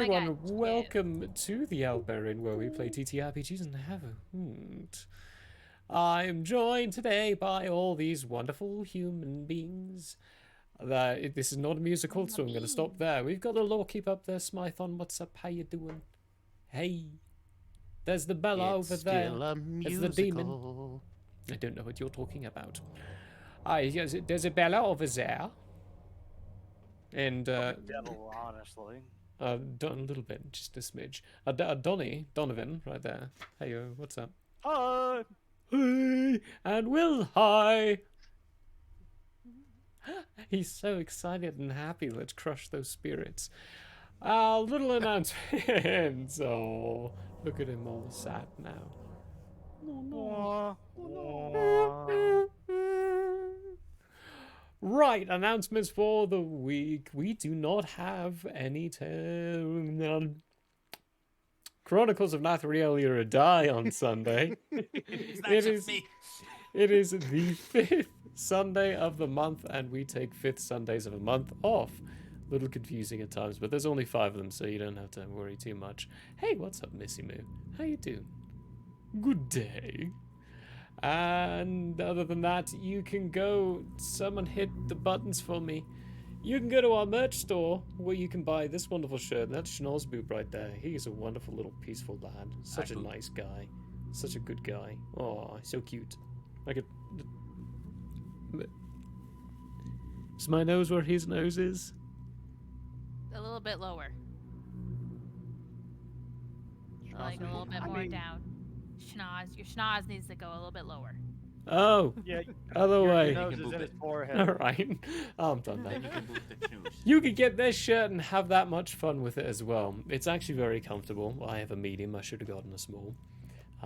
everyone, welcome to the Albarian, where we play TTRPGs and have a hoot. I'm joined today by all these wonderful human beings. This is not a musical, so I'm going to stop there. We've got a lawkeep up there, Smython. What's up? How you doing? Hey. There's the Bella over there. It's the demon. I don't know what you're talking about. Yes, there's a Bella over there. And, devil, honestly. a little bit, just a smidge. Donovan, right there. Hey, what's up? Hi! Hey! And Will, hi! He's so excited and happy. Let's crush those spirits. Little announcement. Oh, look at him all sad now. Oh, no. Right, announcements for the week. We do not have any Chronicles of Nathriel Die on Sunday. It is the 5th Sunday of the month, and we take 5th Sundays of a month off. A little confusing at times, but there's only 5 of them, so you don't have to worry too much. Hey, what's up, Missy Moo? How you doing? Good day. And other than that, you can go, someone hit the buttons for me. You can go to our merch store where you can buy this wonderful shirt. And that's Schnorzboob right there. He's a wonderful little peaceful lad. Such a nice guy. Such a good guy. Oh, so cute. I could... Is my nose where his nose is? A little bit lower. Like a little bit more down. Schnoz. Your schnoz needs to go a little bit lower. Oh, yeah, other way. Your nose is in his forehead. All right, I'm done that. You could get this shirt and have that much fun with it as well. It's actually very comfortable. I have a medium. I should have gotten a small.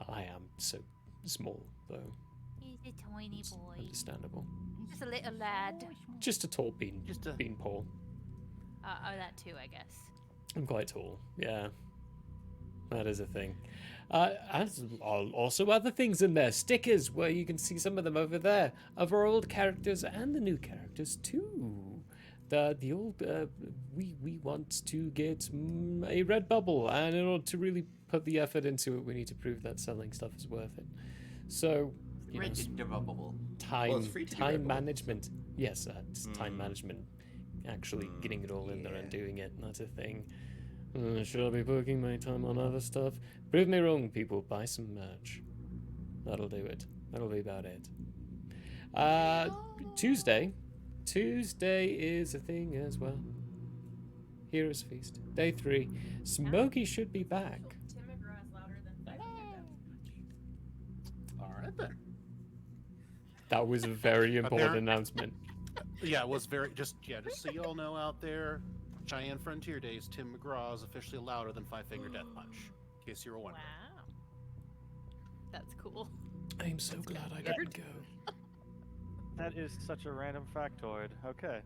I am so small, though. He's a tiny boy. Understandable. Just a little lad. Just a tall beanpole. Oh, that too, I guess. I'm quite tall. Yeah, that is a thing. Also other things in there. Stickers, where you can see some of them over there, of our old characters and the new characters too. The old we want to get a red bubble, and in order to really put the effort into it, we need to prove that selling stuff is worth it. So time management. Yes, it's time management. Actually getting it all in there and doing it. That's a thing. Should I be booking my time on other stuff? Prove me wrong, people. Buy some merch. That'll do it. That'll be about it. Tuesday. Tuesday is a thing as well. Heroes Feast. Day 3. Smokey should be back. Alright then. That was a very important announcement. Yeah, it was very just so you all know out there. Cheyenne Frontier Days, Tim McGraw is officially louder than Five Finger Death Punch. In case you were wondering. Wow. That's cool. I'm so glad I didn't go. That is such a random factoid. Okay.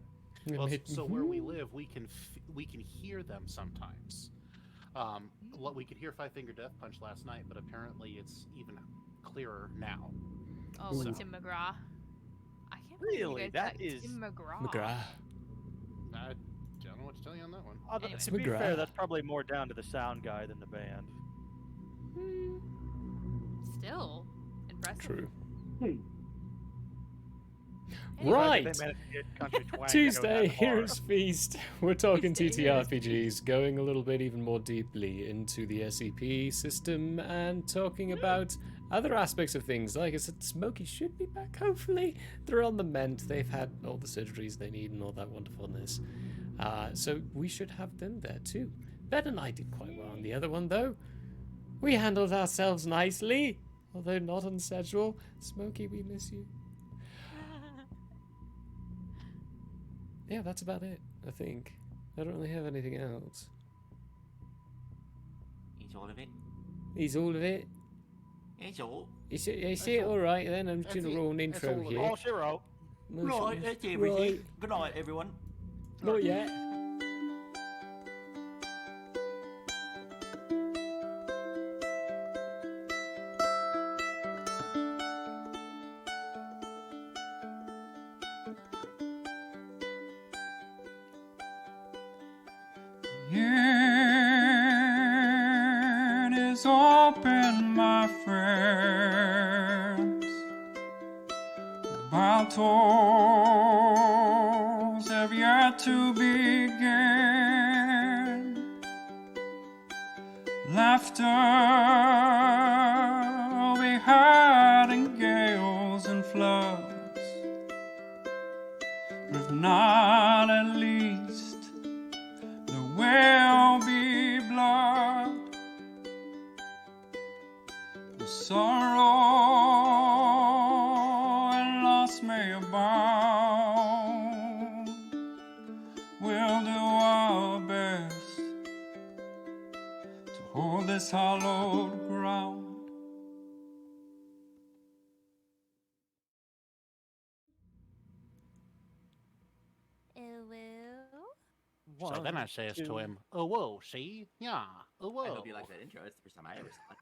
Well, so where we live, we can hear them sometimes. We could hear Five Finger Death Punch last night, but apparently it's even clearer now. Oh, with Tim McGraw. I can't believe Really? you guys That is Tim McGraw. I don't know what to tell you on that one. Anyway. To be fair, that's probably more down to the sound guy than the band. Still impressive. True. Anyway. Right. Tuesday, Heroes Feast. We're talking TTRPGs, going a little bit even more deeply into the SEP system and talking about other aspects of things. Like I said, Smokey should be back, hopefully. They're on the mend. They've had all the surgeries they need and all that wonderfulness. So we should have them there too. Ben and I did quite well on the other one, though. We handled ourselves nicely, although not on schedule. Smokey, we miss you. Yeah, that's about it, I think. I don't really have anything else. He's all of it. He's all of it? It's all. Is it alright then? I'm just going to roll an intro here. All she wrote. Right, that's everything. Right. Good night, everyone. Not yet. Yeah. open, my friends. Battles have yet to begin. Laughter will be heard in gales and floods, if not at least there will be blood. The sorrow and loss may abound. We'll do our best to hold this hallowed ground. So then I says to him, "Oh whoa, see, yeah, oh whoa." I hope you like that intro. That's the first time I ever saw it.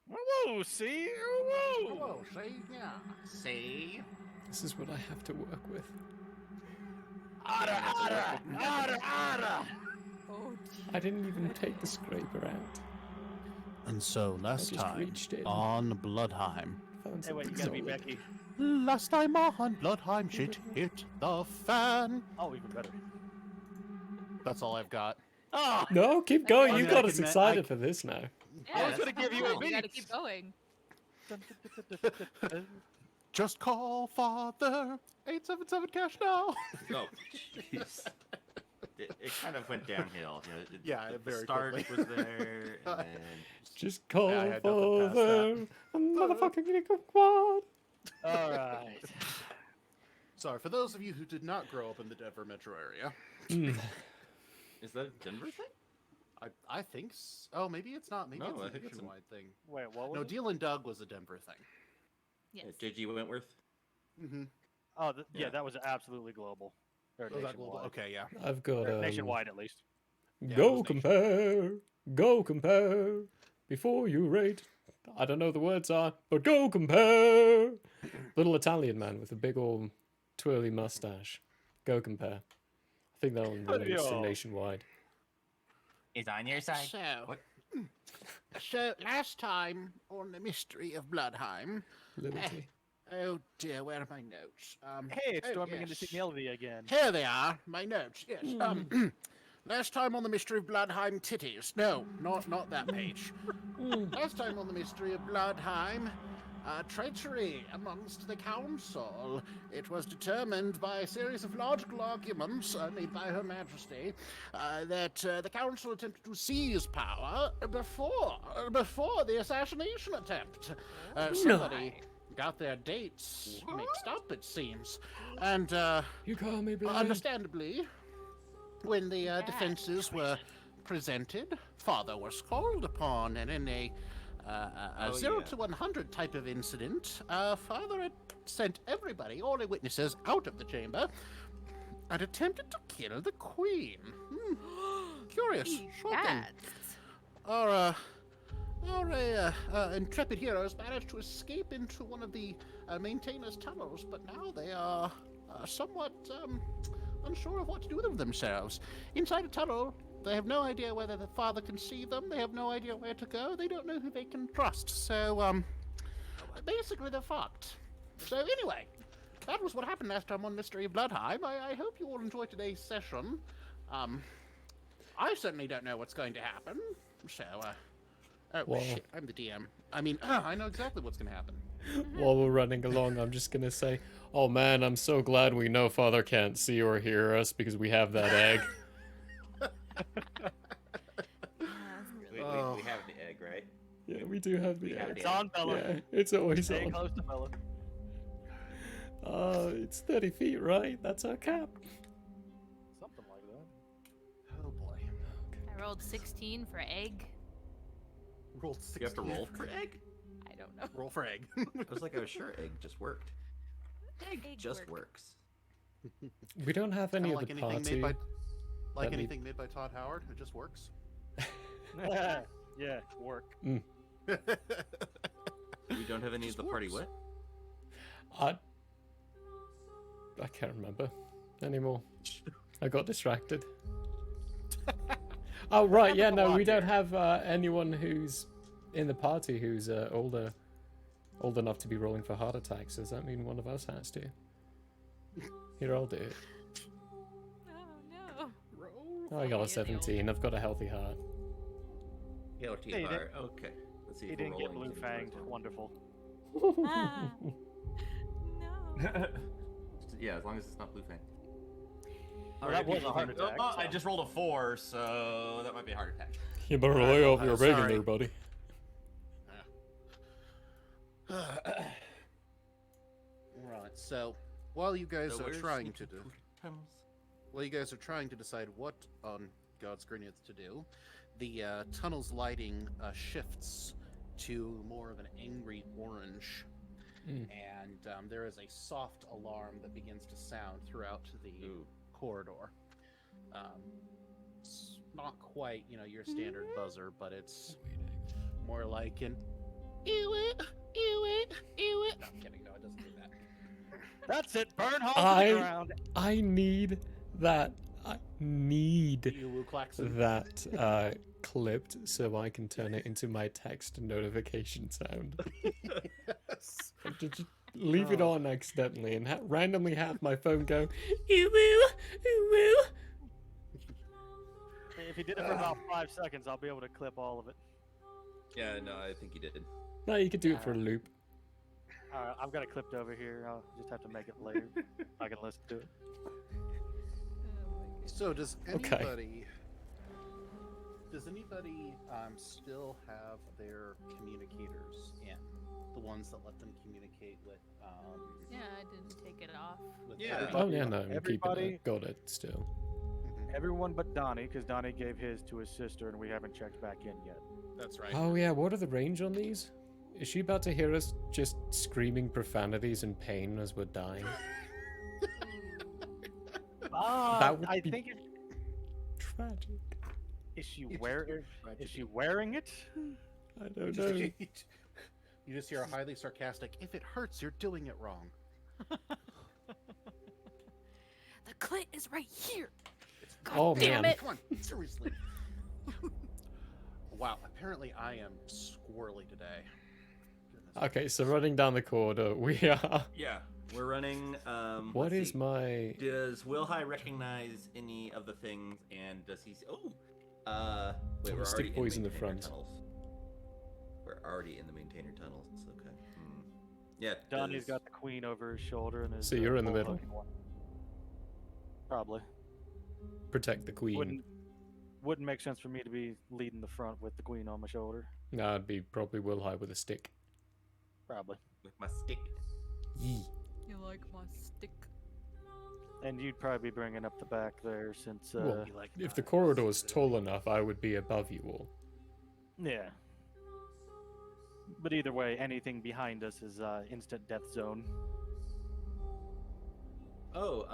Whoa, see? Oh Whoa. whoa, see, yeah. See? This is what I have to work with. Ada. Oh, I didn't even take the scraper out. And so last just time reached in. on Blodheim. Found Hey, wait, you something gotta be solid. Becky. Last time on Blodheim, shit hit the fan. Oh, even better. That's all I've got. Oh! No, keep going. I You mean, I got can us ma- excited for this now. I was gonna give you a You gotta beat. keep going. Just call Father 877 cash now. Oh, jeez. It kind of went downhill. You know, Yeah, the very start quickly. was there, and then Just call Yeah, I had for nothing past them. A motherfucking nickel quad. Alright. Sorry, for those of you who did not grow up in the Denver metro area, is that a Denver thing? I think oh, maybe it's not. Maybe No, it's I a think it's an- nationwide thing. Wait, what was No, it? Deal and Doug was a Denver thing. Yes. J.G. Wentworth. Mm-hmm. Oh, yeah, Yeah. that was absolutely global. Or Was that global? nationwide. Okay, yeah. I've got Or nationwide, at least. Yeah, it Go was compare, go compare before you rate. I don't know what the words are, but go compare. Little Italian man with a big old twirly mustache. Go compare. I think that one relates to Yo. nationwide. Is on your side. So, What? so last time on the mystery of Blodheim. Liberty. Oh dear, where are my notes? Hey, it's oh, storming into yes. senility again. Here they are, my notes. Yes. Last time on the mystery of Blodheim titties. No, not that page. Last time on the mystery of Blodheim, treachery amongst the council. It was determined by a series of logical arguments made by Her Majesty that the council attempted to seize power before the assassination attempt. Somebody got their dates mixed up, it seems, and You call me blind. understandably, when the defenses were presented, Father was called upon, and in a 0 to 100 type of incident, Father had sent everybody, all the witnesses, out of the chamber and attempted to kill the Queen. Curious, shocking. Our intrepid heroes managed to escape into one of the maintainers' tunnels, but now they are somewhat unsure of what to do with themselves. Inside a tunnel, they have no idea whether the Father can see them. They have no idea where to go. They don't know who they can trust. So, basically, they're fucked. So, anyway, that was what happened last time on Mystery of Blodheim. I hope you all enjoyed today's session. I certainly don't know what's going to happen. So, oh, Well- shit, I'm the DM. I mean, I know exactly what's going to happen. While we're running along, I'm just gonna say, oh man, I'm so glad we know Father can't see or hear us because we have that egg. We have the egg, right? Yeah, we do have the We have egg. It's on, fella. Yeah, it's always Stay on. close to fella. It's 30 feet, right? That's our cap. Something like that. Oh boy. I rolled 16 for egg. Rolled You have to 16. roll for egg? I don't know. Roll for egg. I was like, oh sure, egg just worked. Egg just works. We don't have any Kinda of the anything party. made by, like that we- anything made by Todd Howard, it just works. Yeah, work. We don't have any of the party what? I can't remember anymore. I got distracted. Oh right, yeah, no, we don't have anyone who's in the party who's old enough to be rolling for heart attacks. Does that mean one of us has to? Here, I'll do it. Oh no. Oh, I got a 17. I've got a healthy heart. Guilty Hey, heart. Okay. Let's see He if we're didn't get rolling blue fanged. towards Wonderful. Ah. No. one. Yeah, as long as it's not blue fang. Well, that was a heart attack. Oh, I so- just rolled a 4, so that might be a heart attack. You better lay off your bacon sorry. there, buddy. Right. So while you guys So are where's trying the to do, tunnels? while you guys are trying to decide what on God's green earth to do, the tunnel's lighting shifts to more of an angry orange, Mm. and there is a soft alarm that begins to sound throughout the Ooh. corridor. It's not quite, your standard buzzer, but it's more like an ew it, ew it, ew it. No, I'm kidding. No, it doesn't do that. That's it. Burn hole to I- the ground. I need that. I need Ew klaxon. that clipped so I can turn it into my text notification sound. Yes. Did you leave it Oh. on accidentally and randomly have my phone go, ooh, ooh. If he did it for about 5 seconds, I'll be able to clip all of it. Yeah, no, I think you did. No, you could do it for a loop. Alright, I've got it clipped over here. I'll just have to make it later. I can listen to it. So does Okay. anybody still have their communicators in? The ones that let them communicate with Yeah, I didn't take it off. Yeah. Oh, yeah, no, I'm keeping Everybody- it. Got it still. Everyone but Donnie, because Donnie gave his to his sister, and we haven't checked back in yet. That's right. Oh, yeah, what are the range on these? Is she about to hear us just screaming profanities in pain as we're dying? That would I be- think Tragic. is she You just wear hear is she wearing it? I You don't just, know. you just hear a highly sarcastic, if it hurts, you're doing it wrong. The clit is right here. God Oh, damn man. it. Come on, seriously. Wow, apparently I am squirrely today. Goodness. Okay, so running down the corridor, we are... Yeah, we're running. What let's is see. my... Does Wilhigh recognize any of the things, and does he? Oh, wait, we're Stick already in boys in the maintainer front. tunnels. We're already in the maintainer tunnels. Okay. Yeah. Donnie's does- got the queen over his shoulder and his. So you're in the middle. bull-fucking one. Probably. Protect the queen. Wouldn't make sense for me to be leading the front with the queen on my shoulder. Nah, it'd be probably Will High with a stick. Probably. with my stick. Yee. You like my stick? And you'd probably be bringing up the back there since. Well, You like if the knives. corridor is tall enough, I would be above you all. Yeah. But either way, anything behind us is instant death zone. Oh,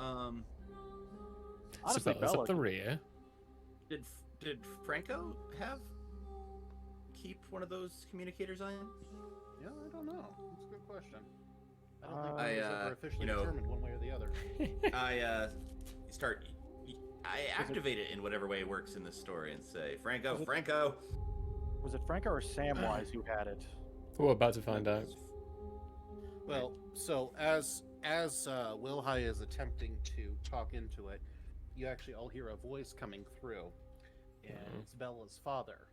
Honestly, Sabella's Bella up the rear. did Franco keep one of those communicators on? Yeah, I don't know. That's a good question. I don't think I, one was ever officially you know- determined one way or the other. I activate it in whatever way works in this story and say, Franco, Franco. Was it Franco or Samwise who had it? We're about to find out. Well, so as Wilhigh is attempting to talk into it, you actually all hear a voice coming through, and Mhm. it's Bella's father,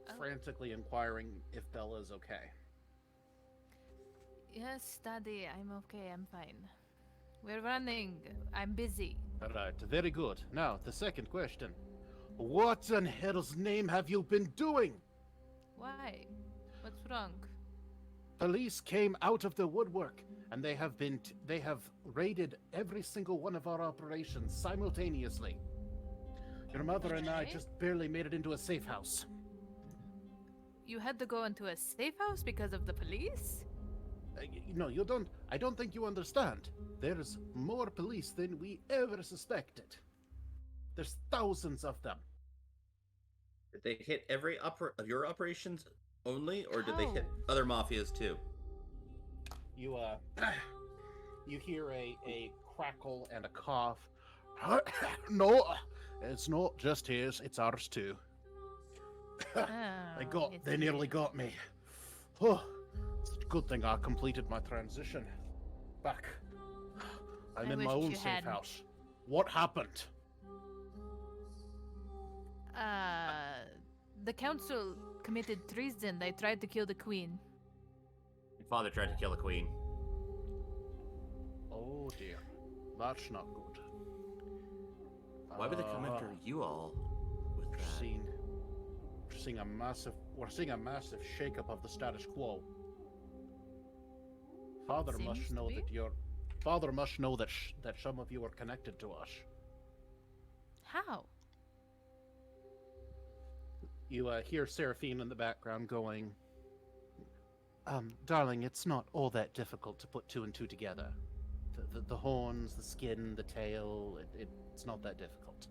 Oh. frantically inquiring if Bella's okay. Yes, Daddy, I'm okay. I'm fine. We're running. I'm busy. All right, very good. Now, the second question. What in hell's name have you been doing? Why? What's wrong? Police came out of the woodwork, and they have raided every single one of our operations simultaneously. Your mother and I Okay. just barely made it into a safe house. You had to go into a safe house because of the police? No, you don't. I don't think you understand. There's more police than we ever suspected. There's thousands of them. Did they hit every of your operations only, or did they hit How? other mafias too? You you hear a crackle and a cough. No, it's not just his. It's ours too. Oh, it's They nearly you. got me. Oh, it's a good thing I completed my transition. Back. I'm I in my wish own you safe hadn't. house. What happened? The council committed treason. They tried to kill the queen. Your father tried to kill a queen. Oh dear. That's not good. Why would they come after you all with We're that? seeing a massive shakeup of the status quo. Father Seems must to know be. that that some of you are connected to us. How? You hear Seraphine in the background going, darling, it's not all that difficult to put two and two together. The horns, the skin, the tail, it's not that difficult.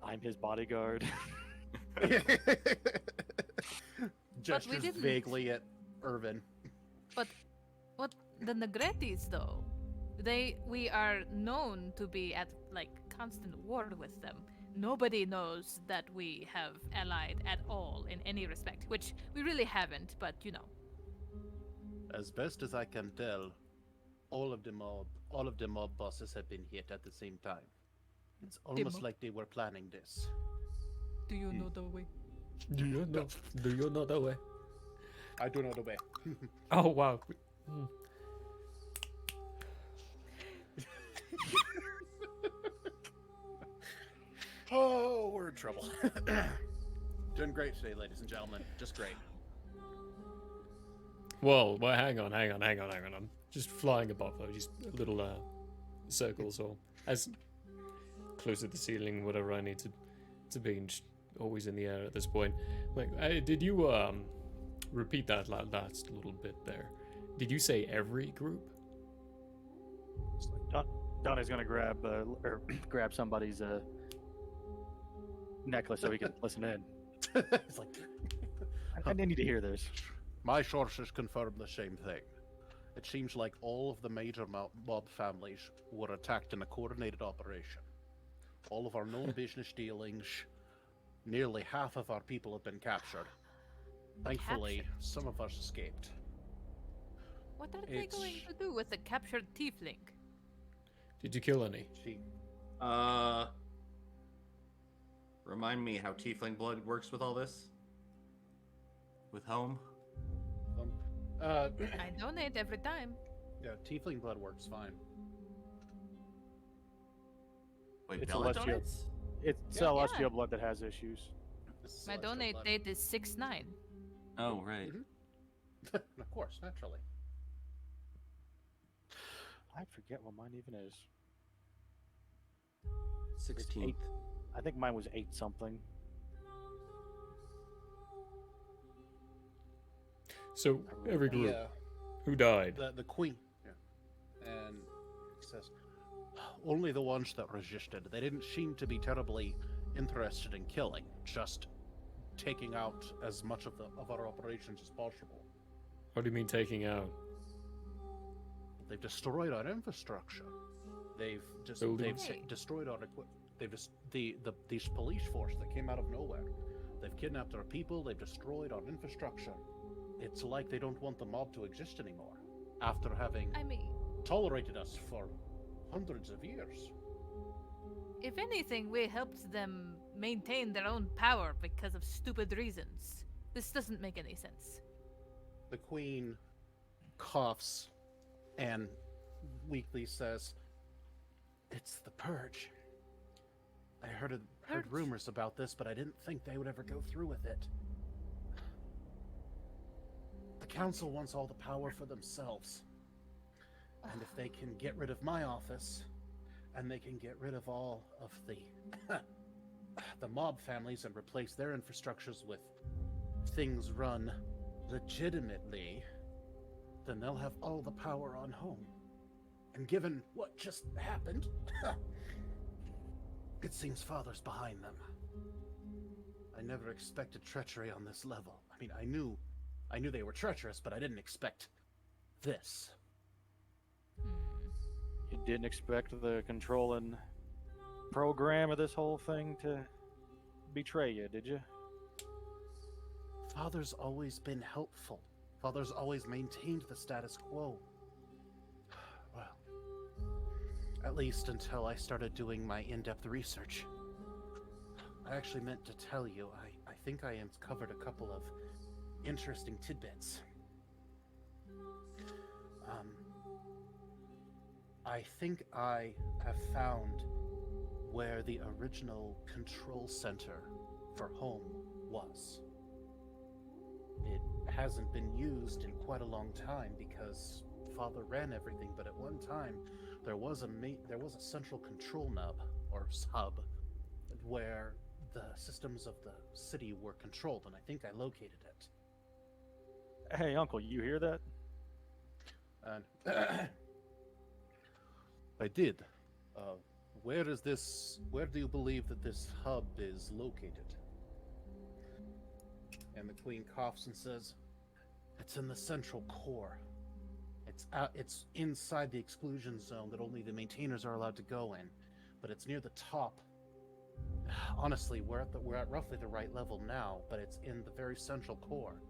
I'm his bodyguard. Gestures didn't. vaguely at Irvin. But what the Negretis though? We are known to be at like constant war with them. Nobody knows that we have allied at all in any respect, which we really haven't, but you know. As best as I can tell, all of the mob bosses have been hit at the same time. It's almost like they were planning this. Do you know the way? Do you know the way? I do know the way. Oh wow. Hmm. Oh, we're in trouble. Doing great today, ladies and gentlemen. Just great. Well, hang on. I'm just flying above though, just little circles or as close to the ceiling, whatever I need to be, and just always in the air at this point. Like, did you repeat that last little bit there? Did you say every group? Donnie's gonna grab grab somebody's necklace so he can listen in. It's like, I need to hear this. my sources confirm the same thing. It seems like all of the major mob families were attacked in a coordinated operation. All of our known business dealings, nearly half of our people have been captured. Thankfully, Captured? some of us escaped. What are they going to do with the captured tiefling? Did you kill any? Remind me how tiefling blood works with all this? With home? I donate every time. Yeah, tiefling blood works fine. Wait, It's Bella celestial. donates? It's Yeah. celestial blood that has issues. This is My celestial donate blood. date is 6/9. Oh, right. Of course, naturally. I forget what mine even is. 16th. I think mine was 8 something. So every group Yeah, who died. the queen. Yeah. And it says only the ones that resisted. They didn't seem to be terribly interested in killing, just taking out as much of our operations as possible. What do you mean taking out? They've destroyed our infrastructure. They've Buildings? destroyed our equipment. They've just these police force that came out of nowhere. They've kidnapped our people. They've destroyed our infrastructure. It's like they don't want the mob to exist anymore, after having I mean, tolerated us for hundreds of years. if anything, we helped them maintain their own power because of stupid reasons. This doesn't make any sense. The queen coughs and weakly says, "It's the purge. I heard Purge? rumors about this, but I didn't think they would ever go through with it. The council wants all the power for themselves. And if they can get rid of my office, and they can get rid of all of the mob families and replace their infrastructures with things run legitimately, then they'll have all the power on home. And given what just happened, it seems Father's behind them. I never expected treachery on this level. I mean, I knew they were treacherous, but I didn't expect this." You didn't expect the control and program of this whole thing to betray you, did you? Father's always been helpful. Father's always maintained the status quo. Well, at least until I started doing my in-depth research. I actually meant to tell you, I think I uncovered a couple of interesting tidbits. I think I have found where the original control center for home was. It hasn't been used in quite a long time because Father ran everything, but at one time there was a central control nub or hub where the systems of the city were controlled, and I think I located it. Hey, Uncle, you hear that? And I did. Where do you believe that this hub is located? And the Queen coughs and says, it's in the central core. It's inside the exclusion zone that only the maintainers are allowed to go in, but it's near the top. Honestly, we're at roughly the right level now, but it's in the very central core.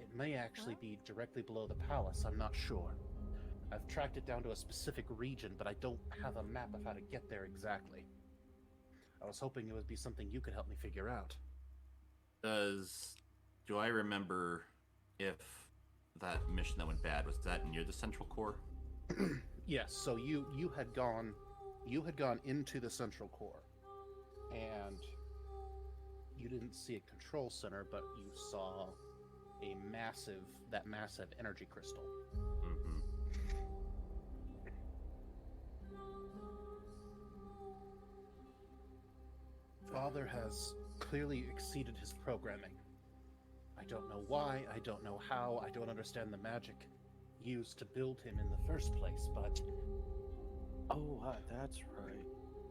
It may actually be directly below the palace, I'm not sure. I've tracked it down to a specific region, but I don't have a map of how to get there exactly. I was hoping it would be something you could help me figure out. Do I remember if that mission that went bad, was that near the central core? Yes, so you had gone into the central core, and you didn't see a control center, but you saw that massive energy crystal. Mm-hmm. Father has clearly exceeded his programming. I don't know why, I don't know how, I don't understand the magic used to build him in the first place, but... Oh, that's right.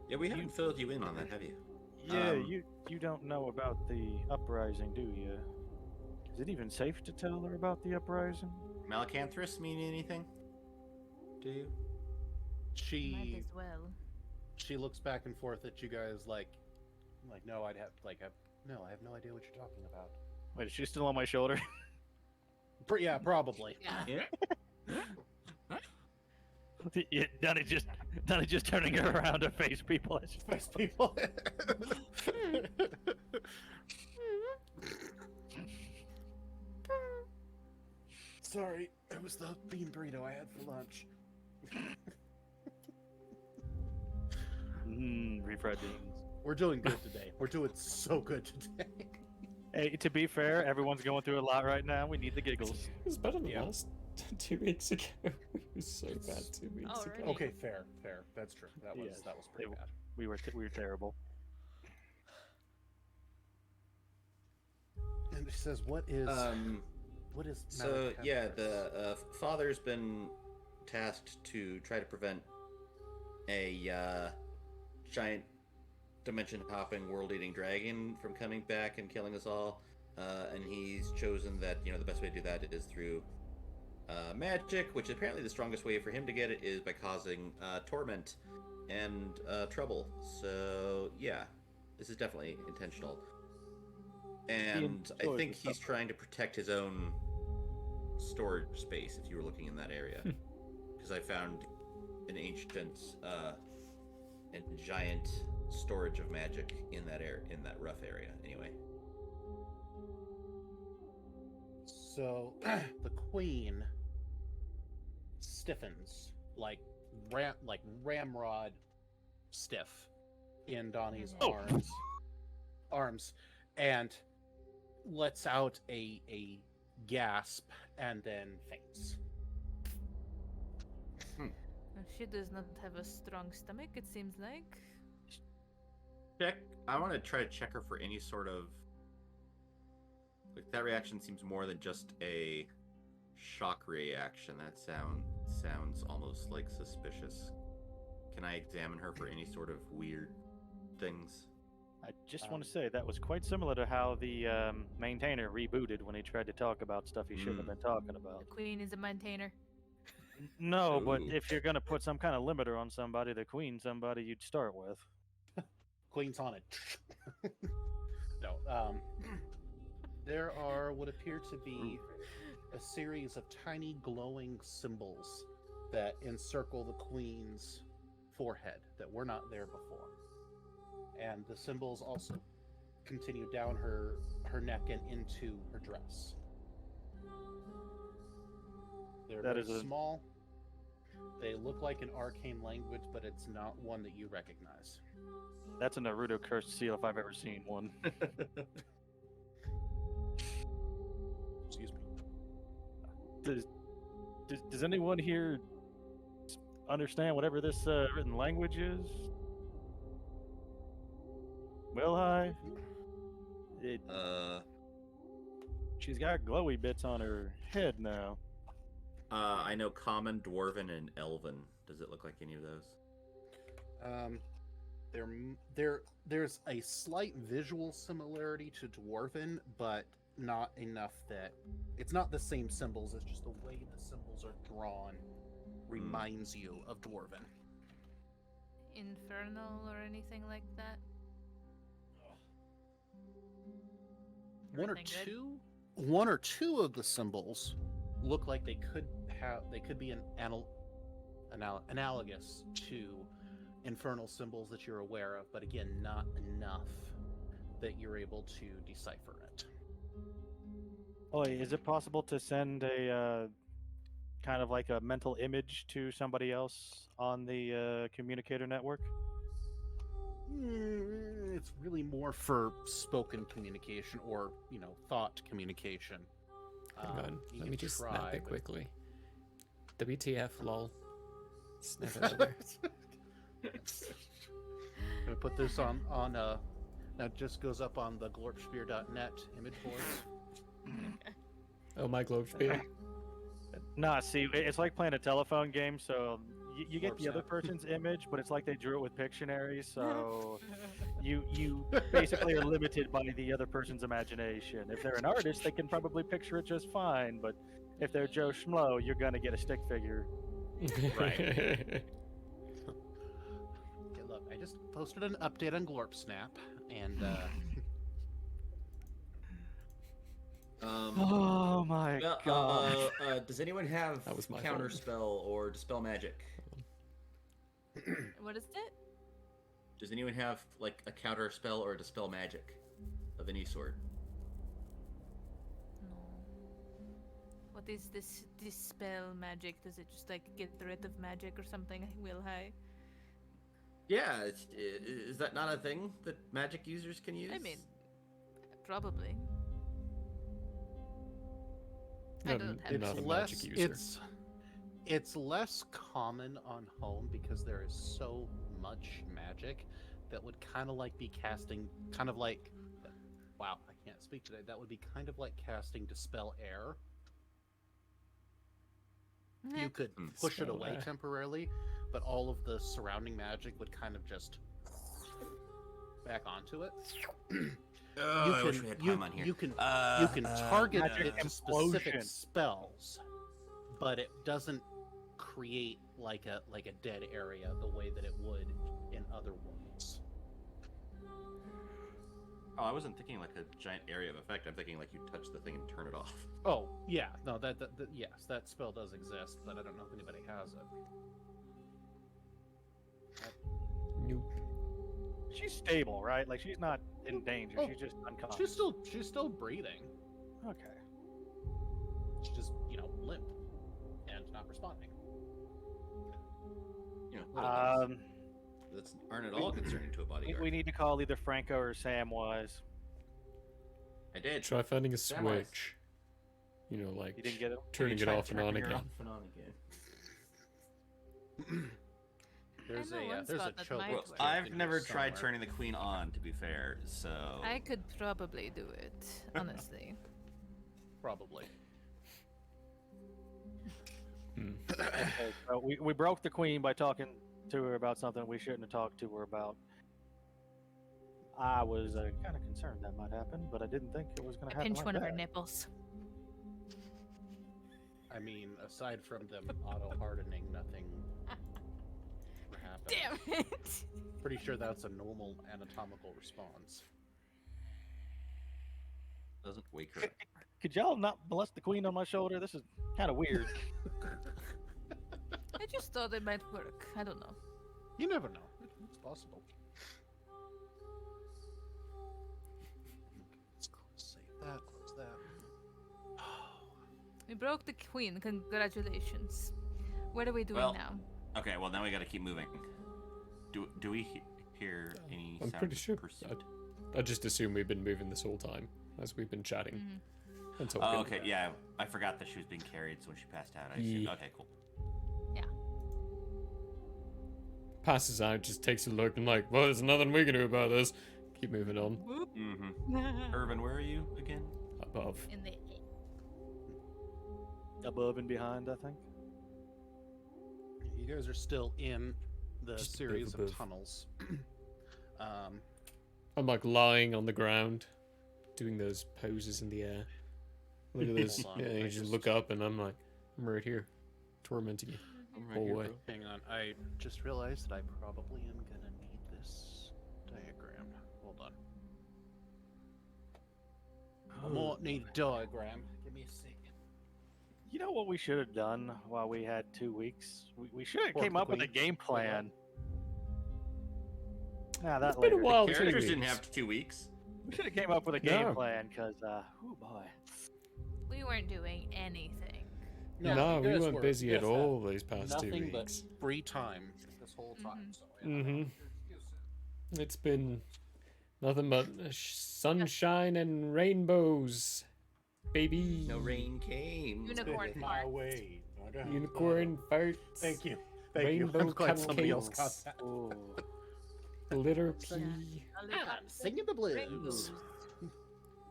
Yeah, we haven't filled you in on that, have you? Yeah, you don't know about the uprising, do you? Is it even safe to tell her about the uprising? Malacanthus mean anything? Do you? Might as well. She looks back and forth at you guys like no, I have no idea what you're talking about. Wait, is she still on my shoulder? Yeah, probably. Yeah. Yeah, Donnie just turning her around to face people. Face people. Sorry, it was the bean burrito I had for lunch. Refried beans. We're doing good today. We're doing so good today. Hey, to be fair, everyone's going through a lot right now. We need the giggles. It was better than last 2 weeks ago. It was so bad 2 weeks Alright. ago. Okay, fair. That's true. That was pretty bad. We were terrible. And he says, "What is?" So yeah, Malacanthus?" the father's been tasked to try to prevent a giant dimension-hopping, world-eating dragon from coming back and killing us all, and he's chosen that the best way to do that is through magic, which apparently the strongest way for him to get it is by causing torment and trouble. So yeah, this is definitely intentional. And I think he's trying to protect his own storage space, if you were looking in that area. Because I found an ancient and giant storage of magic in that rough area, anyway. So the queen stiffens like ramrod stiff in Donnie's arms, and lets out a gasp and then faints. She does not have a strong stomach, it seems like. I want to try to check her for any sort of that reaction seems more than just a shock reaction. That sounds almost like suspicious. Can I examine her for any sort of weird things? I just want to say that was quite similar to how the maintainer rebooted when he tried to talk about stuff he shouldn't have been talking about. The queen is a maintainer. No, but Ooh. if you're gonna put some kind of limiter on somebody, the queen's somebody you'd start with. Queen's on it. No. There are what appear to be a series of tiny glowing symbols that encircle the Queen's forehead that were not there before. And the symbols also continue down her neck and into her dress. They're That very is small. They look like an arcane language, but it's not one that you recognize. That's a Naruto cursed seal if I've ever seen one. Excuse me. Does anyone here understand whatever this written language is? Will I? She's got glowy bits on her head now. I know Common, Dwarven, and Elven. Does it look like any of those? There's a slight visual similarity to Dwarven, but not enough that it's not the same symbols. It's just the way the symbols are drawn reminds you of Dwarven. Infernal or anything like that? One or Everything good? one or two of the symbols look like they could be analogous to infernal symbols that you're aware of, but again, not enough that you're able to decipher it. Oh, is it possible to send a kind of like a mental image to somebody else on the communicator network? It's really more for spoken communication or, thought communication. Hang on, You let can me just try, snap it but- quickly. WTF, lol. Snap it over. I'm gonna put this on now it just goes up on the glorpspear.net image boards. Oh, my globe spear. Nah, see, it's like playing a telephone game, so you get the other Snap. person's image, but it's like they drew it with Pictionary, so you basically are limited by the other person's imagination. If they're an artist, they can probably picture it just fine, but if they're Joe Schmo, you're gonna get a stick figure. Right. Okay, look, I just posted an update on GlorpSnap, and Oh my Well, god. does anyone have That was my counterspell or dispel magic? What is it? Does anyone have like a counterspell or a dispel magic of any sort? No. What is this dispel magic? Does it just like get rid of magic or something? Will I? Yeah, is that not a thing that magic users can use? I mean, probably. I I'm don't have it's not a less magic user. it's less common on home because there is so much magic that would kind of like be casting wow, I can't speak today. That would be kind of like casting Dispel Air. You could push it Dispel away Air. temporarily, but all of the surrounding magic would kind of just back onto it. I wish we had time on here. You can target Magic it to specific explosion. spells, but it doesn't create like a dead area the way that it would in other worlds. Oh, I wasn't thinking like a giant area of effect. I'm thinking like you touch the thing and turn it off. Oh yeah, no, that yes, that spell does exist, but I don't know if anybody has it. Nope. She's stable, right? Like she's not in danger. Oh, She's just unconscious. She's still breathing. Okay. She's just limp and not responding. Little things that aren't at all concerning to a bodyguard. We need to call either Franco or Samwise. I did. Try finding a Samwise. switch. Like You didn't get it? turning it Try off and on turning her again. off and on again. There's know one there's a spot that choke. might Well, work. I've never somewhere. tried turning the queen on, to be fair. So I could probably do it, honestly. Probably. Okay, so we broke the queen by talking to her about something we shouldn't have talked to her about. I was kind of concerned that might happen, but I didn't think it was going I to happen. pinched like one of that. her nipples. I mean, aside from them auto hardening, nothing happened. Damn it! Pretty sure that's a normal anatomical response. Doesn't wake her up. Could y'all not molest the queen on my shoulder? This is kind of weird. I just thought it might work. I don't know. You never know. It's possible. Let's save that. Close that. We broke the queen. Congratulations. What are we doing Well, now? Okay, well now we got to keep moving. Do we hear any I'm sound pretty of sure. pursuit? I just assume we've been moving this whole time as we've been chatting. And Oh, talking. okay, yeah. I forgot that she was being carried, so when she passed out, I assumed. Yeah. Okay, cool. Passes out, just takes a look and like, well, there's nothing we can do about this. Keep moving on. Mm-hmm. Irvin, where are you again? Above. In the Above and behind, I think. You guys are still in the Just series above. of tunnels. I'm like lying on the ground, doing those poses in the air. Look at this. Hold on, Yeah, you I just just- look up and I'm like, I'm right here, tormenting you. I'm Whole way. Hang on, I just realized that I probably am gonna need this diagram. Hold on. I might need a diagram. Give me a second. You know what we should have done while we had 2 weeks? We should have Work came the up with a queen. game plan. Ah, that It's been a later. while. Characters 2 didn't weeks. have 2 weeks. We should have came up with a game No. plan, because, oh boy. We weren't doing anything. No, you we guys weren't were- busy you at guys had all these past 2 Nothing but weeks. free time this whole time. So, It's been nothing but sunshine and rainbows, baby. No rain came. Unicorn farts. way. Unicorn farts. Thank you. Thank Rainbow you. I'm glad somebody else got cupcakes. that. Oh. Glitter pea. I'm singing the blues. Rainbows.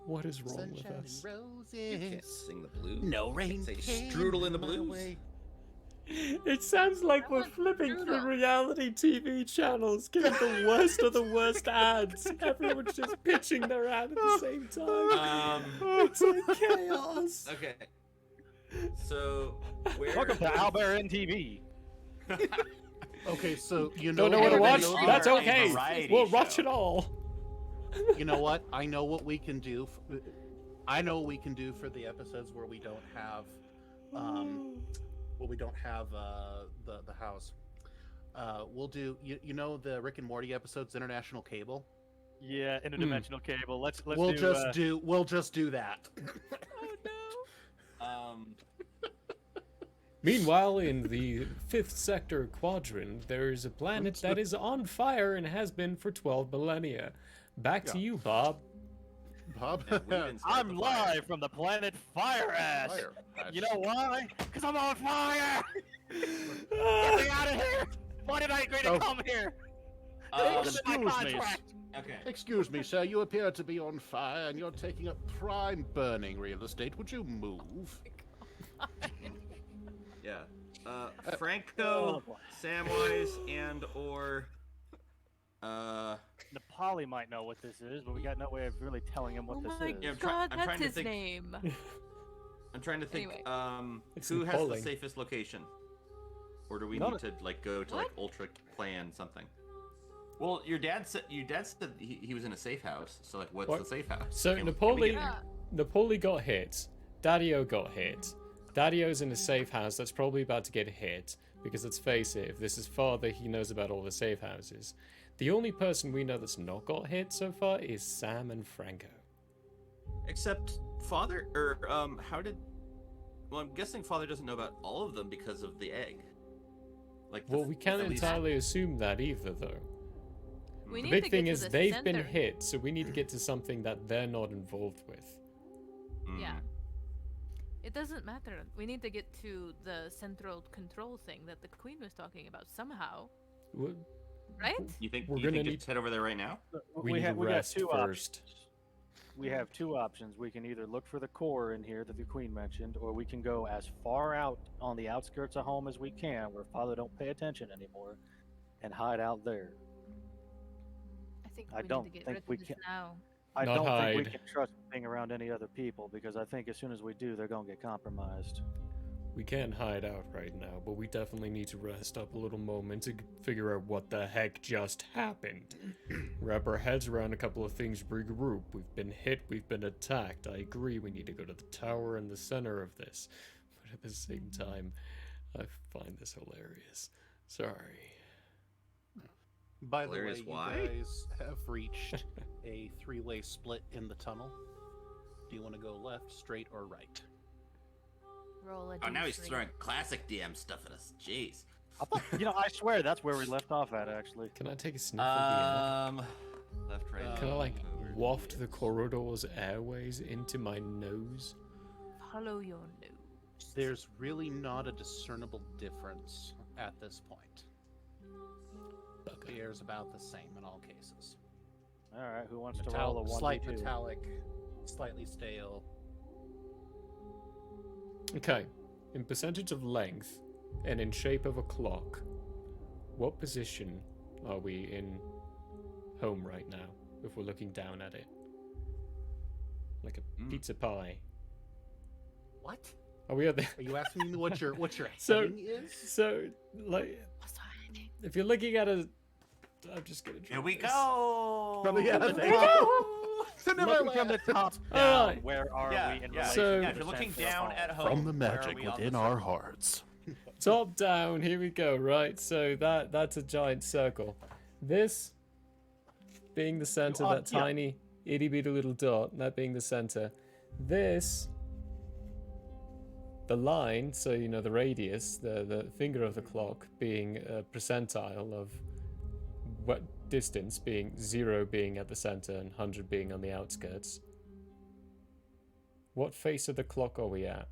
What is wrong with Sunshine us? and You can't roses. sing the blues. No rain. Say came strudel in the my blues. way. It sounds like I we're want flipping through strudel. reality TV channels, giving the worst of the worst ads. Everyone's just pitching their ad at the same time. It's like chaos. Okay. So, where? Welcome to Albert NTV. Okay, so you know Don't know what to watch? Everybody know- That's are a okay. variety We'll watch show. it all. You know what? I know what we can do. I know what we can do for the episodes where we don't have, the house. We'll do. You know the Rick and Morty episodes, international cable. Yeah, interdimensional cable. Let's We'll just do that. Meanwhile, in the 5th sector quadrant, there is a planet that is on fire and has been for 12 millennia. Back to you, Bob. Bob. And we didn't start I'm the fire. live from the planet Fire Ass. Fire. You know why? Because I'm on fire! Get me out of here! Why did I agree to Oh. come here? Um, This is my excuse me. contract. okay. Excuse me, sir. You appear to be on fire, and you're taking up prime burning real estate. Would you move? Yeah. Franco, Oh, boy. Samwise, and or Nepali might know what this is, but we got no way of really telling him what Oh this my is. Yeah, I'm god, I'm that's trying to his think- name. I'm trying to think. Anyway. It's Who has the appalling. safest location, or do we None need of- to like go to like ultra plan something? Well, your dad said he was in a safe house. So like, what's What? the safe house? So Can we Napoli, get there? Napoli got hit. Daddio got hit. Daddio's in a safe house that's probably about to get hit because let's face it, if this is father, he knows about all the safe houses. The only person we know that's not got hit so far is Sam and Franco. Except father, or how did? Well, I'm guessing father doesn't know about all of them because of the egg. Like, Well, we can't at least- entirely assume that either, though. We The need big to thing get is to the they've center. been hit, so we need to get to something that they're not involved with. Mm. Yeah. It doesn't matter. We need to get to the central control thing that the queen was talking about somehow, Wh- right? You think We're you gonna think need- just head over there right now? We need to got rest two first. options. We have two options. We can either look for the core in here that the queen mentioned, or we can go as far out on the outskirts of home as we can, where father don't pay attention anymore, and hide out there. I think I we don't need to get think rid we of this can- now. I Not don't think we hide. can trust being around any other people, because I think as soon as we do, they're gonna get compromised. We can't hide out right now, but we definitely need to rest up a little moment to figure out what the heck just happened. Wrap our heads around a couple of things, regroup. We've been hit, we've been attacked. I agree, we need to go to the tower in the center of this. But at the same time, I find this hilarious. Sorry. By the way, Hilarious, you why? guys have reached a three-way split in the tunnel. Do you want to go left, straight, or right? Roll a Oh, now he's d3. throwing classic DM stuff at us. Jeez. I swear that's where we left off at, actually. Can I take a sniff of Left, right. the air? Can I, like, waft the corridor's airways into my nose? Follow your nose. There's really not a discernible difference at this point. The air's about the same in all cases. All right, who wants to roll a 1d2? Slight metallic, slightly stale. Okay, in percentage of length and in shape of a clock, what position are we in home right now if we're looking down at it? Like a pizza pie. What? Are we at the... Are you asking me what your So- heading is? So, like, What's happening? if you're looking at a... I'm just gonna Here drop we this. go. From the other There you go. Looking from the top down, Alright. where are Yeah, we in yeah. relation So- to Yeah, the if you're looking center of down home? at home, From the where are magic we on within the our circle? hearts. Top down, here we go, right? So that's a giant circle. This being the center, that yeah. tiny itty bitty little dot, that being the center. This, the line, so you know the radius, the finger of the clock being a percentile of what distance, being 0 being at the center and 100 being on the outskirts. What face of the clock are we at?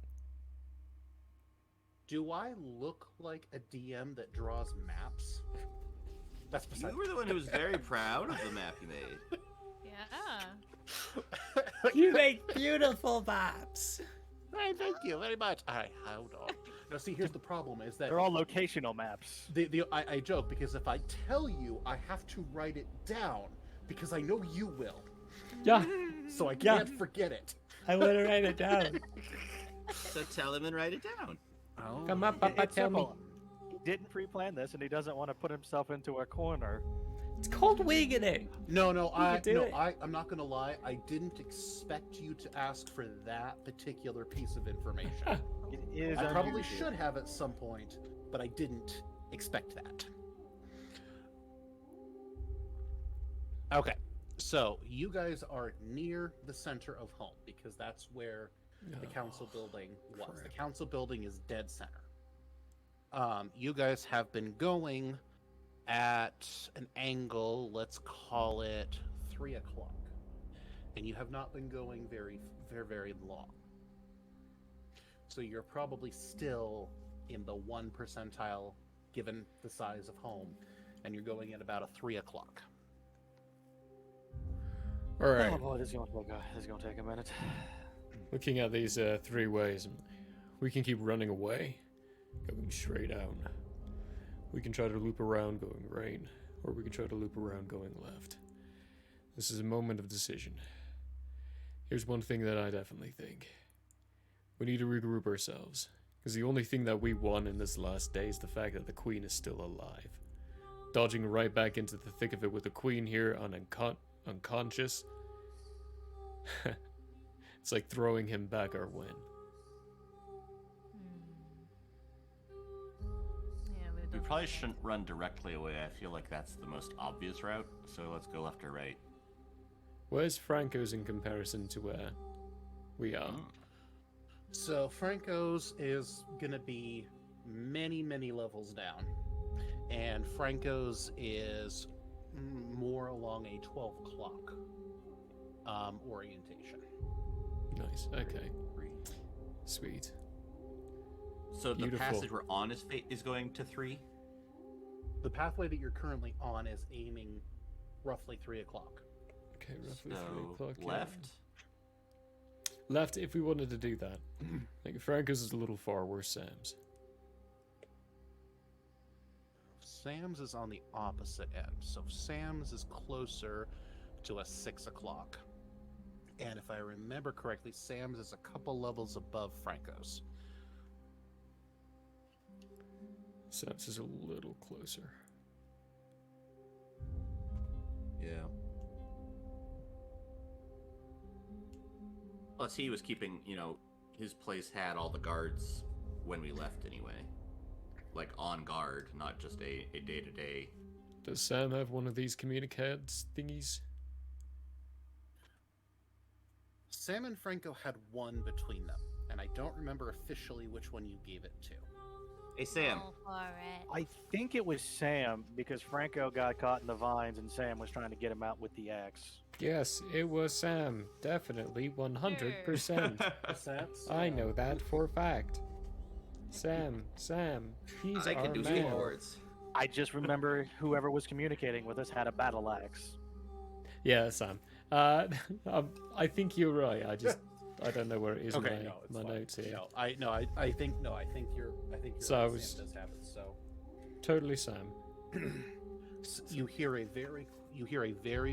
Do I look like a DM that draws maps? That's beside You were the one who was very proud of the map you made. Yeah. You make beautiful maps. Hey, thank you very much. Hold on. Now, see, here's the problem: is that They're all locational maps. I joke because if I tell you, I have to write it down because I know you will, Yeah, so I Yeah. can't forget it. I want to write it down. So tell him and write it down. Oh. Come up, Papa, It's tell me. simple. He didn't pre-plan this, and he doesn't want to put himself into a corner. It's called winging it. No, do it. I'm not gonna lie. I didn't expect you to ask for that particular piece of information. It is I probably unusual. should have at some point, but I didn't expect that. Okay, so you guys are near the center of home because that's where the council building was. The crap. council building is dead center. You guys have been going at an angle, let's call it 3 o'clock. And you have not been going very long. So you're probably still in the 1 percentile given the size of home, and you're going at about a 3 o'clock. All right. Oh boy, this is gonna take a minute. Looking at these 3 ways, we can keep running away, going straight out. We can try to loop around going right, or we can try to loop around going left. This is a moment of decision. Here's one thing that I definitely think. We need to regroup ourselves, because the only thing that we won in this last day is the fact that the Queen is still alive. Dodging right back into the thick of it with the Queen here unconscious. It's like throwing him back our win. Yeah, we We don't probably have shouldn't run directly away. I feel like that's the most obvious route. So let's go left or right. Where's Franco's in comparison to where we are? So Franco's is gonna be many levels down, and Franco's is more along a 12 o'clock orientation. Nice. Okay. Sweet. So the Beautiful. passage we're on is going to 3. The pathway that you're currently on is aiming roughly 3 o'clock. Okay, roughly So 3 o'clock. yeah. left. Left if we wanted to do that. Like Franco's is a little far. Where's Sam's? Sam's is on the opposite end, so Sam's is closer to a 6 o'clock. And if I remember correctly, Sam's is a couple levels above Franco's. Sense is a little closer. Yeah. Plus, he was keeping, his place had all the guards when we left anyway. Like, on guard, not just a day-to-day. Does Sam have one of these communicads thingies? Sam and Franco had one between them, and I don't remember officially which one you gave it to. Hey, Sam. All for it. I think it was Sam because Franco got caught in the vines and Sam was trying to get him out with the axe. Yes, it was Sam. Definitely, 100%. I know that for a fact. Sam, he's I our can do man. sports. I just remember whoever was communicating with us had a battle axe. Yeah, Sam. I think you're right. I don't know where it is in Okay, no, it's my fine. notes here. I think you're So I right. was- Sam does have it. So Totally Sam. you hear a very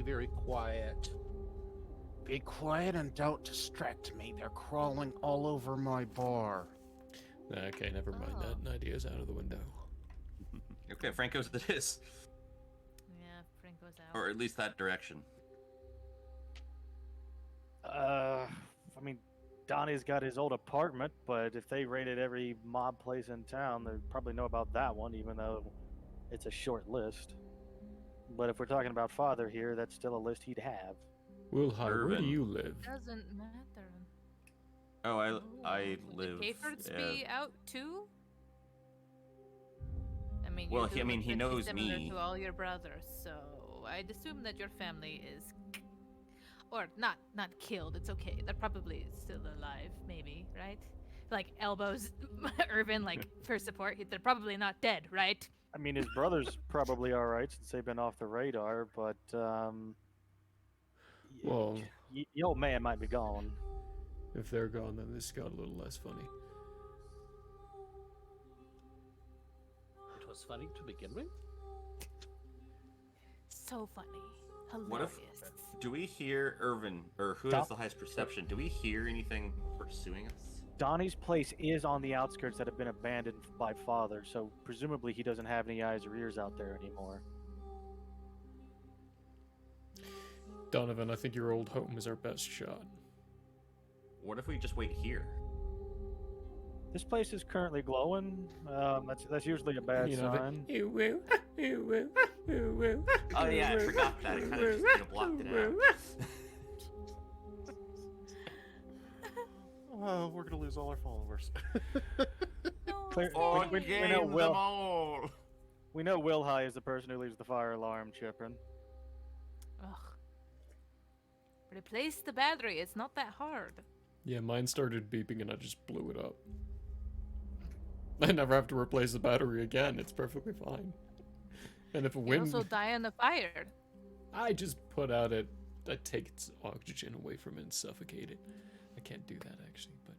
very quiet. Be quiet and don't distract me. They're crawling all over my bar. Okay, never mind. Oh. That idea's out of the window. Okay, Franco's it is. Yeah, Franco's out. Or at least that direction. I mean, Donnie's got his old apartment, but if they raided every mob place in town, they'd probably know about that one, even though it's a short list. But if we're talking about Father here, that's still a list he'd have. Wilhai, where do Irvin. you live? Doesn't matter. Oh, I Would live. the Cayfords be out too? I mean, Well, you do he look pretty knows similar me. to all your brothers, so I'd assume that your family is, or not killed. It's okay. They're probably still alive, maybe, right? Like elbows, Irvin, like for support. They're probably not dead, right? I mean, his brother's probably all right since they've been off the radar, but Well, the old man might be gone. if they're gone, then this got a little less funny. It was funny to begin with. So funny, What hilarious. if- Do we hear Irvin, or who has the highest perception? Do we hear anything pursuing us? Donnie's place is on the outskirts that have been abandoned by Father, so presumably he doesn't have any eyes or ears out there anymore. Donovan, I think your old home is our best shot. What if we just wait here? This place is currently glowing. That's usually a bad sign. Oh yeah, I forgot that. It kind of just blocked it out. Oh, we're gonna lose all our followers. Clear, Oh, we game know them Will. all. We know Will High is the person who leaves the fire alarm chipping. Ugh. Replace the battery. It's not that hard. Yeah, mine started beeping and I just blew it up. I never have to replace the battery again. It's perfectly fine. And if a You wind, also die in the fire. I just put out it. I take its oxygen away from it and suffocate it. I can't do that actually, but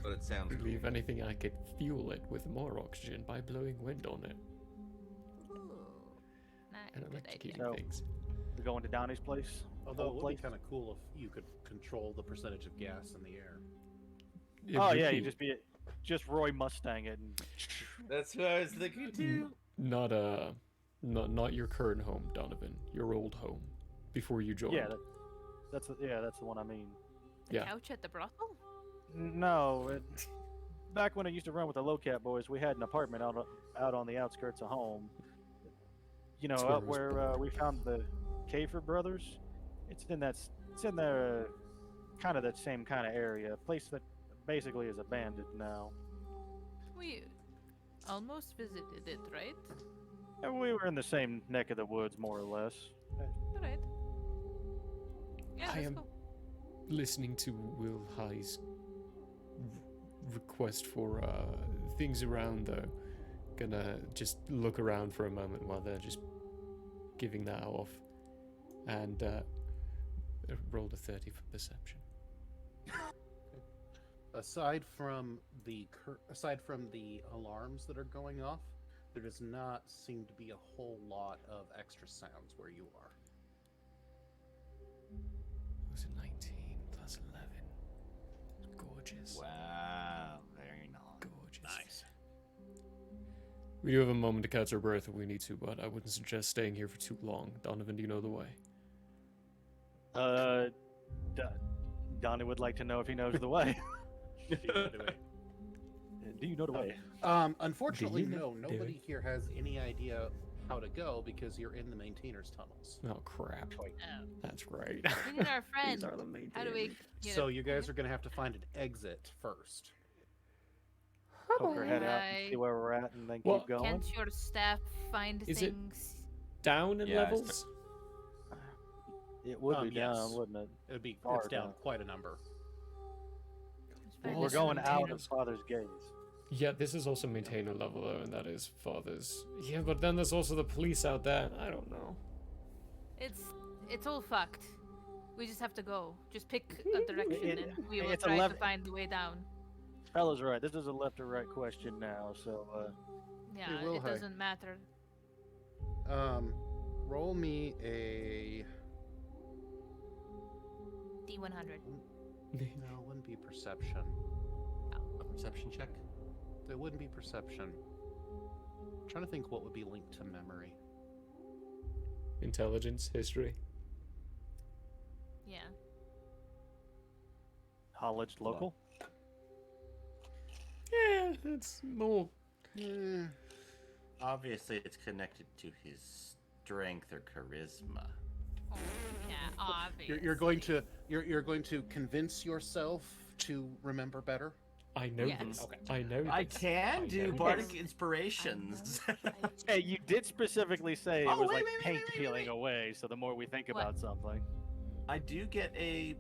But it sounds cool. if anything, I could fuel it with more oxygen by blowing wind on it Ooh, not and a good idea. electrocuting No. things. We going to Donnie's place. Although it Old would be place? kind of cool if you could control the percentage of gas in the air. It Oh would yeah, be you just Roy Mustang it. And That's what I was thinking too. not your current home, Donovan. Your old home before you joined. yeah, that's the one I mean. The yeah. couch at the brothel? No, back when I used to run with the Lowcat boys, we had an apartment out on the outskirts of home. You know, That's where out it was where born. we found the Kafer brothers. It's in the kind of that same kind of area, a place that basically is abandoned now. We almost visited it, right? And we were in the same neck of the woods, more or less. Alright. Yeah, I let's am- go. Listening to Will High's request for things around, though, gonna just look around for a moment while they're just giving that off, and rolled a 30 for perception. Aside from the alarms that are going off, there does not seem to be a whole lot of extra sounds where you are. It was a 19 plus 11. Gorgeous. Wow, very nice. Gorgeous. Nice. We do have a moment to catch our breath if we need to, but I wouldn't suggest staying here for too long. Donovan, do you know the way? Donnie would like to know if he knows the way. Do you know the way? Unfortunately, Do you no. know- Nobody here has any idea how to go because you're in the maintainer's tunnels. Oh, crap. Oh. That's great. We need our friend. These are the How do we? So you guys are going to have to find an exit first. Poke our head out and see Right. where we're at, and then Well, keep going. Can't your staff find Is it- things? Down in Yeah, levels? It would be yes. down, wouldn't it? It would be Far it's down down. quite a number. Find We're this going out container. of Father's gaze. Yeah, this is also maintainer level though, and that is father's. Yeah, but then there's also the police out there. I don't know. It's all fucked. We just have to go. Just pick a direction, and we will it's a try to lev- find the way down. Fella's right. This is a left or right question now, so Yeah, will it hide. doesn't matter. Roll me a. D100. No, it wouldn't be perception. A perception check. It wouldn't be perception. I'm trying to think what would be linked to memory. Intelligence, history. Yeah. College local. Yeah, it's more. Obviously, it's connected to his strength or charisma. Oh, yeah, obviously. You're going to convince yourself to remember better. I know Yes. this. Okay. I know this. I can do know bardic this. inspirations. Hey, you did specifically say it Oh, was wait, like wait, wait, paint wait, wait, peeling wait. away. So the more we think What? about something, I do get a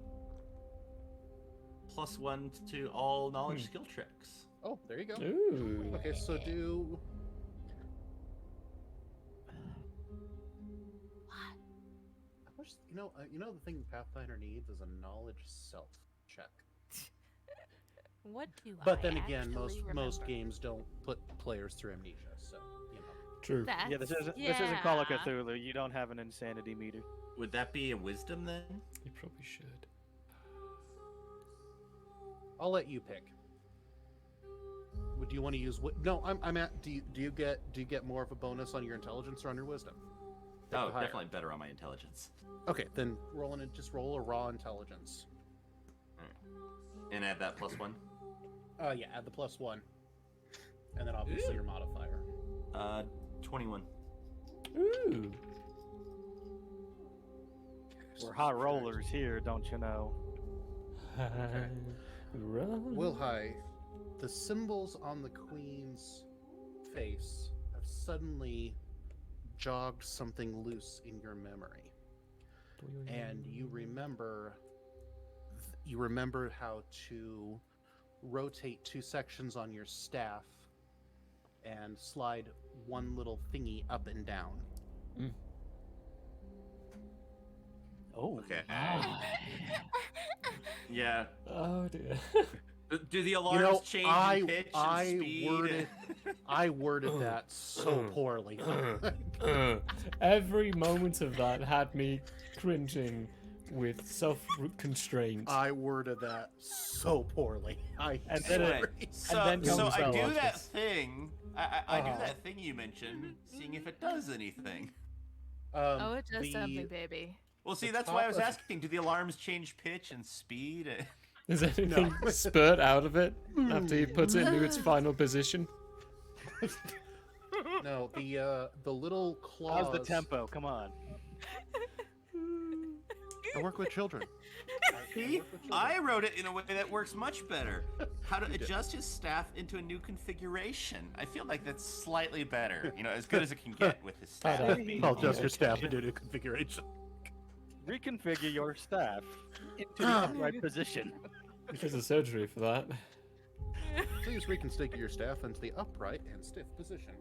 +1 to all knowledge skill checks. Oh, there you go. Ooh. Okay, so do. I wish you know the thing Pathfinder needs is a knowledge self check. What do But I then again, most actually remember? games don't put players through amnesia, so you know. True. yeah, this isn't Call of Cthulhu. You don't have an insanity meter. Would that be a wisdom then? You probably should. I'll let you pick. Would you want to use? No, I'm at. Do you get more of a bonus on your intelligence or on your wisdom? Pick Oh, the higher. definitely better on my intelligence. Okay, then just roll a raw intelligence. And add that +1. Yeah, add the +1, and then obviously your modifier. 21. Ooh. We're high rollers here, don't you know? Run. Wilhai, the symbols on the queen's face have suddenly jogged something loose in your memory, and you remember how to rotate 2 sections on your staff and slide one little thingy up and down. Oh, Okay. Yeah. Oh dear. Do the alarms change in pitch I and speed? worded that so poorly. Every moment of that had me cringing with self-constraint. I worded that so poorly. And then Anyway, it- so, then so comes I out do like that this. thing. I do Uh-huh. that thing you mentioned, seeing if it does anything. Oh, it does something, baby. Well, see, The that's why I was top of- asking. Do the alarms change pitch and speed? Does anything spurt out of it after he puts it into its final position? No, the little claws. how's the tempo? Come on. I work with children. See, I wrote it in a way that works much better. How to adjust his staff into a new configuration. I feel like that's slightly better. You know, as good as it can get with his staff. I'll adjust your staff into a configuration. Reconfigure your staff into the upright position. There's a surgery for that. Please reconfigure your staff into the upright and stiff position.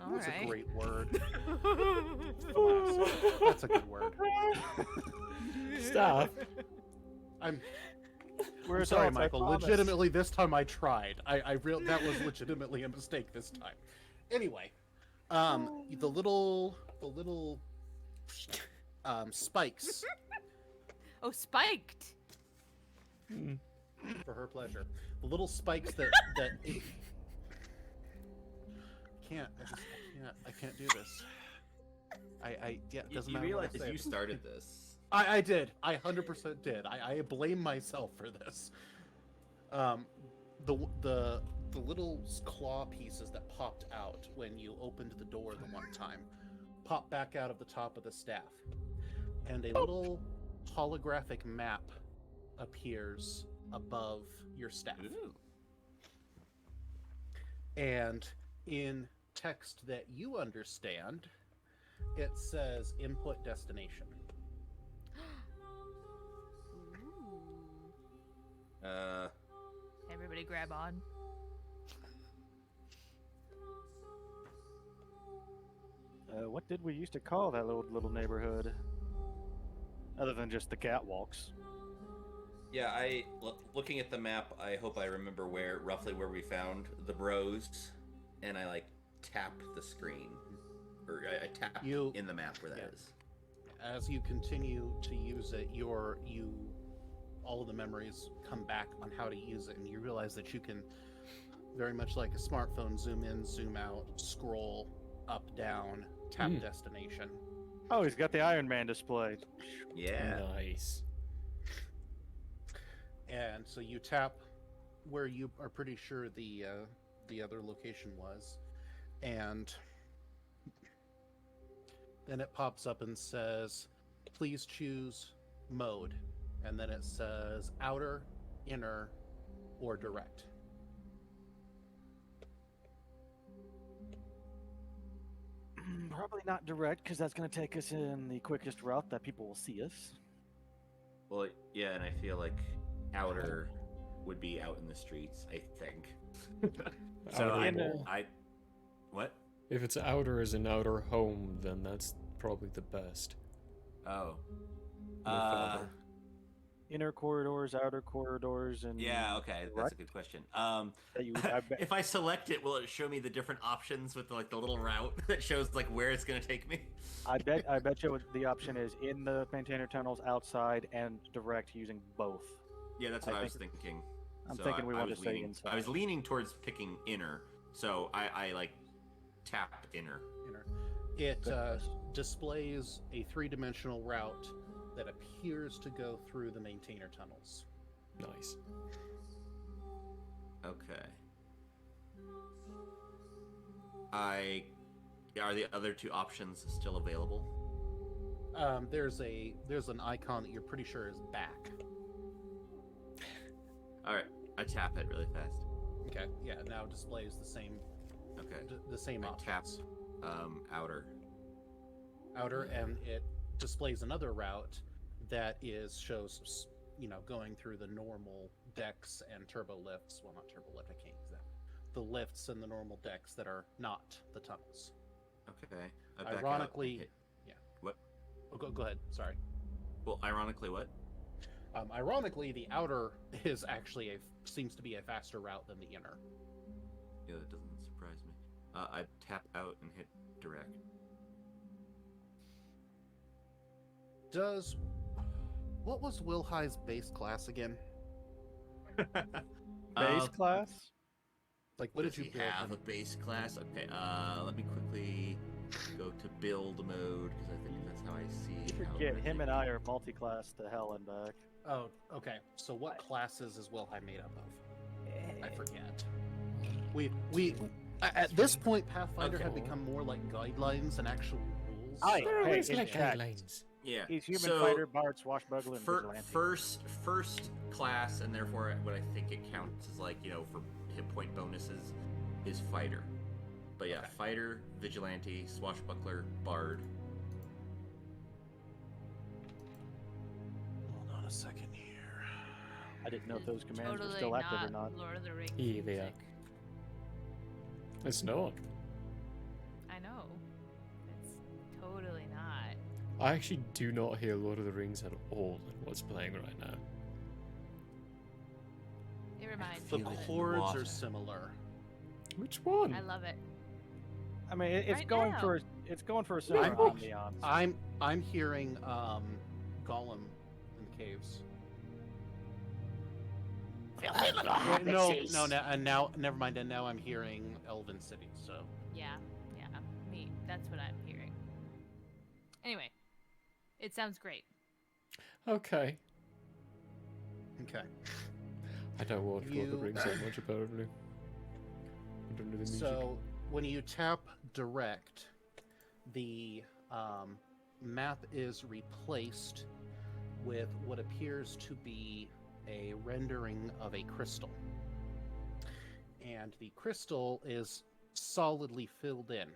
All That's right. a great word. That's a good word. Staff. I'm We're sorry, adults, I Michael. promise. Legitimately, this time I tried. That was legitimately a mistake this time. Anyway, the little spikes Oh, spiked. for her pleasure. The little spikes that I can't do this. Yeah, it doesn't You matter what I realize say. you started this. I did. I 100% did. I blame myself for this. The little claw pieces that popped out when you opened the door the one time pop back out of the top of the staff, and a little holographic map appears above your staff. Ooh. And in text that you understand, it says input destination. Everybody grab on. What did we used to call that little neighborhood? Other than just the catwalks. Yeah, looking at the map, I hope I remember roughly where we found the bros, and I tap the screen, or I tap in the map where that is. As you continue to use it, all of the memories come back on how to use it, and you realize that you can, very much like a smartphone, zoom in, zoom out, scroll up, down, tap destination. Oh, he's got the Iron Man display. Yeah. Nice. And so you tap where you are pretty sure the other location was, and then it pops up and says, please choose mode, and then it says outer, inner, or direct. Probably not direct, because that's going to take us in the quickest route that people will see us. Well, yeah, and I feel like outer would be out in the streets, I think. So what? If it's outer as in outer home, then that's probably the best. Oh. With outer. Inner corridors, outer corridors, and Yeah, okay, that's a good question. If I select it, will it show me the different options with the little route that shows where it's gonna take me? I bet you the option is in the maintainer tunnels, outside, and direct using both. Yeah, that's what I was thinking. I'm thinking we want to stay inside. I was leaning towards picking inner, so I tap inner. It displays a three-dimensional route that appears to go through the maintainer tunnels. Nice. Okay. Are the other two options still available? There's an icon that you're pretty sure is back. All right, I tap it really fast. Okay, yeah, it now displays the same. Okay. The same I options. tap outer. And it displays another route that shows going through the normal decks and turbo lifts. Well, not turbo lift, I can't use that. The lifts and the normal decks that are not the tunnels. Okay. I back Ironically, out and hit. yeah. What? Oh, go ahead. Sorry. Well, ironically, what? Ironically, the outer is actually seems to be a faster route than the inner. Yeah, that doesn't surprise me. I tap out and hit direct. What was Wilhi's base class again? Base class? What Does did you he build? have a base class? Okay, let me quickly go to build mode, because I think that's how I see how Forget, him and everything- I are multi-class to hell and back. Oh, okay. So what classes is Wilhi made up of? I forget. We at this point, Pathfinder had Okay. become more like guidelines and actual rules. They're Hey, always it's like checked. guidelines. Yeah. He's human so, fighter, bard, swashbuckler, and vigilante. First class, and therefore what I think it counts as for hit point bonuses is fighter. But yeah, Okay. fighter, vigilante, swashbuckler, bard. Hold on a second here. I didn't know if those commands Totally were still active or not. Lord of the Rings Yeah, they are. music. It's not. I know. It's totally not. I actually do not hear Lord of the Rings at all in what's playing right now. It reminds The me of it. chords water. are similar. Which one? I love it. I mean, it's Right going now. for a similar I'm- ambiance. I'm hearing Gollum in the caves. Filthy little No, habits. no, now, never mind. And now I'm hearing Elven City. So Yeah, me. That's what I'm hearing. Anyway, it sounds great. Okay. okay. I don't watch Lord of the You- Rings that much, apparently. I don't know the music. So when you tap direct, the map is replaced with what appears to be a rendering of a crystal. And the crystal is solidly filled in.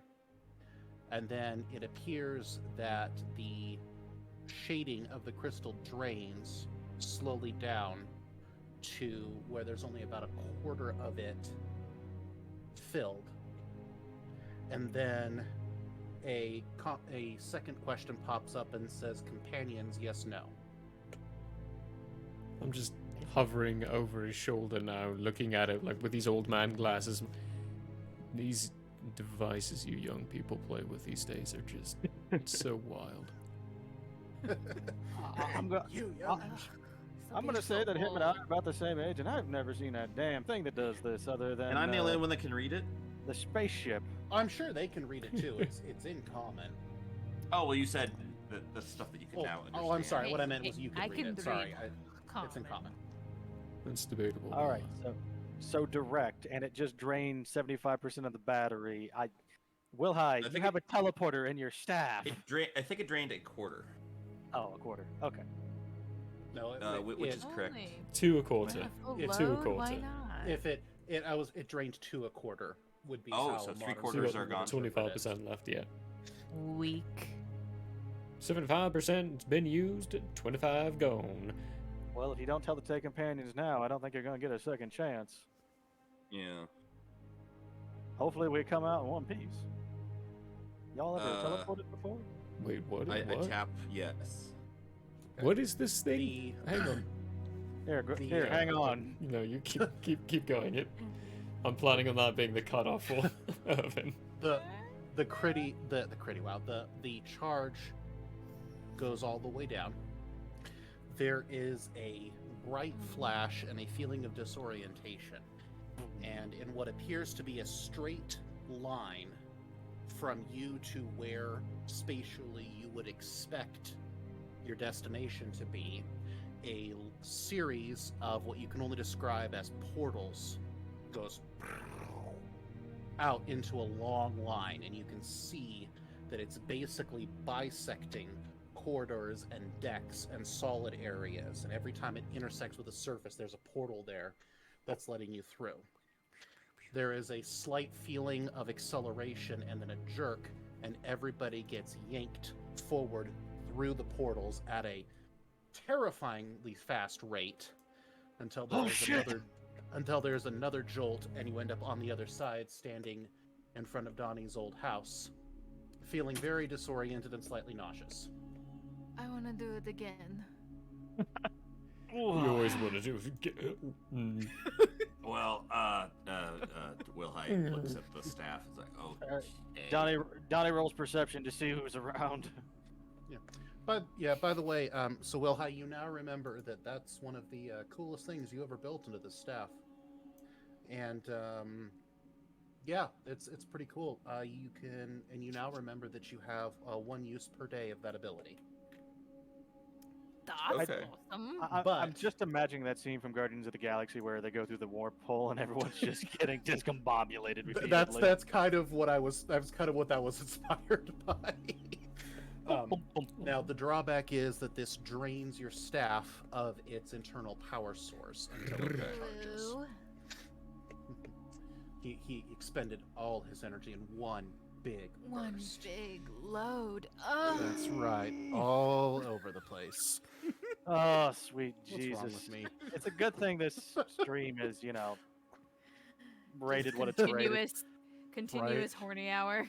And then it appears that the shading of the crystal drains slowly down to where there's only about a quarter of it filled. And then a second question pops up and says, companions, yes, no. I'm just hovering over his shoulder now, looking at it like with these old man glasses. These devices you young people play with these days are just so wild. I'm going. I'm gonna say that him and I are about the same age, and I've never seen a damn thing that does this other than. And I'm the only one that can read it. the spaceship. I'm sure they can read it too. It's in common. Oh well, you said the stuff that you can now understand. Oh, I'm sorry. What I Hey, meant was you I can read can it. Sorry, read it's in common. That's debatable. All right, so direct, and it just drained 75% of the battery. Will High, you think have a teleporter in your staff. I think it drained a quarter, Oh, a quarter. Okay. No, which is correct. Only. 2 a quarter. Full It's two a load? Why quarter. not? if it drained to a quarter would be. Oh, how so a modern 3/4 version are would gone. interpret it. 25% left, yeah. Weak. 75% been used, 25 gone. Well, if you don't tell the Tay Companions now, I don't think you're going to get a second chance. Yeah. Hopefully, we come out in one piece. Y'all ever teleported before? Wait, what? I What? tap yes. What is this thing? The- Hang on. Here, hang on. No, you keep going. I'm planning on that being the cutoff for Irvin. the charge goes all the way down. There is a bright flash and a feeling of disorientation, and in what appears to be a straight line from you to where spatially you would expect your destination to be, a series of what you can only describe as portals goes out into a long line, and you can see that it's basically bisecting corridors and decks and solid areas, and every time it intersects with a surface there's a portal there that's letting you through. There is a slight feeling of acceleration and then a jerk, and everybody gets yanked forward through the portals at a terrifyingly fast rate until there's another jolt, and you end up on the other side standing in front of Donnie's old house, feeling very disoriented and slightly nauseous. I want to do it again. You always want to do it. Well, Will High looks at the staff. It's like, oh, Donnie rolls perception to see who's around. But yeah, by the way, so Wilhai, you now remember that that's one of the coolest things you ever built into the staff, and yeah, it's pretty cool. You now remember that you have 1 use per day of that ability. That's Okay. awesome. I'm But- just imagining that scene from Guardians of the Galaxy where they go through the warp hole and everyone's just getting discombobulated repeatedly. That's kind of what that was inspired by. Now the drawback is that this drains your staff of its internal power source until it recharges. Blue. He expended all his energy in one big One burst. big load. Oh. That's right, all over the place. Oh, sweet What's Jesus. wrong with me? It's a good thing this stream is, rated what it's rated. Continuous horny hour.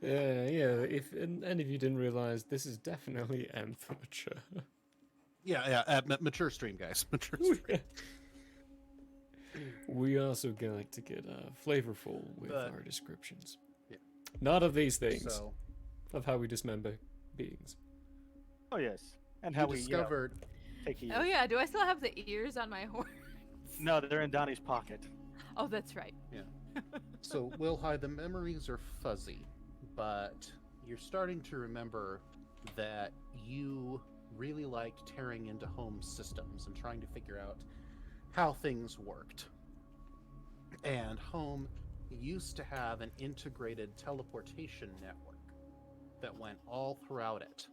Yeah. If any of you didn't realize, this is definitely nth mature. Yeah. Mature stream, guys. Mature stream. We also like to get flavorful with But- our descriptions. Yeah. Not of these things, So of how we dismember beings. Oh, yes. And you how we discovered Take ears. Oh yeah, do I still have the ears on my horse? No, they're in Donnie's pocket. Oh, that's right. So, Wilhide, the memories are fuzzy, but you're starting to remember that you really liked tearing into home systems and trying to figure out how things worked. And home used to have an integrated teleportation network that went all throughout it,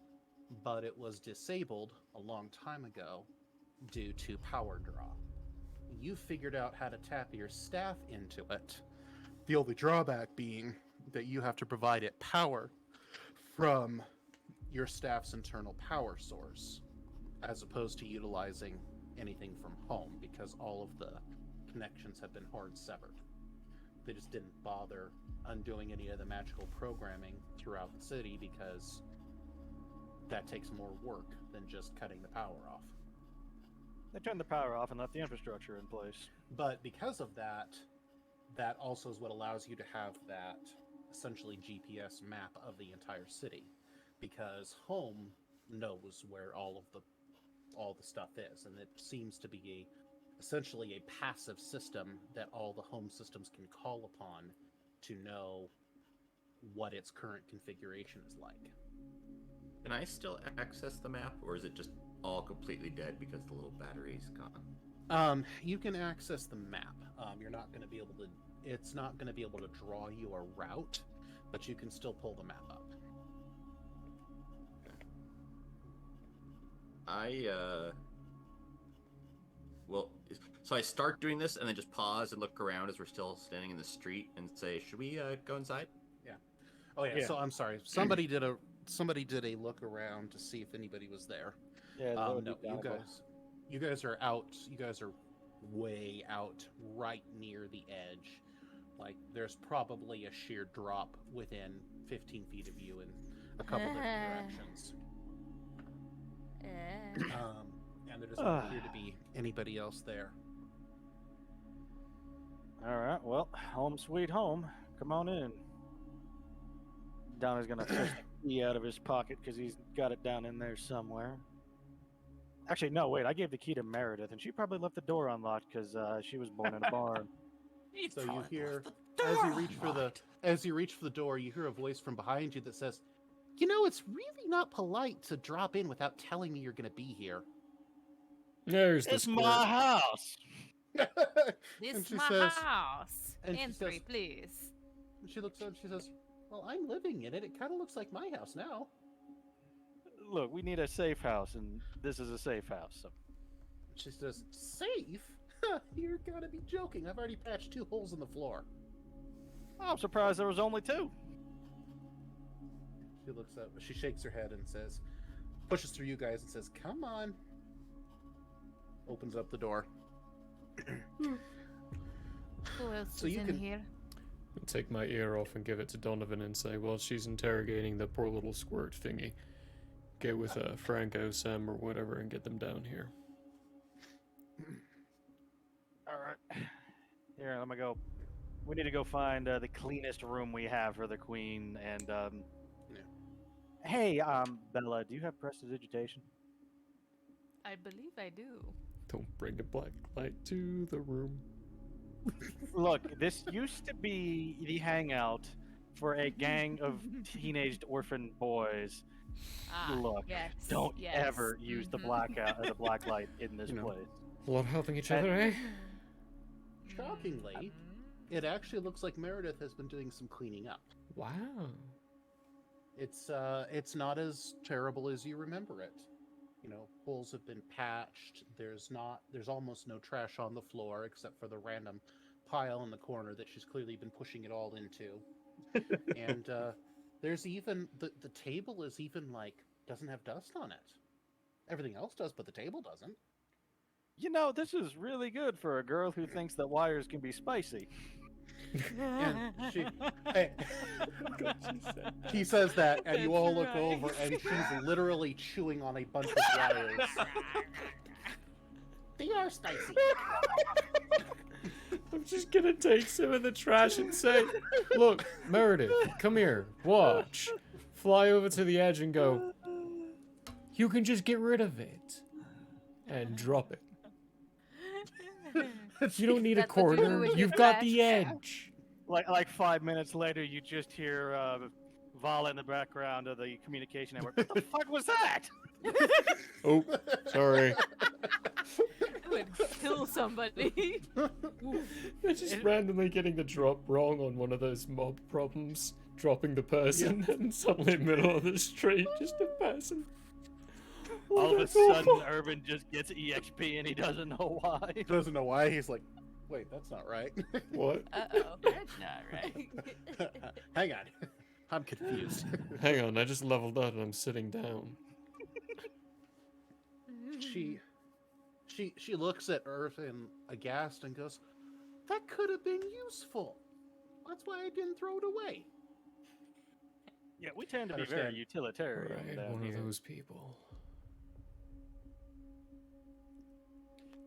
but it was disabled a long time ago due to power draw. You figured out how to tap your staff into it. The only drawback being that you have to provide it power from your staff's internal power source, as opposed to utilizing anything from home, because all of the connections have been hard severed. They just didn't bother undoing any of the magical programming throughout the city because that takes more work than just cutting the power off. They turned the power off and left the infrastructure in place. But because of that, that also is what allows you to have that essentially GPS map of the entire city, because home knows where all the stuff is, and it seems to be essentially a passive system that all the home systems can call upon to know what its current configuration is like. Can I still access the map, or is it just all completely dead because the little battery's gone? You can access the map. You're not going to be able to. It's not going to be able to draw you a route, but you can still pull the map up. Well, so I start doing this and then just pause and look around as we're still standing in the street and say, should we go inside? Yeah. Oh yeah. Yeah. So I'm sorry. Somebody did a look around to see if anybody was there. Yeah, that would No, be Donegal. you guys are out. You guys are way out, right near the edge. Like there's probably a sheer drop within 15 feet of you in a couple different directions. And there doesn't appear to be anybody else there. All right, well, home sweet home. Come on in. Donna's gonna fish the key out of his pocket because he's got it down in there somewhere. Actually, no, wait. I gave the key to Meredith, and she probably left the door unlocked because she was born in a barn. So you hear, as you reach for the door, you hear a voice from behind you that says, "You know, it's really not polite to drop in without telling me you're going to be here." There's the It's squirt. my house. This And is she my says- house. and she Entry, says- please. And she looks up and she says, "Well, I'm living in it. It kind of looks like my house now." Look, we need a safe house, and this is a safe house. So. She says, "Safe? You're gotta be joking. I've already patched 2 holes in the floor." I'm surprised there was only 2. She looks up, she shakes her head and says, pushes through you guys and says, "Come on." Opens up the door. Who else So is you in can- here? I take my ear off and give it to Donovan and say, well, she's interrogating the poor little squirt thingy. Get with Franco, Sam, or whatever and get them down here. All right. Here, let me go. We need to go find the cleanest room we have for the queen. And hey, Bella, do you have prestidigitation? I believe I do. Don't bring a black light to the room. Look, this used to be the hangout for a gang of teenaged orphan boys. Ah, Look, yes, don't yes. ever use the blackout or the black light in this You know. place. A lot helping each other, eh? Shockingly, it actually looks like Meredith has been doing some cleaning up. Wow. It's not as terrible as you remember it. You know, holes have been patched. There's almost no trash on the floor except for the random pile in the corner that she's clearly been pushing it all into. And there's even the table is even like doesn't have dust on it. Everything else does, but the table doesn't. You know, this is really good for a girl who thinks that wires can be spicy. And he says that, and you all look over, and she's literally chewing on a bunch of wires. They are spicy. I'm just gonna take some of the trash and say, look, Meredith, come here, watch. Fly over to the edge and go, you can just get rid of it. and drop it. You don't need a That's what you do corner. with your You've got the trash can. edge. Like 5 minutes later, you just hear Vala in the background of the communication network. What the fuck was that? Oh, sorry. It would kill somebody. They're just randomly getting the drop wrong on one of those mob problems. Dropping the person and suddenly in the middle of the street, just a person. Oh, All of a that's sudden, awful. Urban just gets EXP and he doesn't know why. He doesn't know why. He's like, wait, that's not right. What? Uh-oh. That's not right. Hang on. I'm confused. Hang on, I just leveled up and I'm sitting down. She looks at Earth and aghast and goes, that could have been useful. That's why I didn't throw it away. Yeah, we tend to be Understand. very utilitarian Right, down one here. of those people.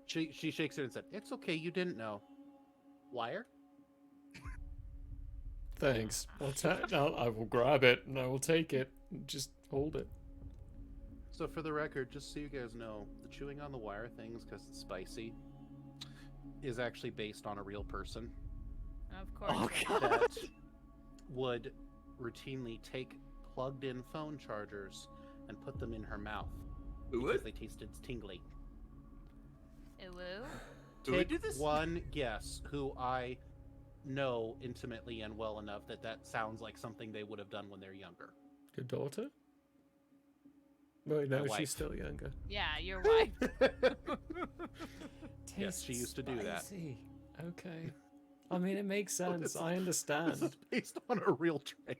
She shakes it and said, it's okay, you didn't know. Wire? Thanks. I will grab it and I will take it. Just hold it. So for the record, just so you guys know, the chewing on the wire things, because it's spicy, is actually based on a real person Of course. Oh, God. that would routinely take plugged-in phone chargers and put them in her mouth Who because would? they tasted tingly. Ew. Who would do Take this? one guess who I know intimately and well enough that sounds like something they would have done when they're younger. Your daughter? Wait, no, My wife. she's still younger. Yeah, your wife. Yes, she used to do that. Spicy. Okay. I mean, it makes Well, sense. this I This understand. is based on a real trait.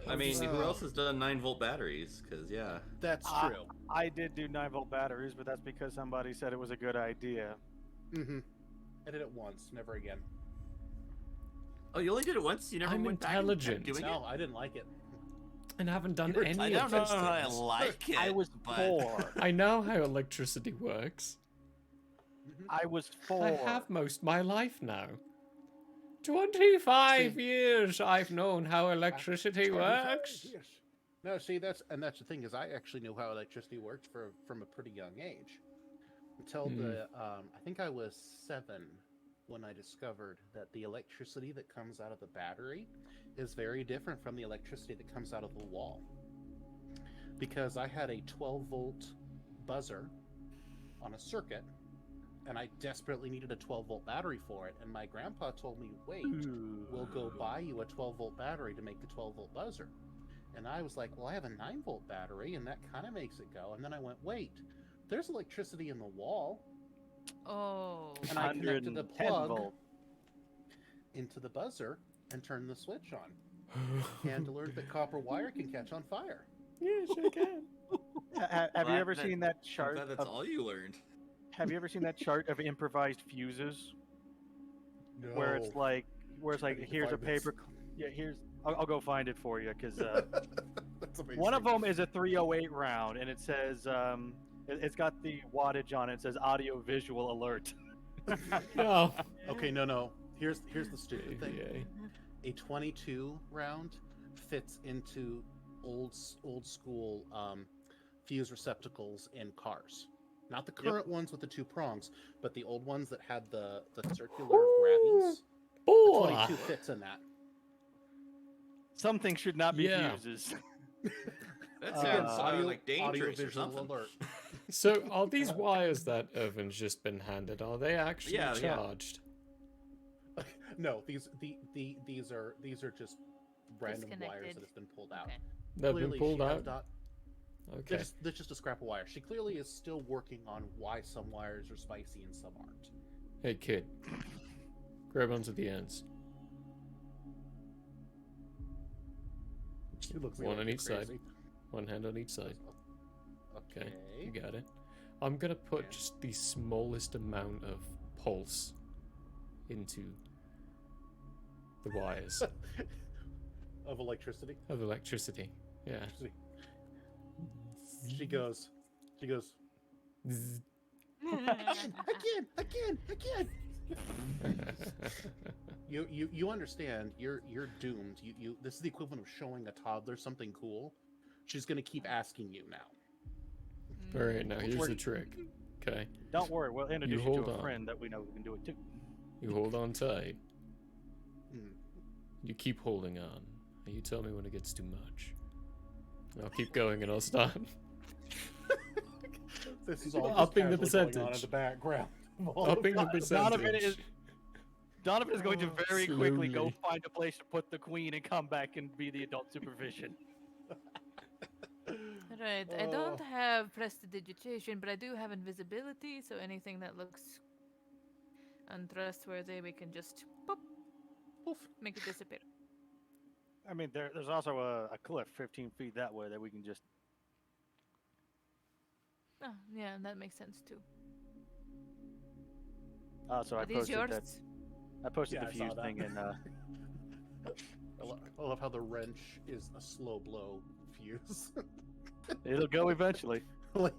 I mean, who Wow. else has done 9-volt batteries? Because, yeah. That's Ah. true. I did do 9-volt batteries, but that's because somebody said it was a good idea. Mm-hmm. I did it once, never again. Oh, you only did it once? You never I'm went back and kept intelligent. doing No, I didn't like it. And haven't done You're- any I of don't know those if I things. like it. I was but... 4. I know how electricity works. I was 4. I have most my life now. 25 years I've known how electricity 25 works. years. No, see, that's the thing is I actually knew how electricity worked from a pretty young age. Until the I think I was 7 when I discovered that the electricity that comes out of the battery is very different from the electricity that comes out of the wall. Because I had a 12-volt buzzer on a circuit, and I desperately needed a 12-volt battery for it, and my grandpa told me, wait, we'll go buy you a 12-volt battery to make the 12-volt buzzer. And I was like, well, I have a 9-volt battery, and that kind of makes it go. And then I went, wait, there's electricity in the wall. Oh. And I connected the 110 plug volt. into the buzzer and turned the switch on. And learned that copper wire can catch on fire. Yeah, sure can. Have you ever seen that I'm chart? glad that's all you learned. Have you ever seen that chart of improvised fuses? No. Where it's like, here's a Define this. paper. Yeah, here's. I'll go find it for you because That's amazing. one of them is a 308 round, and it says it's got the wattage on it. It says audio visual alert. No. Okay, no. Here's the stupid thing. AVA. A 22 round fits into old school fuse receptacles in cars. Not the current ones with the 2 prongs, but the old ones that had the circular grabbies. The Boy. 22 fits in that. Something should not be Yeah. fuses. That sounds audio- like dangerous or audiovisual something. alert. So are these wires that Irvin's just been handed, are they actually Yeah, yeah. charged? No, these are just random wires Disconnected. that have been pulled out. Okay. They've Clearly, been pulled she has out? not. Okay. They're just a scrap of wire. She clearly is still working on why some wires are spicy and some aren't. Hey kid. Grab onto the ends. She looks One like on you're each side. crazy. One hand on each side. Okay. Okay. You got it. I'm gonna put Yeah. just the smallest amount of pulse into the wires Of electricity. of electricity. Yeah. She goes. Zzz. Again. You understand? You're doomed. You. This is the equivalent of showing a toddler something cool. She's gonna keep asking you now. All right, now here's the We're- trick. Okay, Don't worry, we'll introduce you, hold to a on. friend that we know who can do it too. you hold on tight. Hmm. You keep holding on. And you tell me when it gets too much. I'll keep going and I'll stop. This is all just Upping the casually going on in percentage. the background. Upping the Donovan percentage. Donovan is going to very quickly go Slowly. find a place to put the queen and come back and be the adult supervision. Right. I don't have prestidigitation, but I do have invisibility, so anything that looks untrustworthy, we can just boop, poof, make it disappear. I mean, there's also a cliff 15 feet that way that we can just. Oh, yeah, that makes sense too. So I Are these posted yours? that. I posted Yeah, the I saw fuse that. thing in. I love how the wrench is a slow blow fuse. It'll go eventually. Like,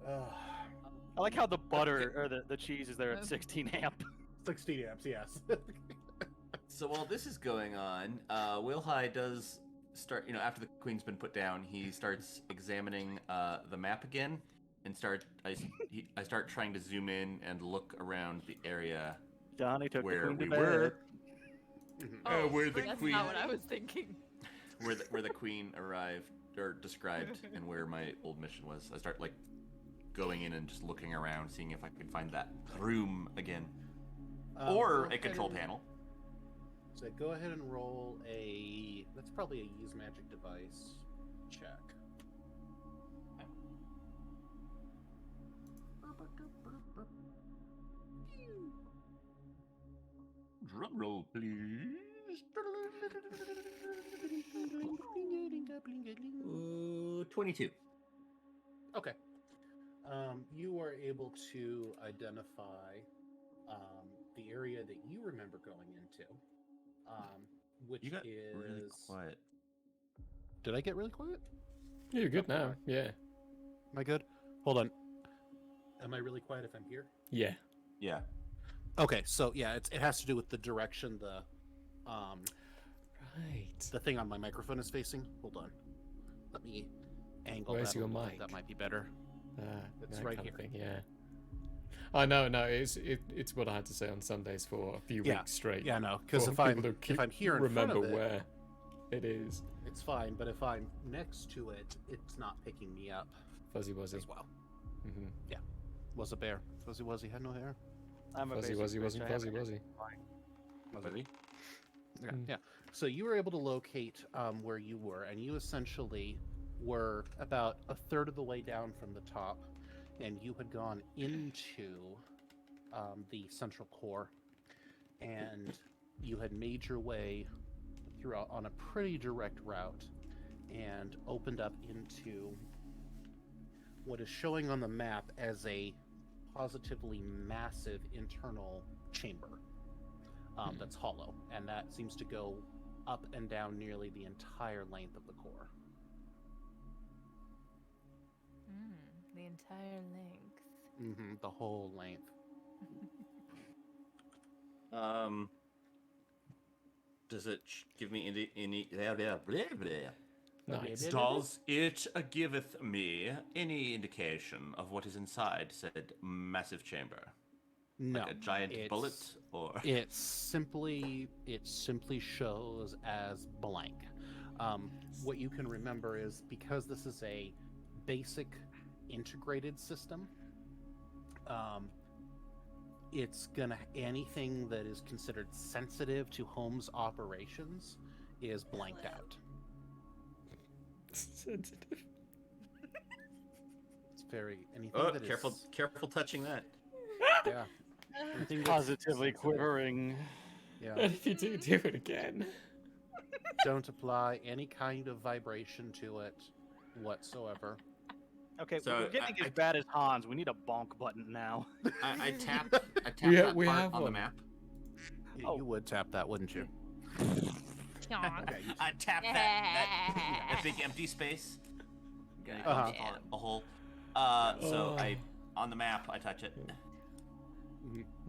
I like how the butter or the cheese is there at Um, 16 amp. 16 amps, yes. So while this is going on, Wilhai does start. After the queen's been put down, he starts examining the map again, and I start trying to zoom in and look around the area Johnny took the where queen to we bed. were, Oh, where the that's queen, not what I was thinking. where the queen arrived or described, and where my old mission was. I start going in and just looking around, seeing if I could find that room again, or Go a ahead control and- panel. So go ahead and roll a. That's probably a use magic device check. Drum roll, please. 22. Okay. You are able to identify the area that you remember going into, which You got is. really quiet. Did I get really quiet? You're good now. Yeah. Am I good? Hold on. Am I really quiet if I'm here? Yeah. Yeah. Okay, so yeah, it has to do with the direction Right. the thing on my microphone is facing. Hold on. Let me angle Where's that. a your little bit. mic? That might be better. It's that right kind of here. thing, yeah. Oh no, it's what I had to say on Sundays for a few Yeah. weeks straight. Yeah, no, because For if people I'm to if I'm here in front remember of it, where it is. it's fine. But if I'm next to it, it's not picking me up Fuzzy Wuzzy. as well. Mm-hmm. Was a bear. Fuzzy Wuzzy had no hair. I'm a Fuzzy basic Wuzzy bitch, wasn't I have Fuzzy a- Wuzzy. Was it? Yeah, Mm. yeah. So you were able to locate where you were, and you essentially were about a third of the way down from the top, and you had gone into the central core, and you had made your way throughout on a pretty direct route, and opened up into what is showing on the map as a positively massive internal chamber. That's hollow, and that seems to go up and down nearly the entire length of the core. The entire length. The whole length. Does it give me any blah, blah, blah, blah. Nice. Does it giveth me any indication of what is inside said massive chamber? No, Like a giant it's- bullet, or It simply shows as blank. What you can remember is because this is a basic integrated system, it's gonna anything that is considered sensitive to Home's operations is blanked out. Sensitive. It's very anything oh, that is careful touching that. yeah. Anything that's Positively sensitive, quivering. Yeah. And if you do it again. Don't apply any kind of vibration to it whatsoever. Okay, So, we're getting as bad as Hans. We need a bonk button now. I tapped We that have part on the one. map. Oh. You would tap that, wouldn't you? I tapped that big empty space. Okay, I'll Uh-huh. just call it a hole. So Oh. on the map I touch it.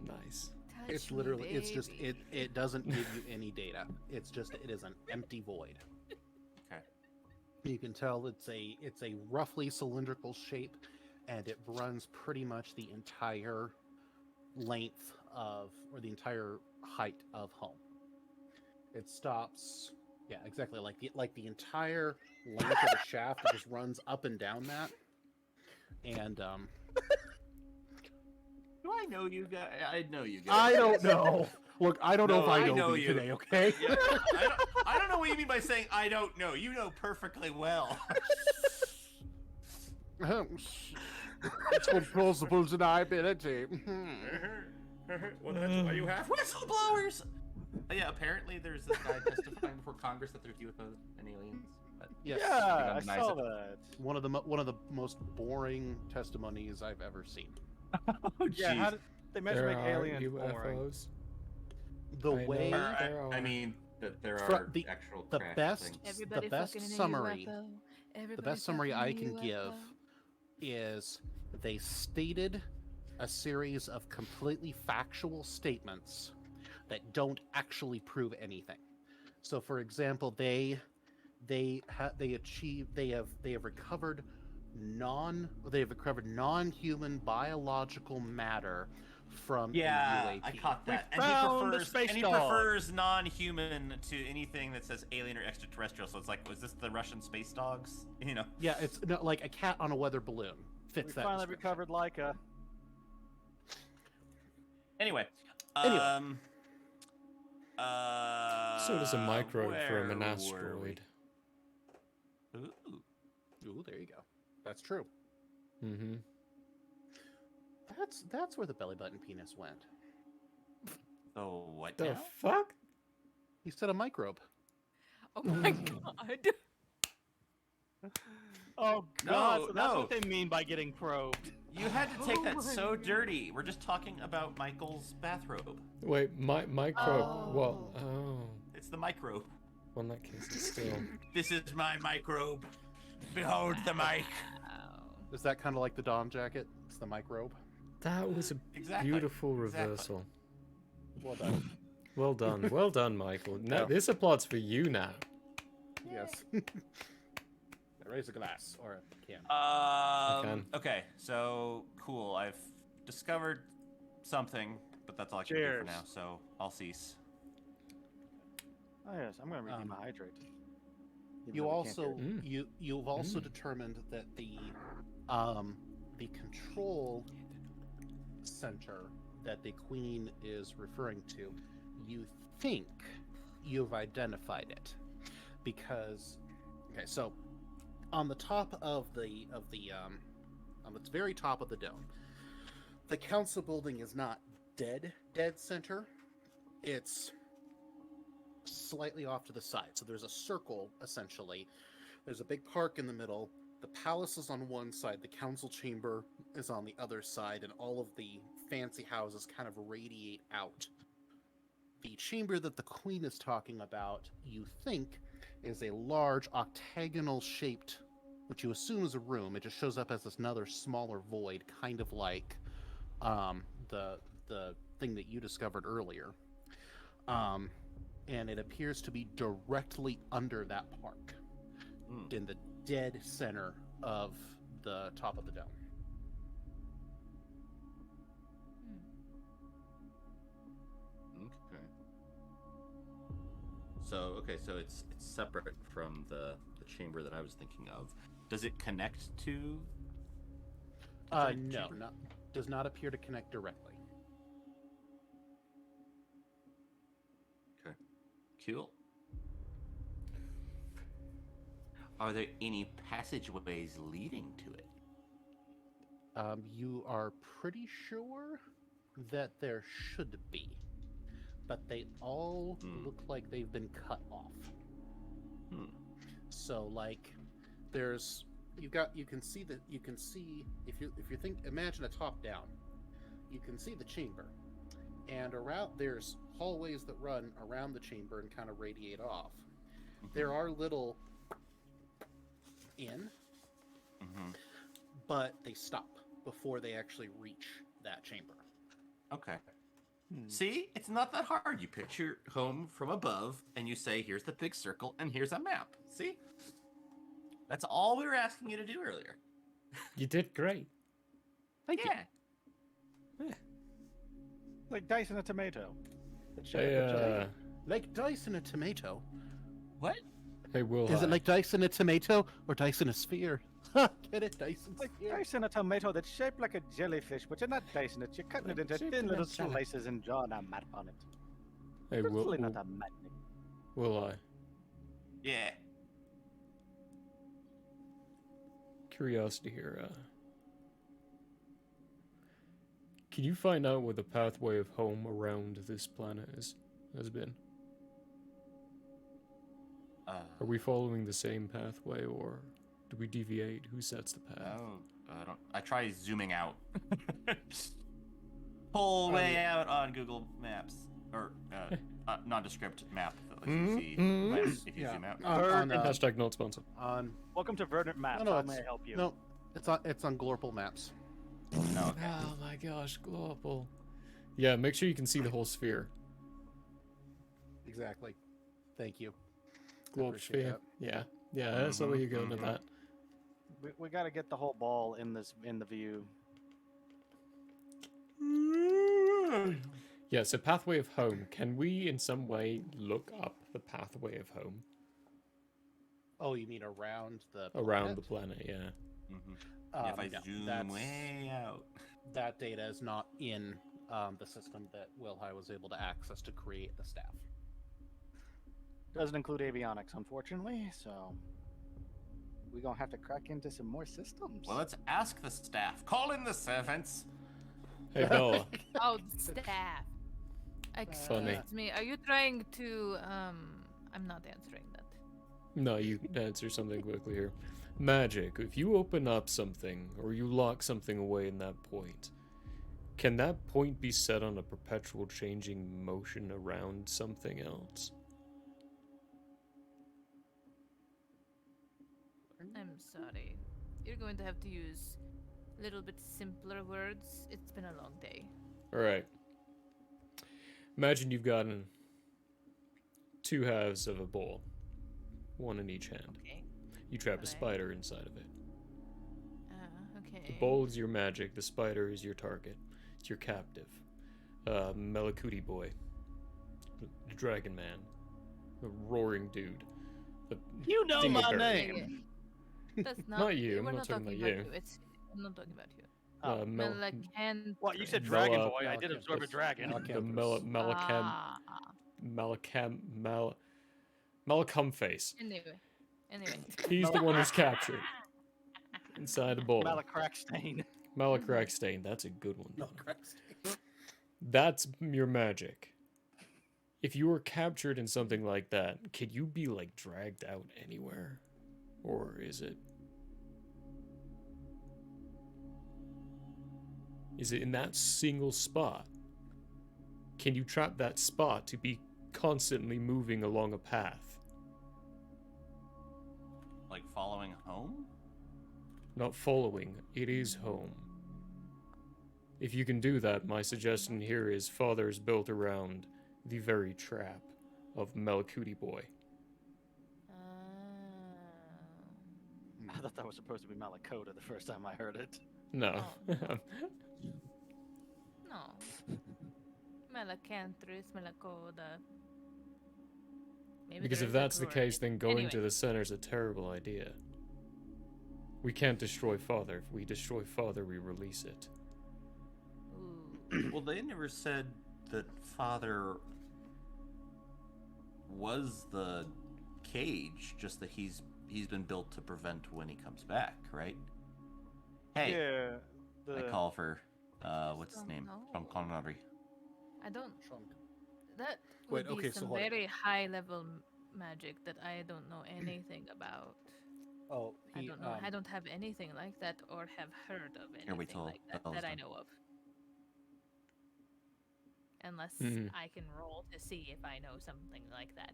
Nice. It's literally it's just it doesn't give you any data. It's just it is an empty void. Okay. You can tell it's a roughly cylindrical shape, and it runs pretty much the entire length of, or the entire height of home. It stops, yeah, exactly, like the entire length of the shaft. It just runs up and down that, and Do I know you guys? I know you guys. I don't know. Look, I don't know if No, I I know, know you you. today. Okay. Yeah, I don't know what you mean by saying I don't know. You know perfectly well. It's called plausible deniability. Well, that's why you have whistleblowers. Yeah, apparently there's this guy testifying before Congress that there's UFOs and aliens. But Yes. Yeah, I denies saw it. that. One of the most boring testimonies I've ever seen. Oh, Yeah, how jeez. did they manage to There make are aliens boring? UFOs. The I know. way I mean that there Fro- are the- actual the crash best- things. Everybody best fucking in a summary- UFO. the Everybody best summary fucking I in a can give UFO. is they stated a series of completely factual statements that don't actually prove anything. So, for example, they have recovered non-human biological matter from a Yeah, UAP. I caught that. found a space he dog. prefers non-human to anything that says alien or extraterrestrial. So it's like, was this the Russian space dogs? You know? Yeah, it's no, like a cat on a weather balloon. Fits We that. finally description. recovered Leica. Anyway. Anyway. So does a microbe from an where were asteroid. we? Ooh. Ooh, there you go. That's true. Mm-hmm. That's where the belly button penis went. So what The now? fuck? He said a microbe. Oh my god. Oh No, god, so that's no. what they mean by getting probed. You had to take Oh that my so God. dirty. We're just talking about Michael's bathrobe. Wait, microbe. Oh. Well, oh. It's the microbe. Well, in that case, it's still. This is my microbe. Behold the mic. Wow. Is that kind of like the Dom jacket? It's the microbe. That was a Exactly. beautiful Exactly. reversal. Well done. Well done. Well done, Michael. No, Yeah. this applauds for you now. Yes. Raise a glass or a can. can. Okay, so cool. I've discovered something, but that's all I can do for Cheers. now. So I'll cease. Oh yes, I'm gonna redeem Um, my hydrate. Even You though we can't also hear it. you've also determined that the control center that the queen is referring to, you think you've identified it because so on the top of the on the very top of the dome, the council building is not dead center. It's slightly off to the side. So there's a circle essentially. There's a big park in the middle. The palace is on one side, the council chamber is on the other side, and all of the fancy houses kind of radiate out. The chamber that the queen is talking about, you think, is a large octagonal shaped, which you assume is a room. It just shows up as this another smaller void, kind of like the thing that you discovered earlier. And it appears to be directly under that park, in the dead center of the top of the dome. Okay. So it's separate from the chamber that I was thinking of. Does it connect to? the giant No, chamber? does not appear to connect directly. Okay. Cool. Are there any passageways leading to it? You are pretty sure that there should be, but they all look like they've been cut off. So like, there's you can see if you imagine a top down, you can see the chamber, and around there's hallways that run around the chamber and kind of radiate off. There are little but they stop before they actually reach that chamber. Okay. See, it's not that hard. You picture home from above, and you say, "Here's the big circle, and here's a map." See? That's all we were asking you to do earlier. You did great. Thank you. Yeah. Like dicing a tomato. Like dice in a tomato. What? Hey, Will. Is it like dice in a tomato or dice in a sphere? Get it, dice in a Like sphere. dicing a tomato that's shaped like a jellyfish, but you're not dicing it. You're cutting it into Shaped thin like little a jelly- slices and drawing a map on it. Hey, It's Will. really not a map. Will I? Yeah. Curiosity here. Can you find out what the pathway of home around this planet has been? Are we following the same pathway, or do we deviate? Who sets the path? Oh, I don't. I try zooming out. Pull way out on Google Maps or nondescript map that lets you see maps if you zoom out. Hashtag not sponsored. On Welcome to Verdant Maps. no, How it's, may I help you? no, it's on Glorpal Maps. No, okay. Oh my gosh, global. Yeah, make sure you can see the whole sphere. Exactly. Thank you. Globe appreciate sphere. Yeah, yeah, that's the way you go into that. We got to get the whole ball in the view. Yeah, so pathway of home. Can we in some way look up the pathway of home Oh, you mean around the around the planet? planet? Yeah. Yeah, if I no, zoom way out. that data is not in the system that Wilhai was able to access to create the staff. Doesn't include avionics, unfortunately, so we're gonna have to crack into some more systems. Well, let's ask the staff. Call in the servants. Hey Bella. Oh, the staff. Funny. Excuse me. Are you trying to? I'm not answering that. No, you can answer something quickly here. Magic. If you open up something or you lock something away in that point, can that point be set on a perpetual changing motion around something else? I'm sorry. You're going to have to use a little bit simpler words. It's been a long day. Alright. Imagine you've gotten two halves of a bowl, one in each hand. Okay. You trap a Alright. spider inside of it. Okay. The bowl is your magic, the spider is your target. It's your captive. Melakuti boy. The dragon man. The roaring dude. The You know my dingleberry. name. That's not, Not you, I'm We're not not talking talking about about you. you. I'm not talking about you. Mel- What, you said Mela- Dragon Boy? I did Mela- absorb a dragon. the Malacam face. Anyway. He's the one who's captured inside the bowl. Malacrackstain. Malacrackstain. That's a good one. Donna. That's your magic. If you were captured in something like that, could you be like dragged out anywhere? Or is it in that single spot? Can you trap that spot to be constantly moving along a path? Like following home? Not following, it is home. If you can do that, my suggestion here is Father is built around the very trap of Melakuti boy. I thought that was supposed to be Malakota the first time I heard it. No. No. Melacanthrus, Melacoda. Maybe Because there if is a that's the plural. case, then going Anyway. to the center is a terrible idea. We can't destroy Father. If we destroy Father, we release it. Ooh. Well, they never said that Father was the cage, just that he's been built to prevent when he comes back, right? Hey, Yeah. I call for what's his name? No. From Connery. I don't. That Wait, would be okay, so some hold on. very high level magic that I don't know anything about. Oh, I don't know. I don't have anything like that or have heard of anything wait till like that Bella's that I done. know of. Unless Mhm. I can roll to see if I know something like that.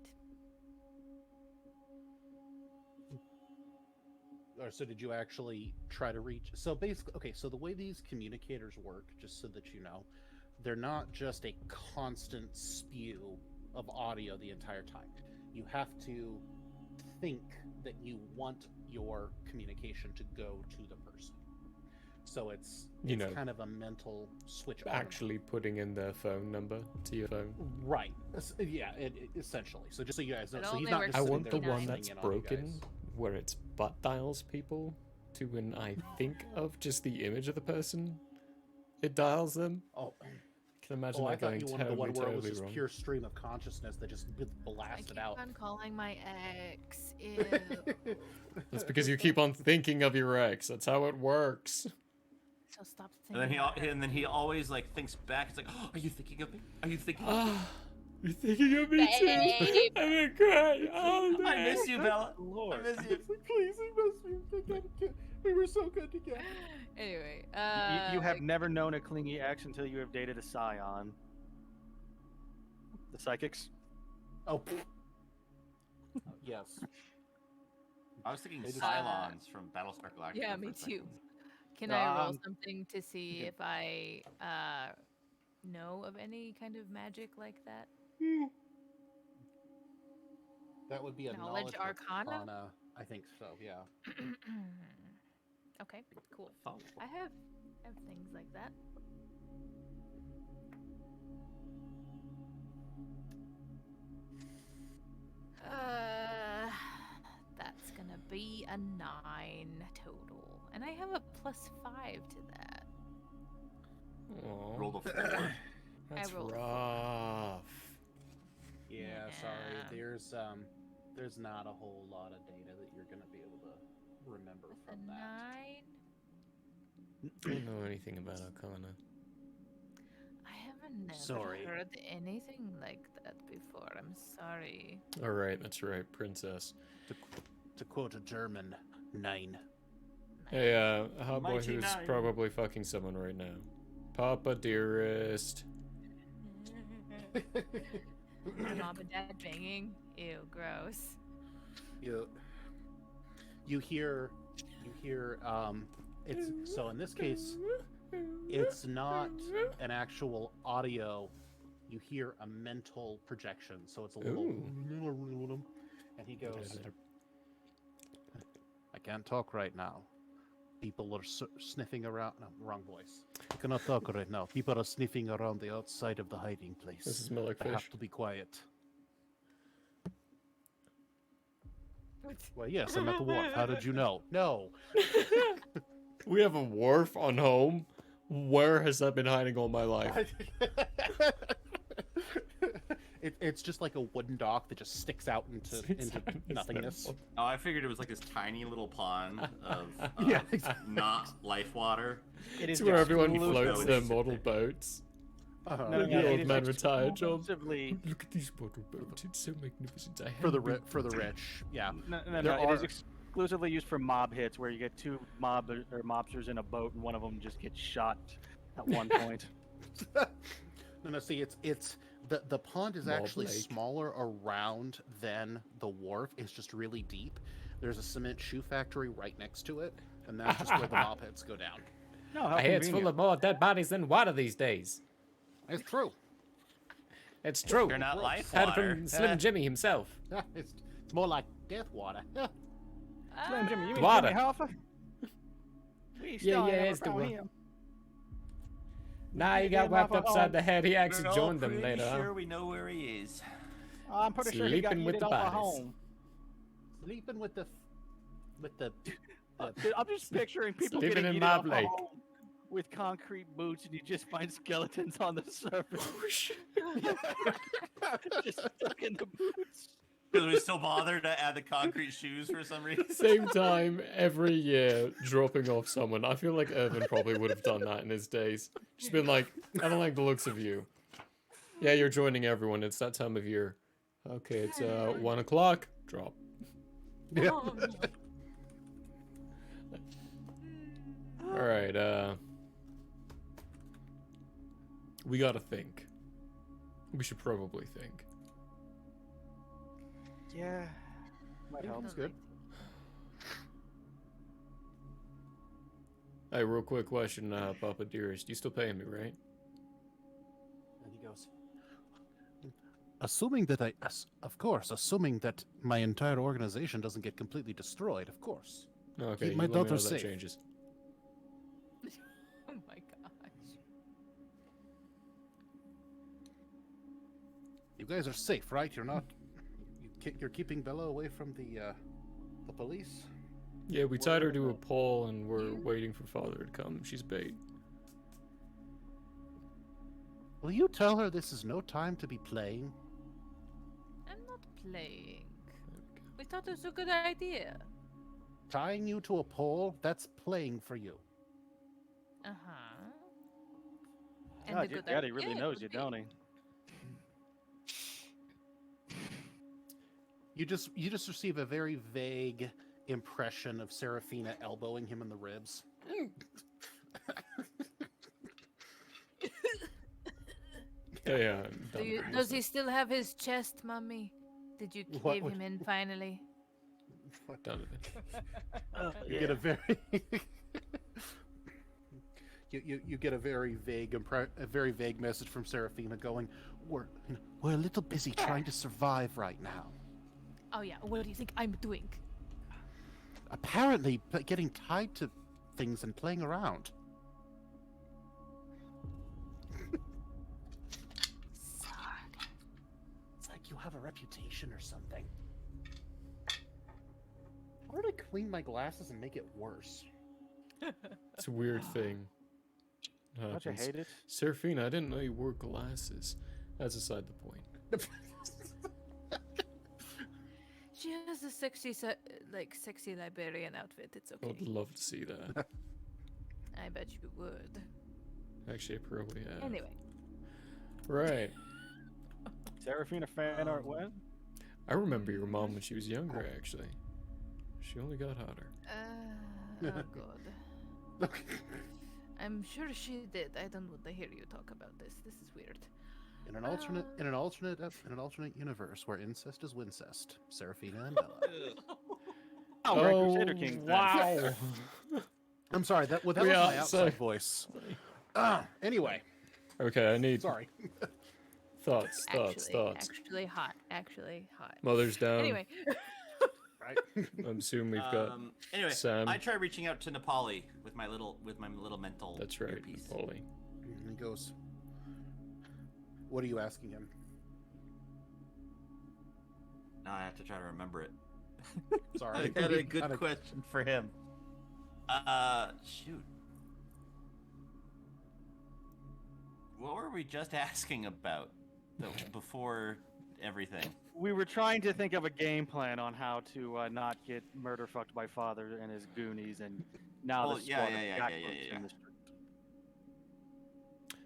Or so did you actually try to reach? So basically, okay, so the way these communicators work, just so that you know, they're not just a constant spew of audio the entire time. You have to think that you want your communication to go to the person. So it's kind of a mental switch. Actually putting in their phone number to your phone. Right. Yeah, essentially. So just so you guys know, It so he's only not works just I sitting want the there one listening that's in on you broken, guys. where it's butt dials people to when I think of just the image of the person, it dials them. Oh, Can imagine I that thought going you wanted the totally, one where it was totally just wrong. pure stream of consciousness that just I blasted keep out. on calling my ex. Ew. That's because you keep on thinking of your ex. That's how it works. So stop And thinking. then he always like thinks back. It's like, oh, are you thinking of me? Are you thinking of me? Ah, you're thinking of me too. Babe. I'm gonna cry. Oh, no. I miss you, Bella. Lord. I miss you. Please, he must be. We were so good together. Anyway, You have never known a clingy ex until you have dated a scion. The psychics? Oh, yes. I was thinking They just- Cylons from Battlestar Galactica. Yeah, for me a second. too. Can I roll Um, something to see okay. if I know of any kind of magic like that? That would be a Knowledge Arcana? I think so. Yeah. Okay, cool. Oh. I have things like that. That's gonna be a 9 total, and I have a +5 to that. Aw, Rolled a 4. that's rolled a four. rough. Yeah. Sorry. Yeah. There's not a whole lot of data that you're gonna be able to remember With from a that. 9, I don't know anything about Arcana. I haven't never Sorry. heard anything like that before. I'm sorry. Alright, that's right, princess. To quote a German, 9. Hey, Hotboy Mighty who's Nine. probably fucking someone right now. Papa dearest. My mom and dad banging. Ew, gross. You hear it's so in this case it's not an actual audio. You hear a mental projection, so it's a little Ooh. and he goes, I can't talk right now. People are sniffing around. No, wrong voice. I cannot talk right now. People are sniffing around the outside of the hiding place. This is Milk I have Fish. to be quiet. Well, yes, I'm at the wharf. How did you know? No. We have a wharf on home? Where has that been hiding all my life? It's just like a wooden dock that just sticks out into nothingness. Oh, I figured it was like this tiny little pond of Yeah, not life water. It It's is where everyone exclusive- floats their model boats. Uh-huh. No, The no, old it is man retired job. exclusively- Look at these model boats. It's so magnificent. I For the haven't been- for the rich, yeah. No, There it is are- exclusively used for mob hits, where you get 2 mobsters in a boat, and one of them just gets shot at one point. No, see, it's the pond is Mob actually Lake. smaller around than the wharf. It's just really deep. There's a cement shoe factory right next to it, and that's just where the mob hits go down. No, how I hear it's full convenient. of more dead bodies than water these days. It's true. It's true. You're not life Heard it water. from Slim Jimmy himself. It's more like death water. Slim Jimmy, you mean Water. Jimmy Hoffa? We still ain't it's ever the found one. him. Nah, he Yeah, got whacked Mother upside Home. the head. He actually We're all joined them pretty later. huh? sure we know where he is. I'm pretty sure he got Sleeping with yeeted the off a bodies. home. Sleeping with the Dude, I'm just picturing people Sleeping getting in yeeted off Mob a Lake. home with concrete boots, and you just find skeletons on the surface. Just stuck in the boots. Because we still bother to add the concrete shoes for some reason. Same time every year, dropping off someone. I feel like Irvin probably would have done that in his days. Just been like, I don't like the looks of you. Yeah, you're joining everyone. It's that time of year. Okay, it's 1 o'clock. Drop. Oh, no. All right. We gotta think. We should probably think. Yeah. Might help. Sounds good. Hey, real quick question, Papa Dearest. You still paying me, right? And he goes, assuming that of course, assuming that my entire organization doesn't get completely destroyed, of course. Okay, Keep my you let me know daughter that safe. changes. Oh my gosh. You guys are safe, right? You're not. You're keeping Bella away from the police. Yeah, we tied her to a pole and we're waiting for father to come. She's bait. Will you tell her this is no time to be playing? I'm not playing. We thought it was a good idea. Tying you to a pole, that's playing for you. Uh-huh. God, the your good daddy idea really knows would you, be- don't he? You just receive a very vague impression of Serafina elbowing him in the ribs. Yeah. Does he still have his chest, Mummy? Did you What cave would- him in finally? Done with it. You get a very you get a very vague message from Serafina going, we're a little busy trying to survive right now. Oh yeah, what do you think I'm doing? Apparently getting tied to things and playing around. It's like you have a reputation or something. Why did I clean my glasses and make it worse? It's a weird thing. Don't you Happens. hate it? Serafina, I didn't know you wore glasses. That's aside the point. She has a sexy, sexy librarian outfit. It's I okay. would love to see that. I bet you would. Actually, I probably have. Anyway, Right. Serafina fan art when? I remember your mom when she was younger, actually. She only got hotter. oh god. I'm sure she did. I don't want to hear you talk about this. This is weird. In an alternate universe where incest is wincest, Serafina and Bella. Oh, Red Crusader Kings. then. wow. I'm sorry, that was We my are outside so- voice. Anyway, Okay, I need sorry. thoughts. Actually hot. Actually hot. Mother's down. Anyway, Right? I'm assuming we've got. Anyway, Sam. I try reaching out to Nepali with my little mental. That's right, earpiece. Polly. And he goes, what are you asking him? Now I have to try to remember it. Sorry. I had a good question for him. Shoot. What were we just asking about before everything? We were trying to think of a game plan on how to not get murder fucked by father and his goonies, and now Oh, this yeah, squad of yeah. jackboots in the street.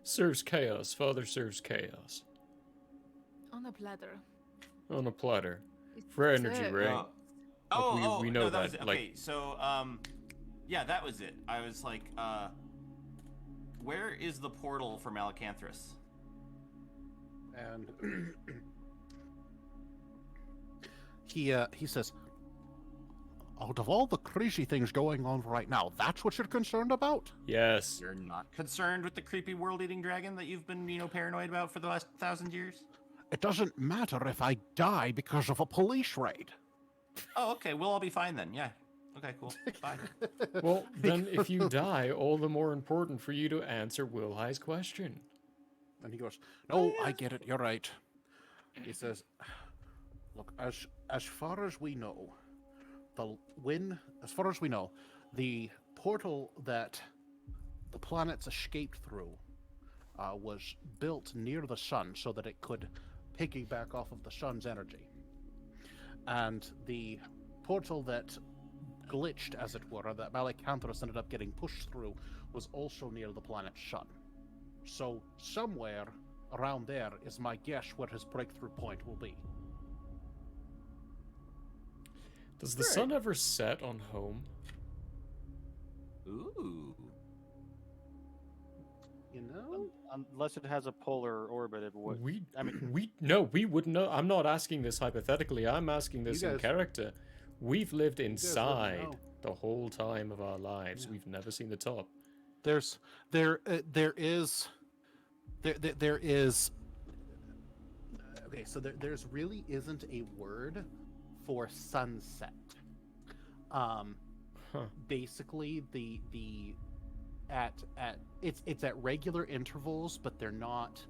Serves chaos. Father serves chaos. on a platter. On a platter. It's For energy, served. right? we know no, that, was it. like- Okay, so yeah, that was it. I was like, where is the portal for Malacanthus? And he says, out of all the crazy things going on right now, that's what you're concerned about? Yes. You're not concerned with the creepy world-eating dragon that you've been, paranoid about for the last 1,000 years? It doesn't matter if I die because of a police raid. Oh, okay. We'll all be fine then. Yeah. Okay, cool. Bye. Well, then if you die, all the more important for you to answer Wilhi's question. And he goes, no, I get it, you're right. He says, look, as far as we know, the portal that the planets escaped through was built near the sun so that it could piggyback off of the sun's energy. And the portal that glitched, as it were, that Malacanthus ended up getting pushed through, was also near the planet's sun. So somewhere around there is my guess where his breakthrough point will be. Does the sun ever set on home? Ooh. You know? Unless it has a polar orbit, it would. We mean- we wouldn't know. I'm not asking this hypothetically. I'm asking this You in guys- character. We've lived wouldn't inside know. the whole time of our lives. Yeah. We've never seen the top. There is Okay, so there's really isn't a word for sunset. Basically, it's at regular intervals, but they're not.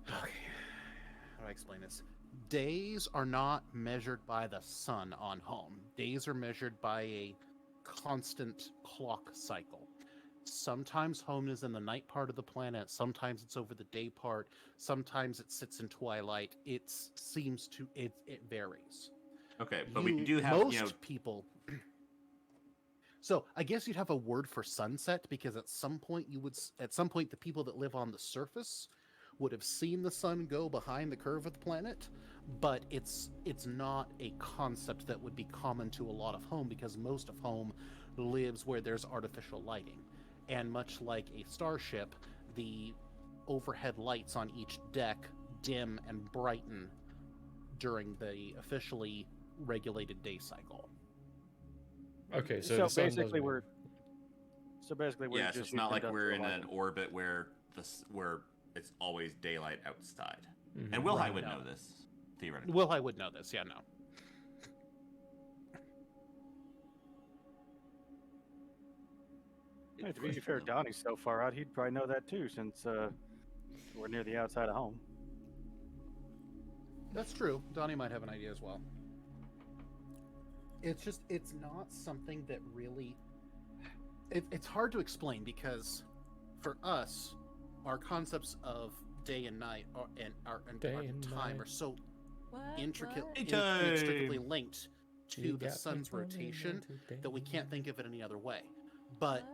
Okay, how do I explain this? Days are not measured by the sun on home. Days are measured by a constant clock cycle. Sometimes home is in the night part of the planet, sometimes it's over the day part, sometimes it sits in twilight. It varies. Okay, but we do have most people. So I guess you'd have a word for sunset, because at some point the people that live on the surface would have seen the sun go behind the curve of the planet, but it's not a concept that would be common to a lot of home, because most of home lives where there's artificial lighting. And much like a starship, the overhead lights on each deck dim and brighten during the officially regulated day cycle. Okay, so basically we're Yeah, so just it's not like we're in industrial an orbit where it's always daylight outside. Mhm. And Wilhite Right, would no. know this, theoretically. Well, I would know this, yeah, no. Yeah, to be fair, Donnie's so far out, he'd probably know that too, since we're near the outside of home. That's true. Donnie might have an idea as well. It's not something that really. It's hard to explain, because for us, our concepts of day and night and time are so intricately linked to the sun's rotation that we can't think of it any other way. But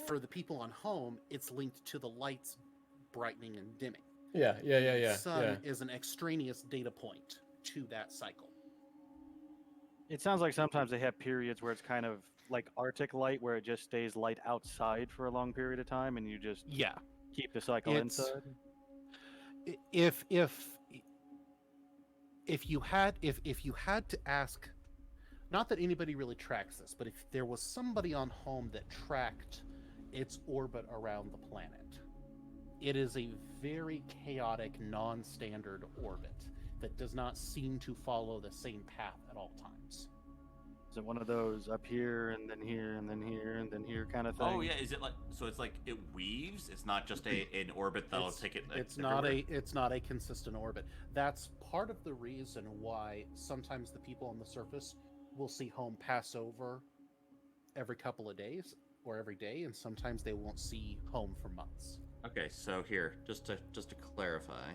for the people on home, it's linked to the lights brightening and dimming. Yeah. The sun is an extraneous data point to that cycle. It sounds like sometimes they have periods where it's kind of like Arctic light, where it just stays light outside for a long period of time, and you just keep the cycle inside. If you had to ask, not that anybody really tracks this, but if there was somebody on home that tracked its orbit around the planet, it is a very chaotic, non-standard orbit that does not seem to follow the same path at all times. Is it one of those up here and then here and then here and then here kind of thing? Oh yeah, is it like, so it's like it weaves? It's not just an orbit that'll take it. It's not a consistent orbit. That's part of the reason why sometimes the people on the surface will see home pass over every couple of days or every day, and sometimes they won't see home for months. Okay, so here, just to clarify.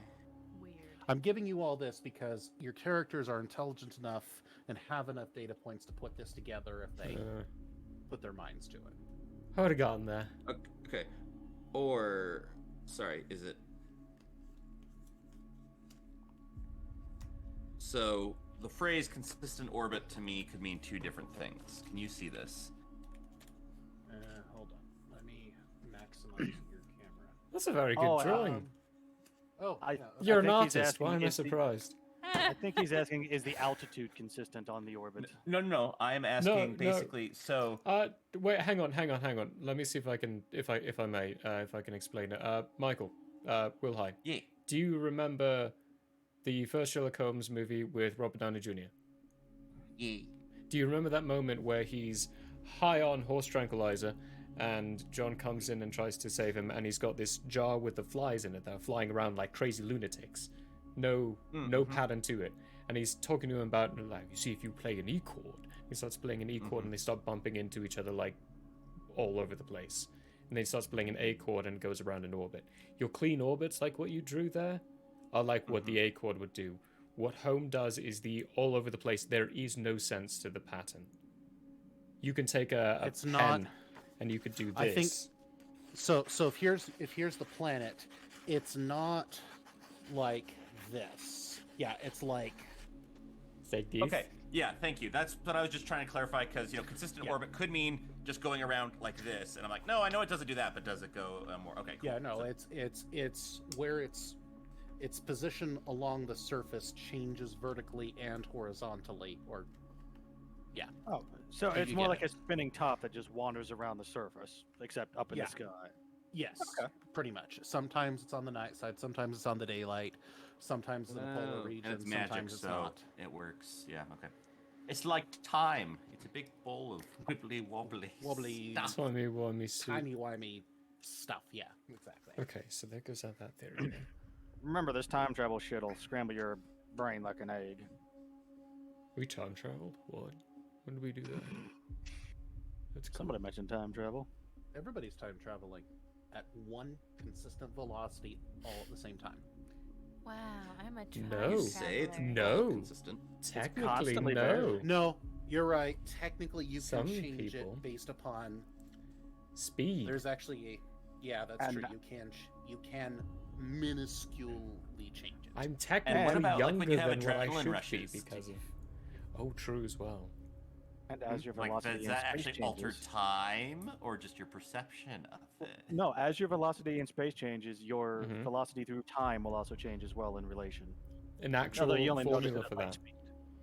Weird. I'm giving you all this because your characters are intelligent enough and have enough data points to put this together if they put their minds to it. I would have gotten there. Okay. Or, sorry, is it? So, the phrase consistent orbit to me could mean two different things. Can you see this? Hold on. Let me maximize your camera. That's a very good drawing. I You're an think he's artist. asking, Why am I is the- surprised? I think he's asking, is the altitude consistent on the orbit? No. I am asking No. basically. So, Wait, hang on. Let me see if I can, if I may, if I can explain it. Michael, Wilhite, yeah. do you remember the first Sherlock Holmes movie with Robert Downey Jr.? Yeah. Do you remember that moment where he's high on horse tranquilizer and John comes in and tries to save him, and he's got this jar with the flies in it that are flying around like crazy lunatics? No pattern to it. And he's talking to him about, like, you see, if you play an E chord, he starts playing an E chord and they start bumping into each other like all over the place. And then he starts playing an A chord and goes around in orbit. Your clean orbits, like what you drew there, are like what the A chord would do. What home does is the all over the place. There is no sense to the pattern. You can take a pen and you could do this. I think so. If here's the planet, it's not like this. Yeah, it's like this. Okay. Yeah. Thank you. That's what I was just trying to clarify, because consistent orbit could mean just going around like this, and I'm like, no, I know it doesn't do that, but does it go more? Okay. Cool. Yeah, no, it's where its position along the surface changes vertically and horizontally, or Oh, so Did it's you more get like a spinning top that just wanders around the surface, except up in Yeah. the sky. Yes, Okay. pretty much. Sometimes it's on the night side, sometimes it's on the daylight, sometimes in the polar Oh, region, and it's magic, sometimes it's so not. it works. Yeah, okay. It's like time. It's a big bowl of wibbly wobbly. Wobbly, stuff. Timey wimey soup. timey-wimey stuff. Yeah, exactly. Okay, so there goes out that theory then. Remember, this time travel shit'll scramble your brain like an egg. We time traveled? What? When did we do that? That's cool. Somebody mentioned time travel. Everybody's time traveling at one consistent velocity all at the same time. Wow, I'm a time No. You say it's traveler. No. all consistent. Technically, constantly no. varying. No, you're right. Technically, you Some can change people. it based upon. Speed. There's actually a. Yeah, that's And- true. You can minusculely change it. I'm And technically what about, like, younger when you have than what I adrenaline should be rushes? because of. Oh, true as well. And as your Like, velocity does in that space actually alter changes, time, or just your perception of it? no, as your velocity in space changes, your Mhm. velocity through time will also change as well in relation. An actual Although you only notice formula it at for light that. speed.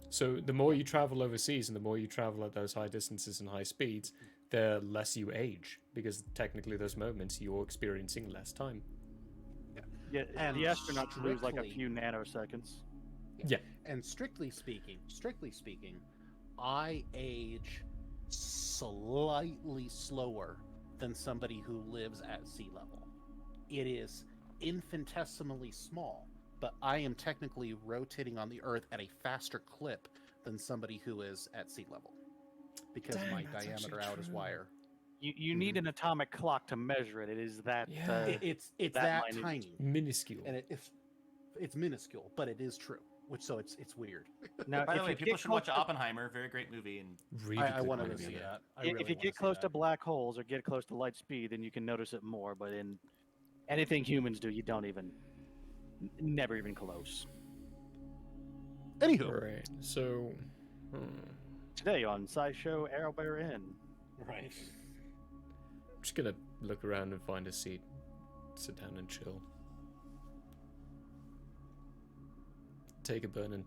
So the more you travel overseas and the more you travel at those high distances and high speeds, the less you age because technically those moments you're experiencing less time. Yeah, And the astronauts lose like a strictly- few nanoseconds. And strictly speaking, I age slightly slower than somebody who lives at sea level. It is infinitesimally small, but I am technically rotating on the Earth at a faster clip than somebody who is at sea level because Dang, my that's diameter actually out is true. wire. You need an atomic clock to measure it. It is that. Yeah. It's that that minute. tiny, Minuscule. and it's minuscule, but it is true. So it's weird. Now, By if the way, you people get should close watch to- Oppenheimer. Very great movie. And Really I good want to movie. see that. if you get close to black holes or get close to light speed, then you can notice it more. But in anything humans do, you don't even, never even close. Anywho, Right. So. Today on SciShow Arrowbear Inn. right. I'm just gonna look around and find a seat, sit down and chill. Take a burn and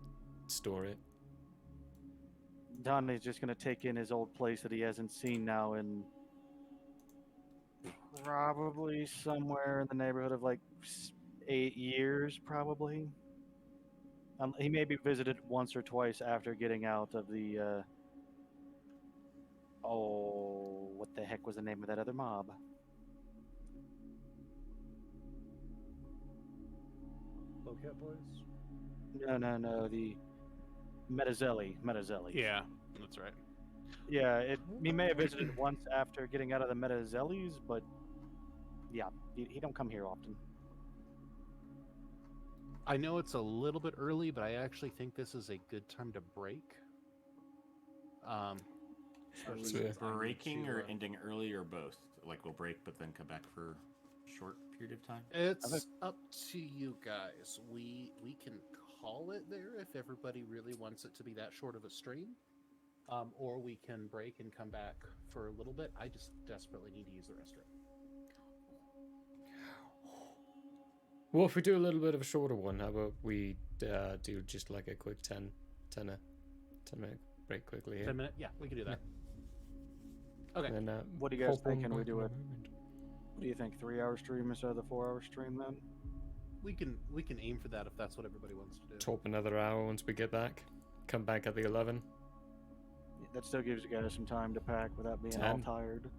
store it. Donnie's just gonna take in his old place that he hasn't seen now in probably somewhere in the neighborhood of like 8 years, probably. He maybe visited once or twice after getting out of the. Oh, what the heck was the name of that other mob? Bobcat Boys? No, the Metazelli. Yeah, that's right. Yeah, he may have visited once after getting out of the Metazellis, but yeah, he don't come here often. I know it's a little bit early, but I actually think this is a good time to break. Especially So- since I need breaking to, or ending early or both? Like we'll break, but then come back for a short period of time. It's up to you guys. We can call it there if everybody really wants it to be that short of a stream, or we can break and come back for a little bit. I just desperately need to use the restroom. Well, if we do a little bit of a shorter one, how about we do just like a quick 10 minute break quickly here? 10 minute? Yeah, we can do that. Okay. And then, What do you guys hop on think? Can we back do in a it? moment. What do you think? 3-hour stream instead of the 4-hour stream then? We can aim for that if that's what everybody wants to do. Top another hour once we get back. Come back at the 11. That still gives you guys some time to pack without being all 10. tired.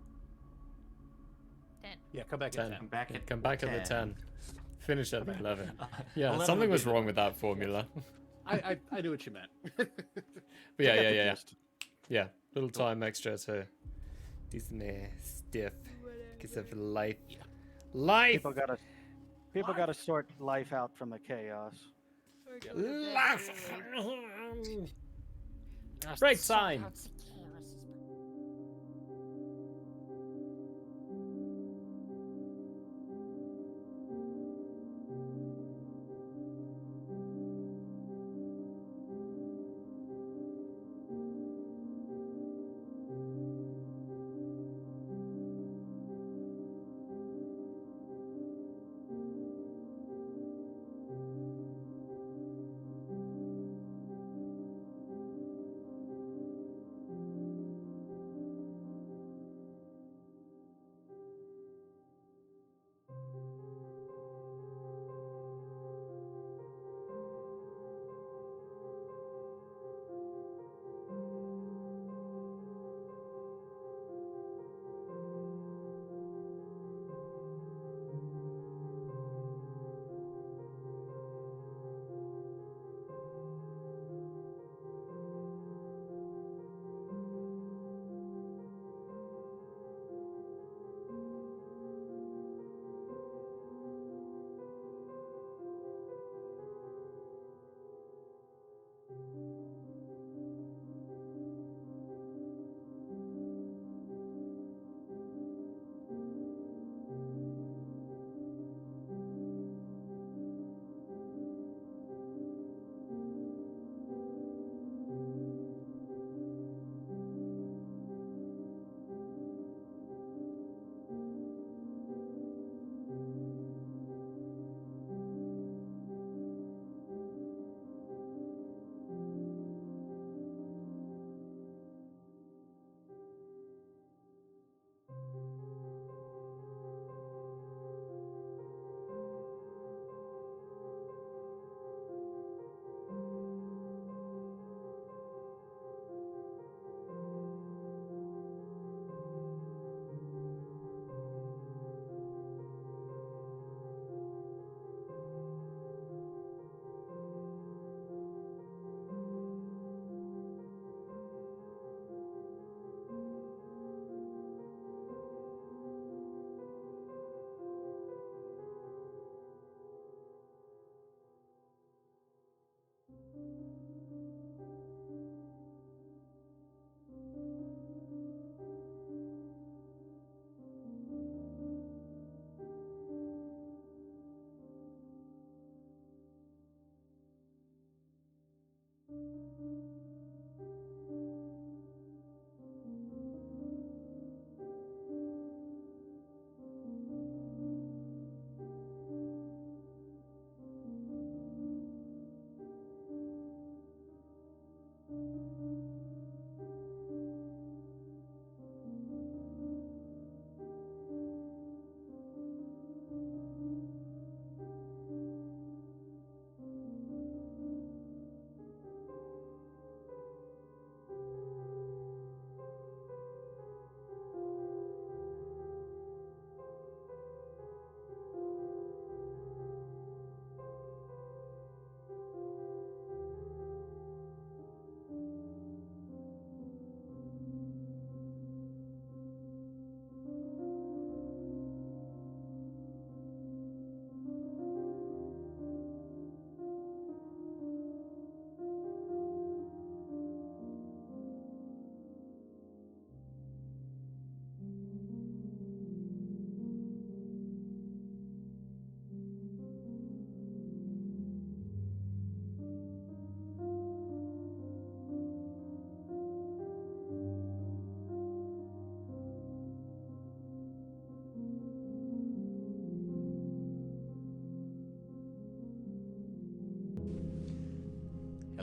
10. Yeah, come back 10. at 10. Come back Yeah, at come back at the 10. Finish at the 11. Yeah, 11 something would was be wrong the- with that formula. I knew what you meant. But yeah. Yeah, little time extra to do some stuff because of life. Life! People gotta sort life out from the chaos. Life! Break time!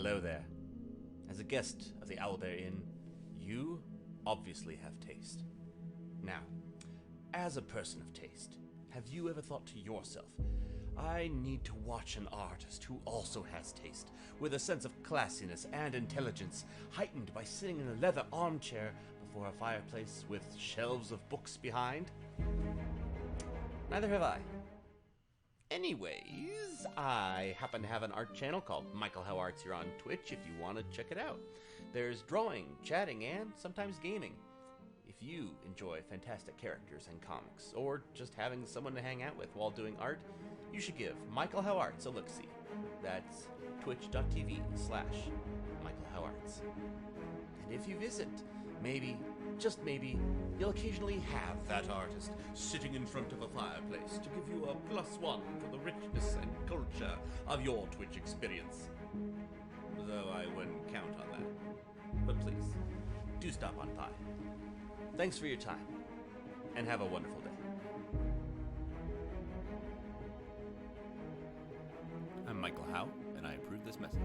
Hello there. As a guest of the Owlbear Inn, you obviously have taste. Now, as a person of taste, have you ever thought to yourself, I need to watch an artist who also has taste, with a sense of classiness and intelligence, heightened by sitting in a leather armchair before a fireplace with shelves of books behind? Neither have I. Anyways, I happen to have an art channel called Michael How Arts here on Twitch if you want to check it out. There's drawing, chatting, and sometimes gaming. If you enjoy fantastic characters and comics, or just having someone to hang out with while doing art, you should give Michael How Arts a look-see. That's twitch.tv/Michael How Arts. And if you visit, maybe, just maybe, you'll occasionally have that artist sitting in front of a fireplace to give you a +1 for the richness and culture of your Twitch experience. Though I wouldn't count on that. But please, do stop on by. Thanks for your time, and have a wonderful day. I'm Michael Howe, and I approve this message.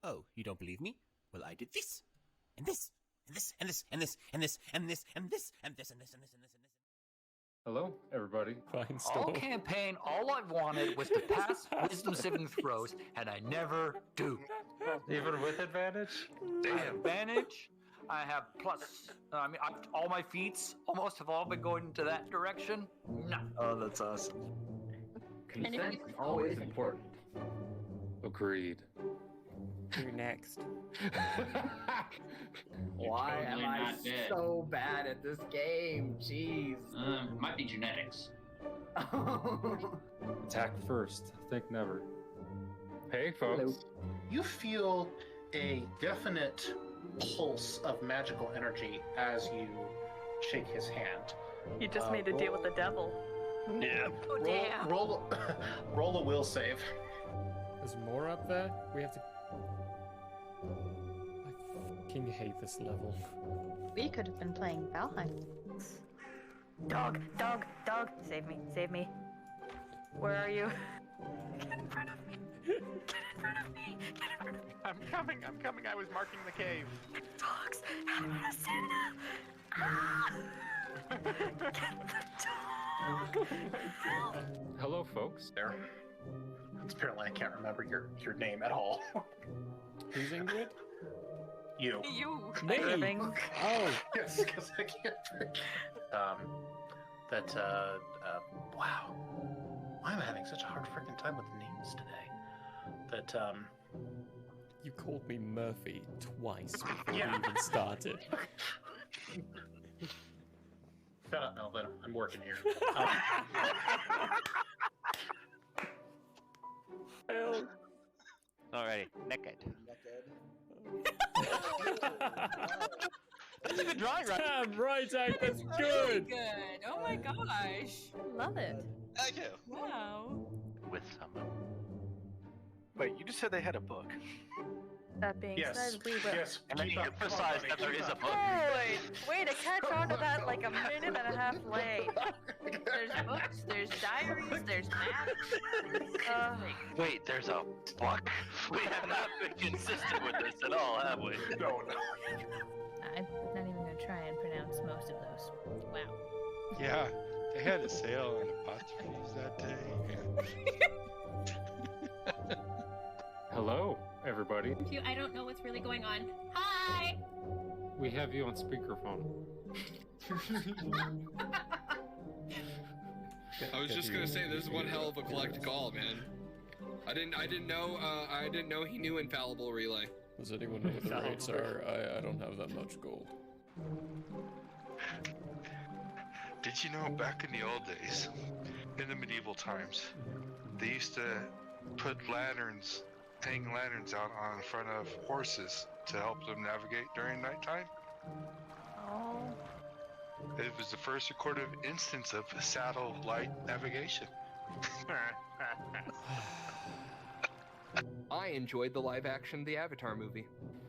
Oh, you don't believe me? Well, I did this, and this, and this, and this, and this, and this, and this, and this, and this, and this, and this, and this, and this. Hello, everybody. Fine All store. campaign, all I wanted was to pass wisdom saving throws, and I never do. Even with advantage? I have advantage. I have plus. All my feats almost have all been going into that direction. No. Oh, that's awesome. Consent is always important. Agreed. You're next. Why am totally I not dead. so bad at this game? Jeez. Might be genetics. Attack first. Think never. Hey, folks. You feel a definite pulse of magical energy as you shake his hand. You just made a deal with the devil. Yeah. Oh, damn. Roll a will save. There's more up there? We have to... I fucking hate this level. We could have been playing Valheim. Dog, dog, dog. Save me, save me. Where are you? Get in front of me. Get in front of me. Get in front of me. I'm coming. I was marking the cave. Dogs. How do I stand up? Ah! Get the dog. Help. Hello, folks. There. Apparently, I can't remember your name at all. Who's Ingrid? You. You. Me? Irving. Oh. Yes, because I can't forget. Wow. Why am I having such a hard freaking time with names today? You called me Murphy twice before Yeah. we even started. Shut up, Melvin. I'm working here. Alrighty, naked. That's a good drawing, right? Damn right, Zach, that's Really good. good. Oh my gosh. Love it. Thank you. Wow. With someone. Wait, you just said they had a book. That being said, we will. Yes. And then you emphasize that there is a book. Hey, way to catch on to that like a minute and a half late. There's books, there's diaries, there's maps. Wait, there's a book? We have not been consistent with this at all, have we? No. I'm not even gonna try and pronounce most of those. Wow. Yeah, they had a sale on apostrophes that day. Hello, everybody. I don't know what's really going on. Hi! We have you on speakerphone. I was just gonna say, this is one hell of a collect call, man. I didn't know he knew infallible relay. Does anyone know what the rates are? I don't have that much gold. Did you know back in the old days, in the medieval times, they used to put lanterns, hang lanterns out on front of horses to help them navigate during nighttime? Oh. It was the first recorded instance of satellite navigation. I enjoyed the live action The Avatar movie.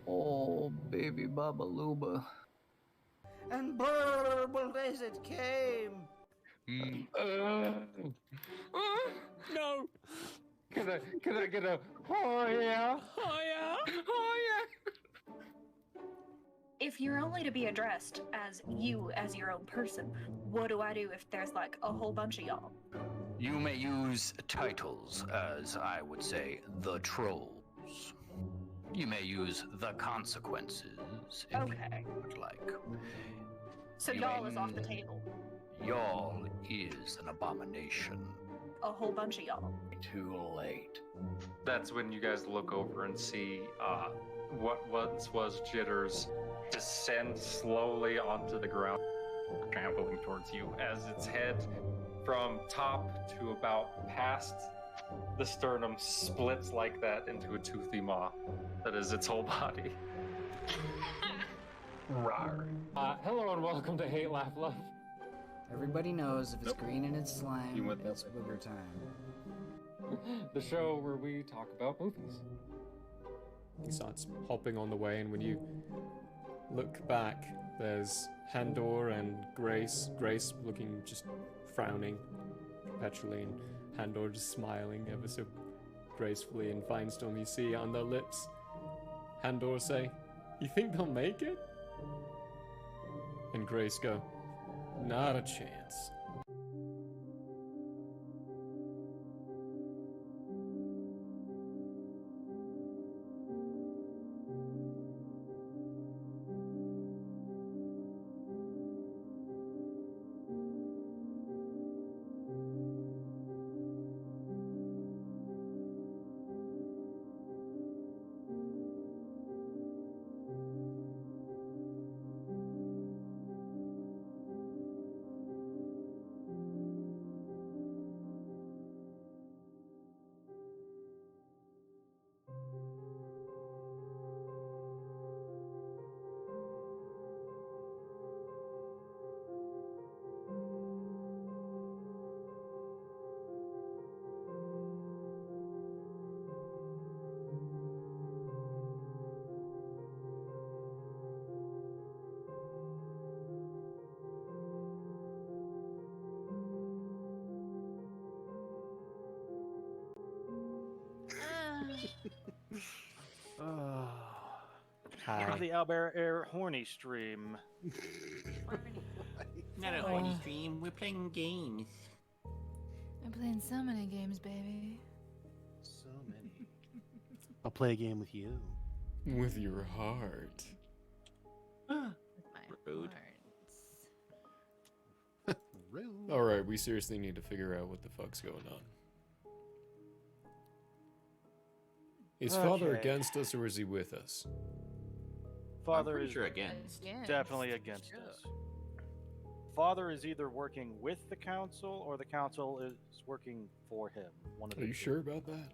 Oh, baby Baba Luba. And burbled as it came. No! Can I get a oh yeah? Oh yeah? Oh yeah? If you're only to be addressed as you as your own person, what do I do if there's like a whole bunch of y'all? You may use titles as, I would say, the trolls. You may use the consequences if Okay. you would like. So You y'all may- is off the table. Y'all is an abomination. A whole bunch of y'all. Too late. That's when you guys look over and see what once was Jitters descend slowly onto the ground, trampling towards you as its head from top to about past the sternum splits like that into a toothy maw that is its whole body. Rawr. Hello and welcome to Hate, Laugh, Love. Everybody knows if it's green and it's slime, You went that it's booger time. The show where we talk about movies. He starts hopping on the way, and when you look back, there's Handor and Grace. Grace looking just frowning perpetually, and Handor just smiling ever so gracefully. And Finestorm, you see on their lips, Handor say, "You think they'll make it?" And Grace go, "Not a chance." Welcome to the Albert Air Horny stream. Not a horny stream. We're playing games. I'm playing so many games, baby. So many. I'll play a game with you. With your heart. Rude. Rude. Alright, we seriously need to figure out what the fuck's going on. Is Father Okay. against us or is he with us? Father pretty is sure against. definitely against us. Father is either working with the council or the council is working for him. One of the Are you two. sure about that?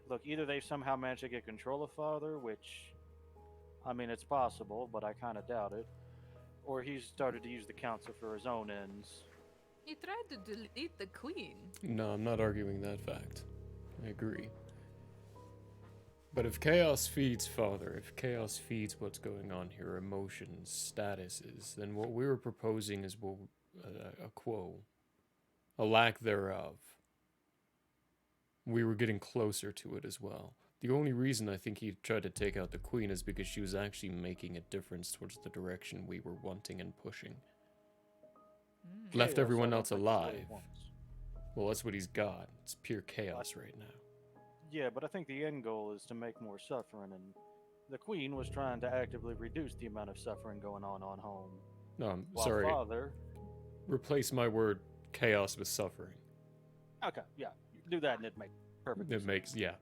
Look, either they've somehow managed to get control of Father, which, I mean, it's possible, but I kind of doubt it, or he's started to use the council for his own ends. He tried to delete the queen. No, I'm not arguing that fact. I agree. But if chaos feeds Father, if chaos feeds what's going on here, emotions, statuses, then what we were proposing is a quo, a lack thereof. We were getting closer to it as well. The only reason I think he tried to take out the queen is because she was actually making a difference towards the direction we were wanting and pushing. Left Chaos, I everyone don't else think is what he alive. wants. Well, that's what he's got. It's pure chaos right now. Yeah, but I think the end goal is to make more suffering, and the queen was trying to actively reduce the amount of suffering going on home. No, I'm While sorry. Father, Replace my word chaos with suffering. okay, yeah, do that and it makes perfect It sense. makes, yeah.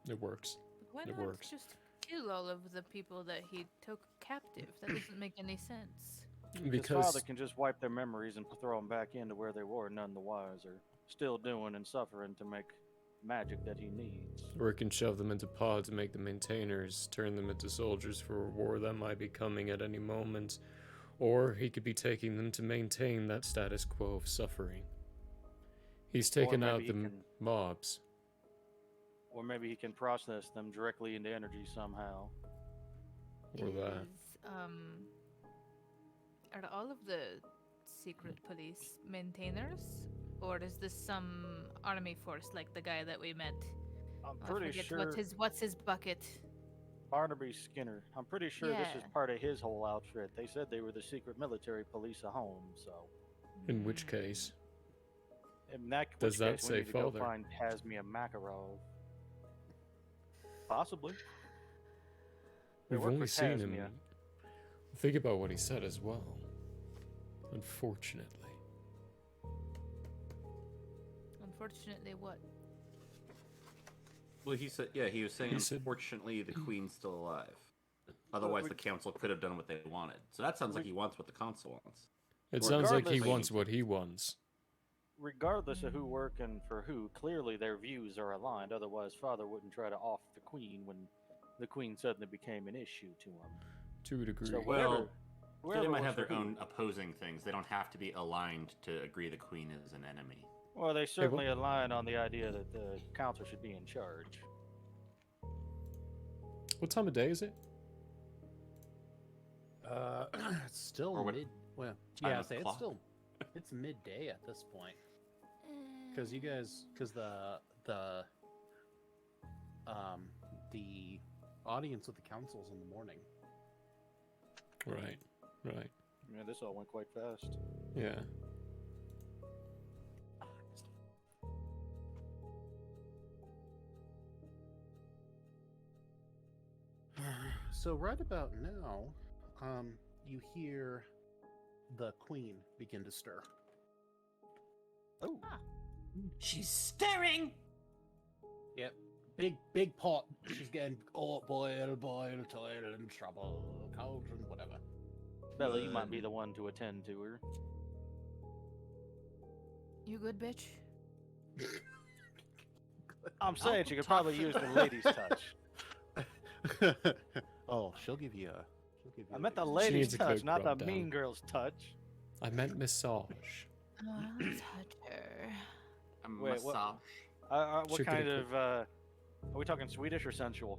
It works. Why It not works. just kill all of the people that he took captive? That doesn't make any sense. Because Father can just wipe their memories and throw them back into where they were, none the wiser. Still doing and suffering to make magic that he needs. Or it can shove them into pods, make them maintainers, turn them into soldiers for a war that might be coming at any moment. Or he could be taking them to maintain that status quo of suffering. He's taken maybe out he the can- mobs. Or maybe he can process them directly into energy somehow. Or that. Are all of the secret police maintainers? or is this some army force like the guy that we met? I'm I pretty forget sure what's his bucket. Barnaby Skinner. I'm pretty sure this is Yeah. part of his whole outfit. They said they were the secret military police of home, so. In which case, In that Does which that case, say we need to go father? find Tasmia Makarov. Possibly. They we've work only for seen Tasmia. him. Think about what he said as well. Unfortunately. Unfortunately, what? Well, he said, he was saying, He said- unfortunately, the queen's still alive. Otherwise, the council could have done what they wanted. So that sounds like he wants what the council wants. It sounds like he Regardless- wants what he wants. Regardless of who working for who, clearly their views are aligned. Otherwise, Father wouldn't try to off the queen when the queen suddenly became an issue to him. To a degree. So Well, whoever they might works have for their who. own opposing things. They don't have to be aligned to agree the queen is an enemy. Well, they certainly align on the idea that the council should be in charge. What time of day is it? It's still Or what mid. Well, time yeah, of say it's clock? still it's midday at this point. Because you guys, because the audience with the council's in the morning. Right. Yeah, this all went quite fast. Yeah. So right about now, you hear the queen begin to stir. Oh. She's stirring! Yep. Big pot. She's getting boil, toil, and trouble, cauldron, whatever. Bella, you might be the one to attend to her. You good, bitch? I'm saying she could probably use the lady's touch. Oh, she'll give you a. I meant the She lady's needs a touch, quick not the rub down. mean girl's touch. I meant massage. I'll touch her. A Wait, massage. What Should get kind a of? Are we talking Swedish or sensual?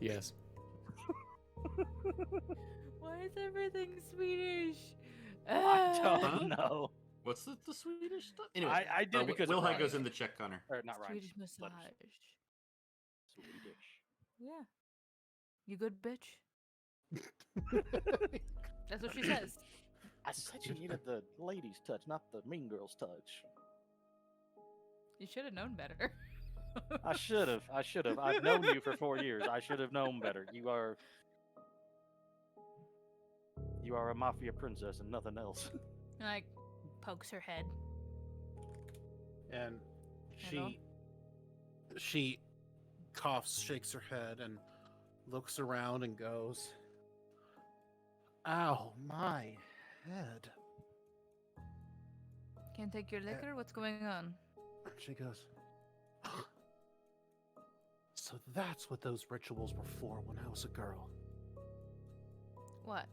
Yes. Why is everything Swedish? I Ah. don't know. What's the Swedish stuff? Anyway, I did because of Wilhite Ryan. goes in the check, Connor. Or not Ryan. Swedish massage. Swedish. Yeah. You good, bitch? That's what she says. I said you needed the lady's touch, not the mean girl's touch. You should have known better. I should have. I've known you for 4 years. I should have known better. You are a mafia princess and nothing else. Like, pokes her head. And Hello? she coughs, shakes her head, and looks around and goes, "Ow, my head." Can't take your liquor? What's going on? She goes, "So that's what those rituals were for when I was a girl." What?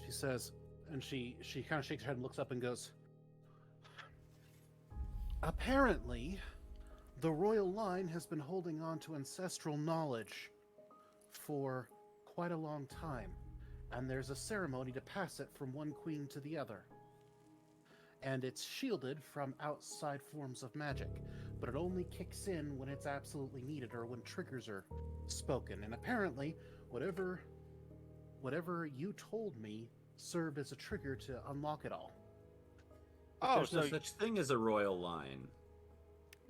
She says, and she kind of shakes her head and looks up and goes, "Apparently, the royal line has been holding on to ancestral knowledge for quite a long time, and there's a ceremony to pass it from one queen to the other. And it's shielded from outside forms of magic, but it only kicks in when it's absolutely needed or when triggers are spoken. And apparently, whatever you told me served as a trigger to unlock it all." Oh, There's so no- such thing as a royal line.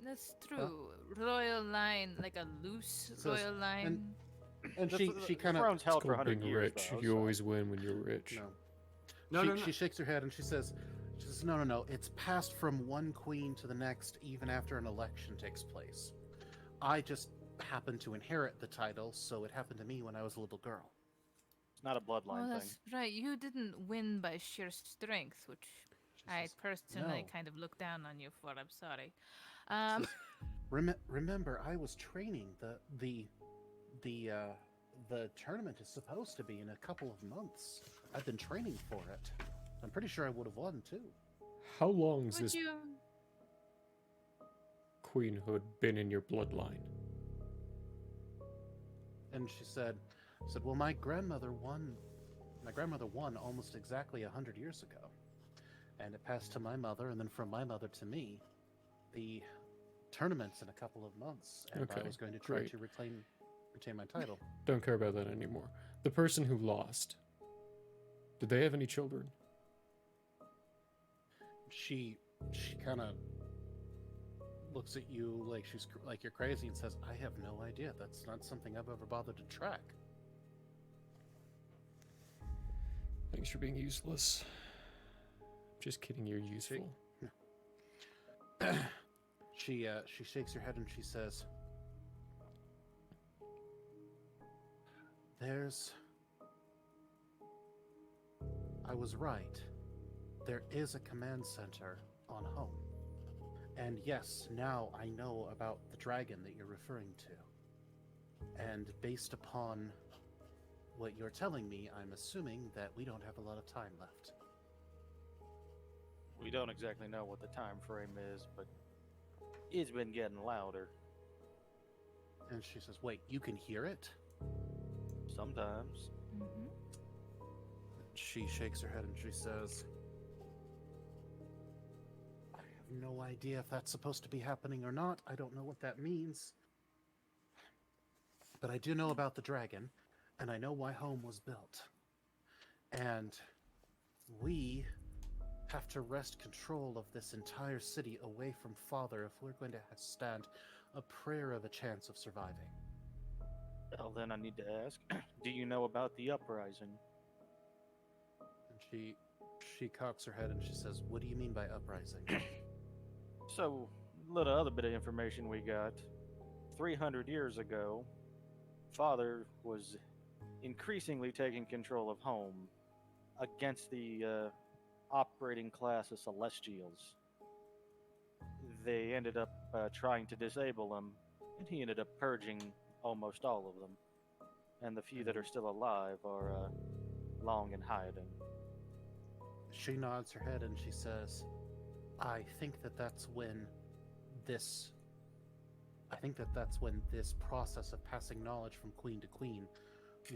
That's true. Royal line, like a loose Says- royal line. And she kind of throne's held It's for called 100 being years. rich. Though, You so- always win when you're rich. No. She shakes her head and she says, no. It's passed from one queen to the next, even after an election takes place. I just happened to inherit the title, so it happened to me when I was a little girl." It's not a bloodline Oh, thing. that's right. You didn't win by sheer strength, which I personally "No." kind of look down on you for. I'm sorry. Remember, I was training. The tournament is supposed to be in a couple of months. I've been training for it. I'm pretty sure I would have won too. How long's Would this you? queenhood been in your bloodline? And she said, "Well, my grandmother won almost exactly 100 years ago, and it passed to my mother, and then from my mother to me. The tournament's in a couple of months, and I Okay, was going to try great. to retain my title. Don't care about that anymore. The person who lost, did they have any children? She kind of looks at you like you're crazy and says, "I have no idea. That's not something I've ever bothered to track." Thanks for being useless. Just kidding, you're useful. She shakes her head and she says, I was right. There is a command center on Home. And yes, now I know about the dragon that you're referring to. And based upon what you're telling me, I'm assuming that we don't have a lot of time left. We don't exactly know what the time frame is, but it's been getting louder. And she says, wait, you can hear it? Sometimes. She shakes her head and she says, I have no idea if that's supposed to be happening or not. I don't know what that means. But I do know about the dragon, and I know why Home was built. And we have to wrest control of this entire city away from Father if we're going to stand a prayer of a chance of surviving. Well, then I need to ask, do you know about the uprising? And she cocks her head and she says, what do you mean by uprising? So, a little other bit of information we got. 300 years ago, Father was increasingly taking control of Home against the operating class of Celestials. They ended up trying to disable him, and he ended up purging almost all of them. And the few that are still alive are long in hiding. She nods her head and she says, I think that's when this process of passing knowledge from queen to queen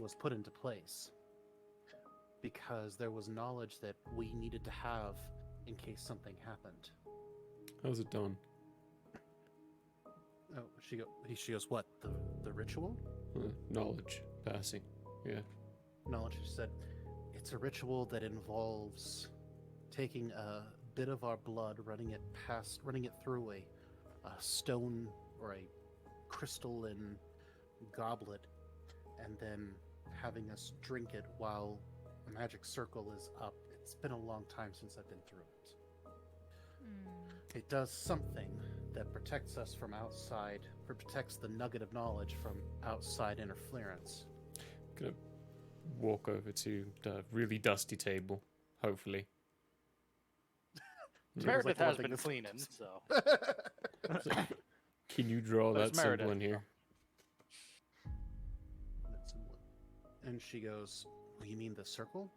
was put into place. Because there was knowledge that we needed to have in case something happened. How's it done? Oh, she goes, what, the ritual? Knowledge passing, yeah. Knowledge, she said, it's a ritual that involves taking a bit of our blood, running it through a stone or a crystalline goblet, and then having us drink it while a magic circle is up. It's been a long time since I've been through it. It does something that protects us from outside, or protects the nugget of knowledge from outside interference. I'm gonna walk over to the really dusty table, hopefully. Meredith has been cleaning, so. Can you draw that symbol in here? And she goes, well, you mean the circle?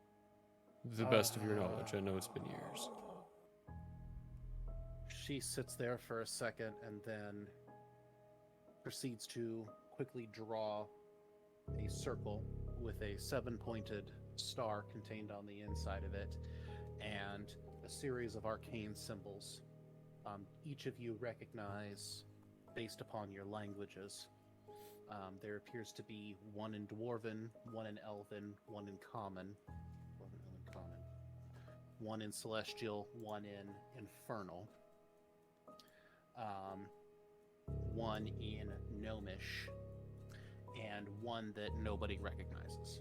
To the best of your knowledge, I know it's been years. She sits there for a second and then proceeds to quickly draw a circle with a 7-pointed star contained on the inside of it and a series of arcane symbols. Each of you recognize based upon your languages. There appears to be one in Dwarven, one in Elven, one in Common, one in Celestial, one in Infernal, one in Gnomish, and one that nobody recognizes.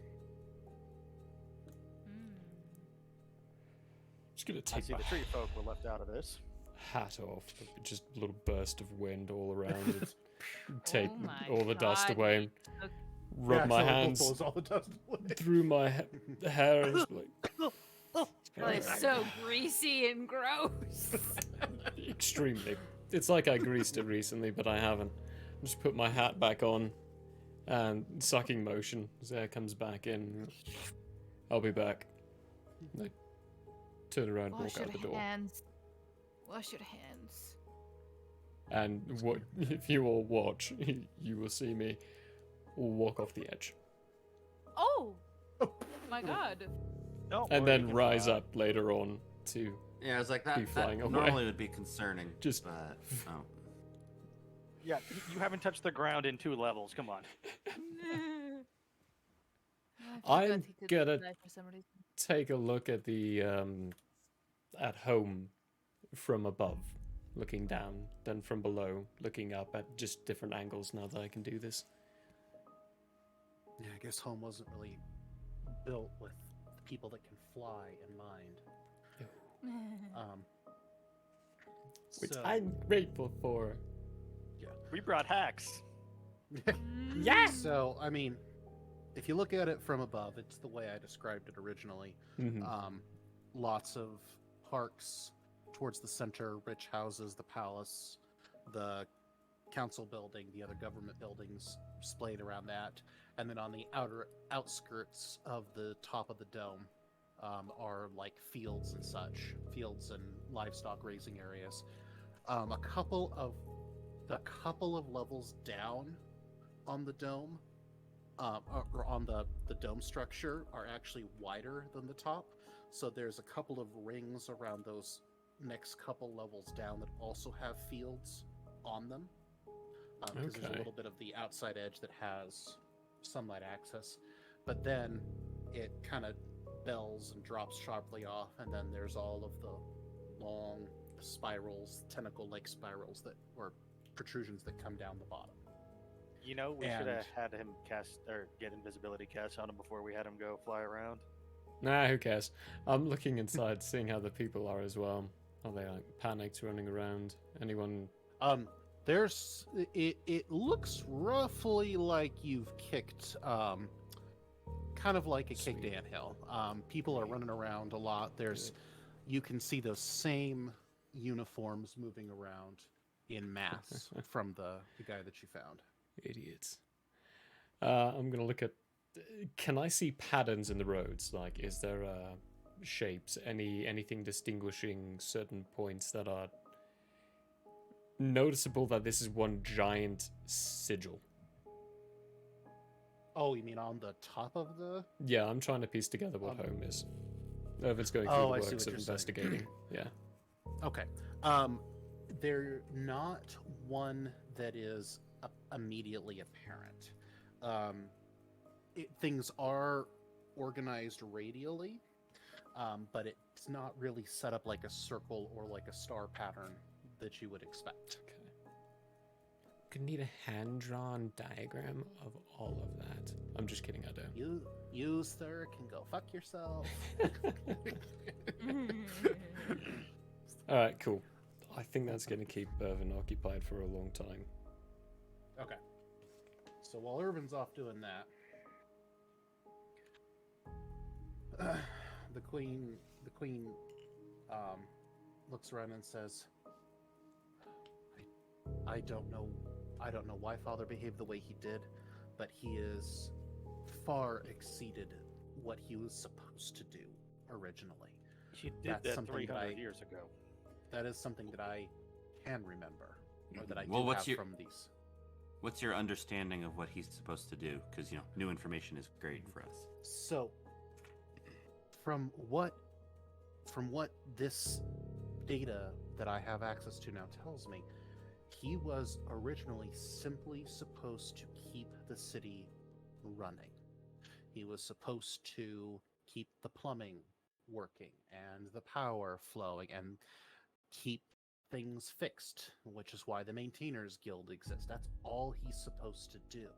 Just gonna I take see my the tree folk were left out of this. hat off. Just a little burst of wind all around it. Take Oh my all the dust God. away. Look- Rub my hands Pulls all the dust away. through my hair. And just like, Oh, it's so greasy and gross. extremely. It's like I greased it recently, but I haven't. Just put my hat back on, and sucking motion as air comes back in. I'll be back. I turn around, Wash walk your out the door. hands. Wash your hands. And what if you all watch, you will see me walk off the edge. Oh! My God. Don't And worry, then you can rise fly. up later on to Yeah, I was like that. Be flying That away. normally would be concerning. Just- but oh. Yeah, you haven't touched the ground in 2 levels. Come on. I I'm forgot he could gonna fly for some reason. take a look at the at home from above, looking down, then from below, looking up at just different angles now that I can do this. Yeah, I guess home wasn't really built with people that can fly in mind. Which So- I'm grateful for. We brought hacks. Yeah! So, I mean, if you look at it from above, it's the way I described it originally. Mhm. Lots of parks towards the center, rich houses, the palace, the council building, the other government buildings splayed around that. And then on the outer outskirts of the top of the dome are like fields and such, fields and livestock raising areas. A couple of levels down on the dome, or on the dome structure, are actually wider than the top. So there's a couple of rings around those next couple levels down that also have fields on them. Because there's a Okay. little bit of the outside edge that has sunlight access. But then it kind of bells and drops sharply off, and then there's all of the long spirals, tentacle-like spirals that, or protrusions that come down the bottom. You know, we should And- have had him cast or get invisibility cast on him before we had him go fly around. Nah, who cares? I'm looking inside, seeing how the people are as well. Are they like panicked, running around? Anyone? There's it looks roughly like you've kicked kind of like a kicked anthill. People are running around a lot. You can see those same uniforms moving around in mass from the guy that you found. Idiots. I'm gonna look at. Can I see patterns in the roads? Like, is there shapes? Anything distinguishing certain points that are noticeable that this is one giant sigil? Oh, you mean on the top of the? Yeah, I'm trying to piece together what home is. If it's going through Oh, the I see works what of you're saying. investigating. Yeah. Okay. They're not one that is immediately apparent. Things are organized radially, but it's not really set up like a circle or like a star pattern that you would expect. Okay. Could need a hand-drawn diagram of all of that. I'm just kidding, I don't. You, sir, can go fuck yourself. Alright, cool. I think that's going to keep Irvin occupied for a long time. Okay. So while Irvin's off doing that, the queen looks around and says, I don't know why Father behaved the way he did, but he is far exceeded what he was supposed to do originally. He did That's that something 300 years ago. That is something that I can remember, or that I Well, do what's have your- from these. What's your understanding of what he's supposed to do? Because new information is great for us. So, from what this data that I have access to now tells me, he was originally simply supposed to keep the city running. He was supposed to keep the plumbing working and the power flowing and keep things fixed, which is why the Maintainers Guild exists. That's all he's supposed to do.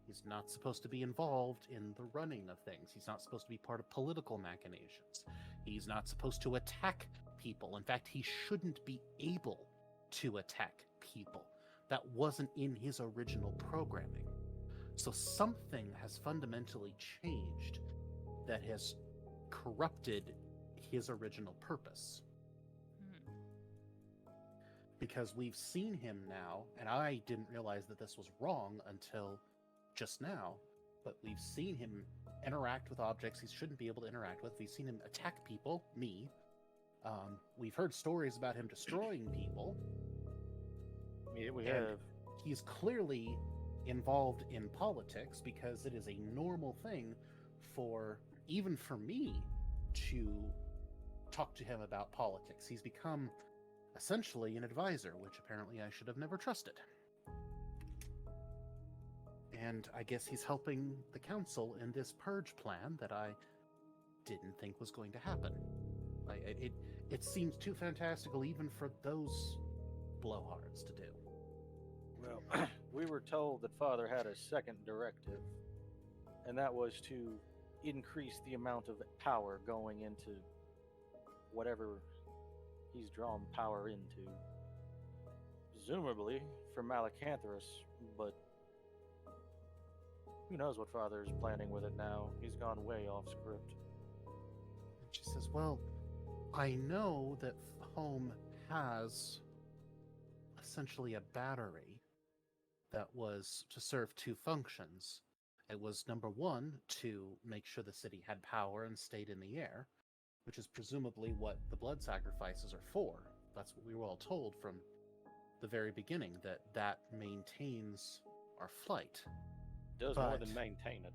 He's not supposed to be involved in the running of things. He's not supposed to be part of political machinations. He's not supposed to attack people. In fact, he shouldn't be able to attack people. That wasn't in his original programming. So something has fundamentally changed that has corrupted his original purpose. Because we've seen him now, and I didn't realize that this was wrong until just now, but we've seen him interact with objects he shouldn't be able to interact with. We've seen him attack people, me. We've heard stories about him destroying people. Yeah, we And have. he's clearly involved in politics because it is a normal thing for, even for me, to talk to him about politics. He's become essentially an advisor, which apparently I should have never trusted. And I guess he's helping the council in this purge plan that I didn't think was going to happen. It seems too fantastical even for those blowhards to do. Well, we were told that Father had a second directive, and that was to increase the amount of power going into whatever he's drawn power into. Presumably for Malacanthus, but who knows what Father is planning with it now. He's gone way off script. And she says, well, I know that Home has essentially a battery that was to serve two functions. It was number one, to make sure the city had power and stayed in the air, which is presumably what the blood sacrifices are for. That's what we were all told from the very beginning, that maintains our flight. Does more than maintain it.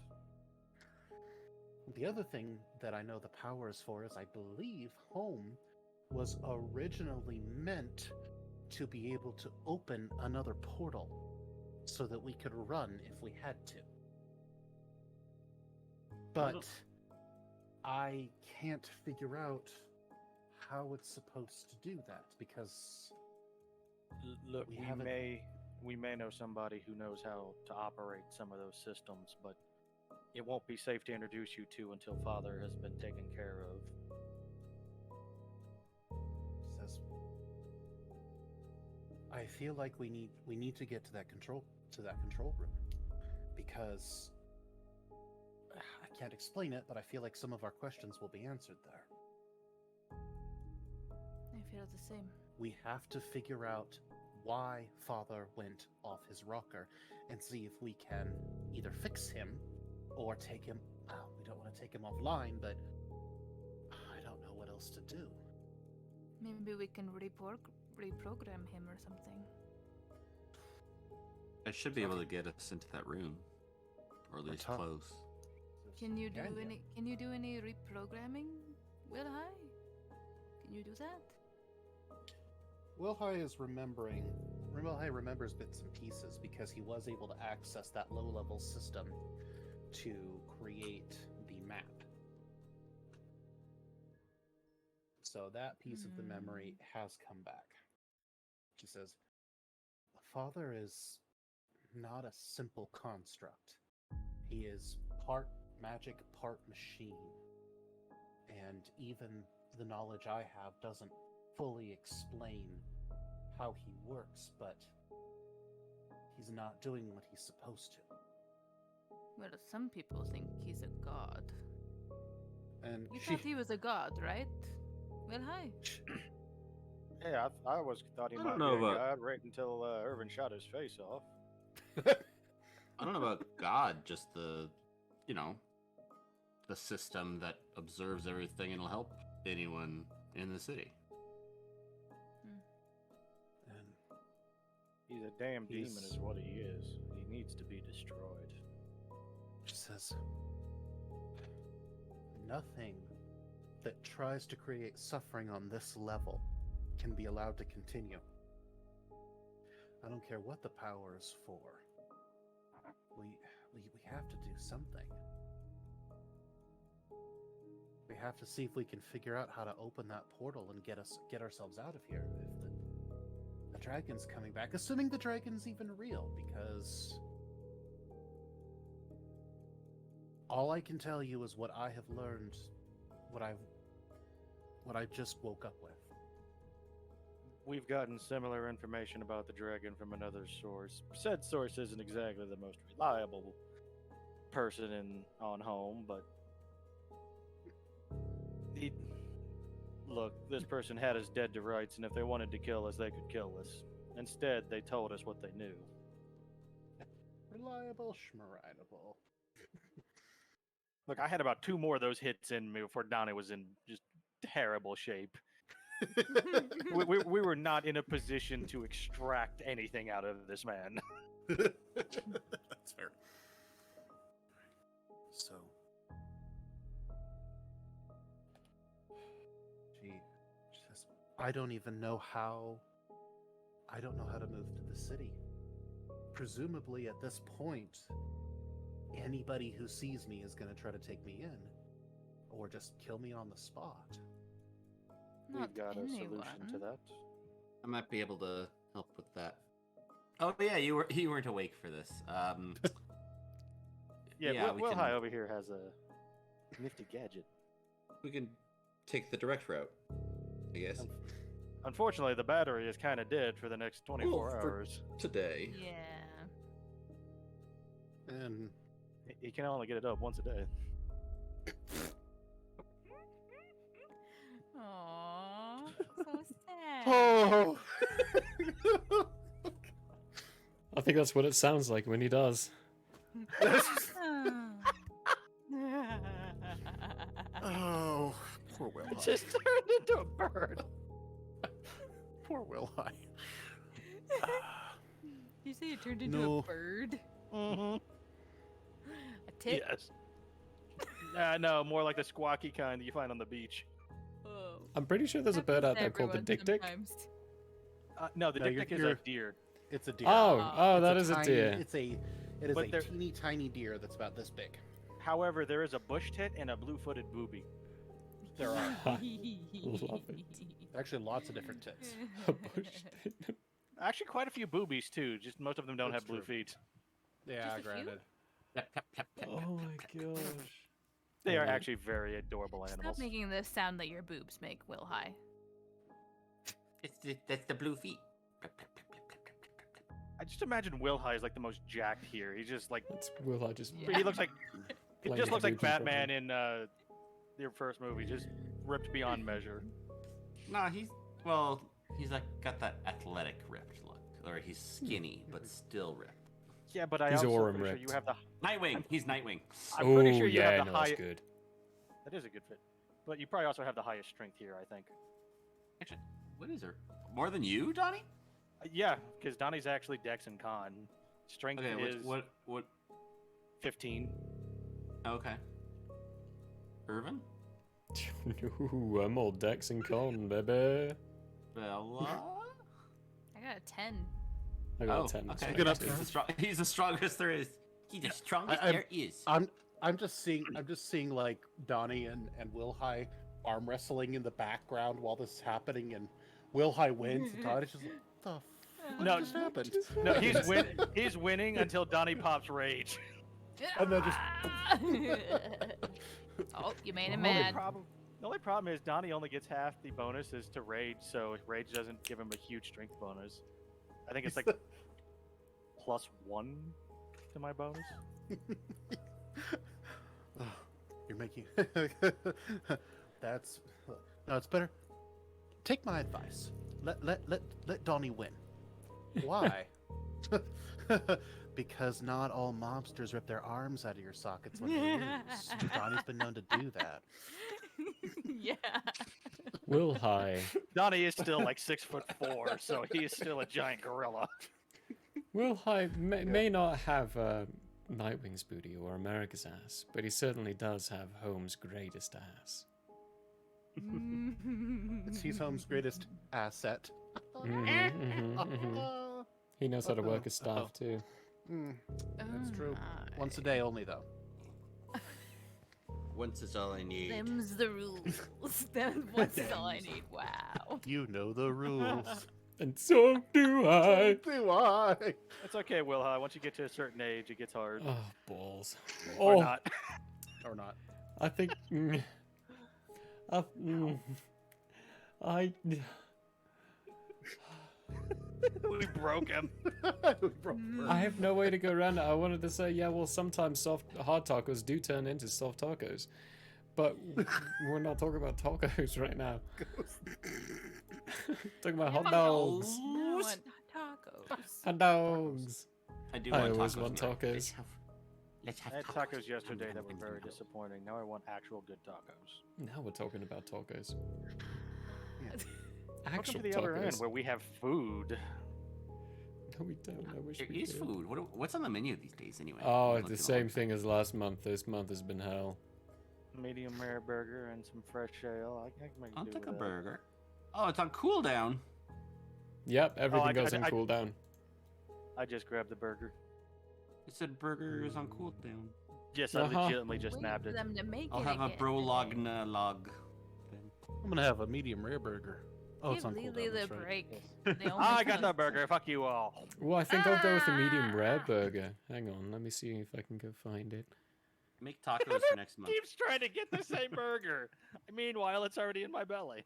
The other thing that I know the power is for is I believe Home was originally meant to be able to open another portal so that we could run if we had to. But I can't figure out how it's supposed to do that because Look, we may know somebody who knows how to operate some of those systems, but it won't be safe to introduce you to until Father has been taken care of. Says, I feel like we need to get to that control room because I can't explain it, but I feel like some of our questions will be answered there. I feel the same. We have to figure out why Father went off his rocker and see if we can either fix him or take him. Well, we don't want to take him offline, but I don't know what else to do. Maybe we can reprogram him or something. I should be able to get us into that room, or at least close. Can you do any reprogramming, Wilhai? Can you do that? Wilhai is remembering. Wilhai remembers bits and pieces because he was able to access that low-level system to create the map. So that piece of the memory has come back. She says, Father is not a simple construct. He is part magic, part machine. And even the knowledge I have doesn't fully explain how he works, but he's not doing what he's supposed to. Well, some people think he's a god. And You thought he was a god, right? Well, hi. Yeah, I always thought he I might don't be know a about- god right until Irvin shot his face off. I don't know about God, just the system that observes everything and will help anyone in the city. And He's a damn demon is what he is. He needs to be destroyed. she says, nothing that tries to create suffering on this level can be allowed to continue. I don't care what the power is for. We have to do something. We have to see if we can figure out how to open that portal and get ourselves out of here. If the dragon's coming back, assuming the dragon's even real, because all I can tell you is what I have learned, what I just woke up with. We've gotten similar information about the dragon from another source. Said source isn't exactly the most reliable person on Home, but look, this person had us dead to rights, and if they wanted to kill us, they could kill us. Instead, they told us what they knew. Reliable schmerideable. Look, I had about 2 more of those hits in me before Donnie was in just terrible shape. we were not in a position to extract anything out of this man. That's fair. So she I don't even know how. I don't know how to move to the city. Presumably, at this point, anybody who sees me is going to try to take me in, or just kill me on the spot. We've got a solution to that. I might be able to help with that. Oh yeah, you weren't awake for this. Yeah, we Will can. High over here has a nifty gadget. We can take the direct route, I guess. Unfortunately, the battery is kind of dead for the next 24 hours. Today. Yeah. And he can only get it up once a day. Aww, so sad. Oh. I think that's what it sounds like when he does. Oh, poor Will. It just turned into a bird. Poor Will High. You say it turned into No. a bird? Mm-hmm. A tit? Yes. No, more like the squawky kind that you find on the beach. Oh. I'm pretty sure there's a bird out there called the dick dick. No, the No, dick dick is a deer. It's a deer. Oh, that It's is a deer. It is But a they're- teeny tiny deer that's about this big. However, there is a bush tit and a blue-footed booby. There are Love it. actually lots of different tits. Actually, quite a few boobies too. Just most of them don't That's have blue true. feet. Yeah, Just a few? granted. Oh my gosh. They are Oh. actually very adorable animals. Stop making the sound that your boobs make, Will High. That's the blue feet. I just imagine Will High is like the most jacked here. He's just like Will I just? he looks like it Playing just the looks like blue people. Batman in your first movie, just ripped beyond measure. No, he's like got that athletic ripped look, or he's skinny but still ripped. Yeah, but I He's also Orem pretty sure ripped. you have the Nightwing. He's Nightwing. I'm pretty sure Oh, you yeah, have the no, that's highest. good. That is a good fit. But you probably also have the highest strength here, I think. Actually, what is her? More than you, Donnie? Yeah, because Donnie's actually Dex and Con. Strength Okay, is what? 15. Okay. Irvin? Ooh, I'm all Dex and Con, baby. Bella? I got a 10. I got a 10. Okay. so Good that's up. good. He's the strongest there is. He's the strongest I'm- there is. I'm just seeing like Donnie and Will High arm wrestling in the background while this is happening, and Will High wins, and Donnie's just like, what the fuck No, just happened? No, he's winning until Donnie pops rage. And then just Oh, you made him The only mad. problem is Donnie only gets half the bonuses to rage, so rage doesn't give him a huge strength bonus. I think it's like +1 to my bonus. Oh, you're making that's no, it's better. Take my advice. Let Donnie win. Why? Because not all mobsters rip their arms out of your sockets when they lose. Donnie's been known to do that. Yeah. Will High. Donnie is still like 6'4", so he is still a giant gorilla. Will High may not have Nightwing's booty or America's ass, but he certainly does have Home's greatest ass. He's Home's greatest asset. He knows how to work his staff too. That's true. Once a day only, though. Once is all I need. Them's the rules. What's all I need? Wow. You know the rules. And so do I. Do I? It's okay, Will High. Once you get to a certain age, it gets hard. Oh, balls. Or Oh, not. Or not. I think. I. We broke him. I have no way to go around it. I wanted to say, yeah, well, sometimes hard tacos do turn into soft tacos, but we're not talking about tacos right now. Talking about hot dogs. I want tacos. Hot dogs. I do I want always tacos. want now. tacos. Let's have I had tacos yesterday that were very disappointing. Now I want actual good tacos. Now we're talking about tacos. Welcome Actual to the other end tacos. where we have food. No, we don't. I wish There we is did. food. What's on the menu these days, anyway? Oh, I'm it's the looking same over. thing as last month. This month has been hell. Medium rare burger and some fresh ale. I can make I'll do take with a that. burger. Oh, it's on cooldown. Yep, everything I- goes on I- cooldown. I just grabbed the burger. It said burger is on cooldown. Yes, I legitimately just Wait nabbed for it. them to make I'll it have a again. brologna log. I'm gonna have a medium rare burger. Oh, it's Give on Lily cooldown. the That's right. break. They only I got come- the burger. Fuck you all. Well, I think I'll go with the medium rare burger. Hang on, let me see if I can go find it. Make tacos for next month. Keeps trying to get the same burger. Meanwhile, it's already in my belly.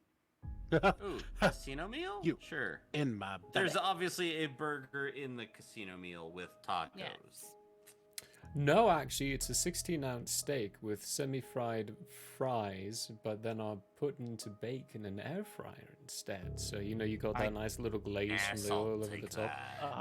Ooh, casino meal? You. Sure. In my There's belly. obviously a burger in the casino meal with tacos. Yes. No, actually, it's a 16-ounce steak with semi-fried fries, but then are put into bacon and air fryer instead. So, you know, you got that nice little glaze from the oil over the top,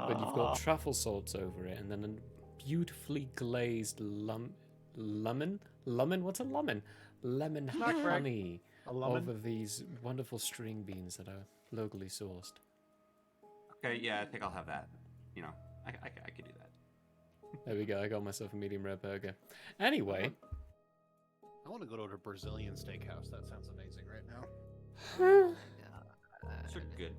but you've got truffle salts over it, and then a beautifully glazed lemon? What's a lemon? Lemon honey A lemon? over these wonderful string beans that are locally sourced. Okay, yeah, I think I'll have that. You know, I could do that. There we go. I got myself a medium rare burger. Anyway, I want to go to a Brazilian steakhouse. That sounds amazing right now. Those are good.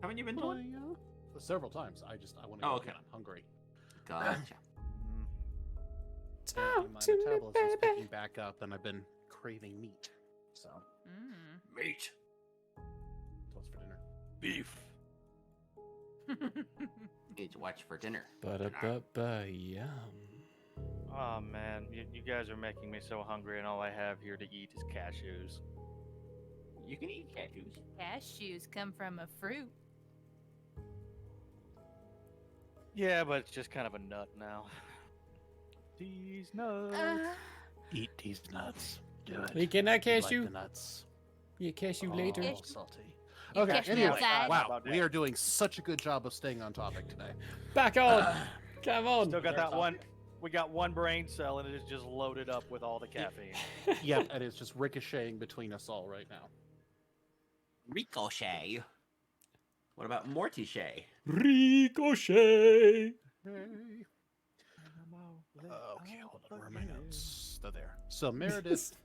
Haven't you been to one? Several times. I want to Oh, go okay. again. I'm hungry. Gotcha. Talk My to me, metabolism's baby. picking back up, and I've been craving meat. So, Meat. what's for dinner? Beef. Need to watch for dinner. Ba-da-ba-ba, yum. Oh man, you guys are making me so hungry, and all I have here to eat is cashews. You can eat cashews. Cashews come from a fruit. Yeah, but it's just kind of a nut now. These nuts. Eat these nuts. Do it. You can I You like cashew? the nuts. You cashew Oh, later. salty. You Okay, catch me anyway, outside. wow, we are doing such a good job of staying on topic today. Back on. Come on. Still got that one. We got one brain cell, and it is just loaded up with all the caffeine. Yep, and it's just ricocheting between us all right now. Ricochet. What about Mortichet? Ricochet. Okay, hold on. Where are my notes? They're there. So Meredith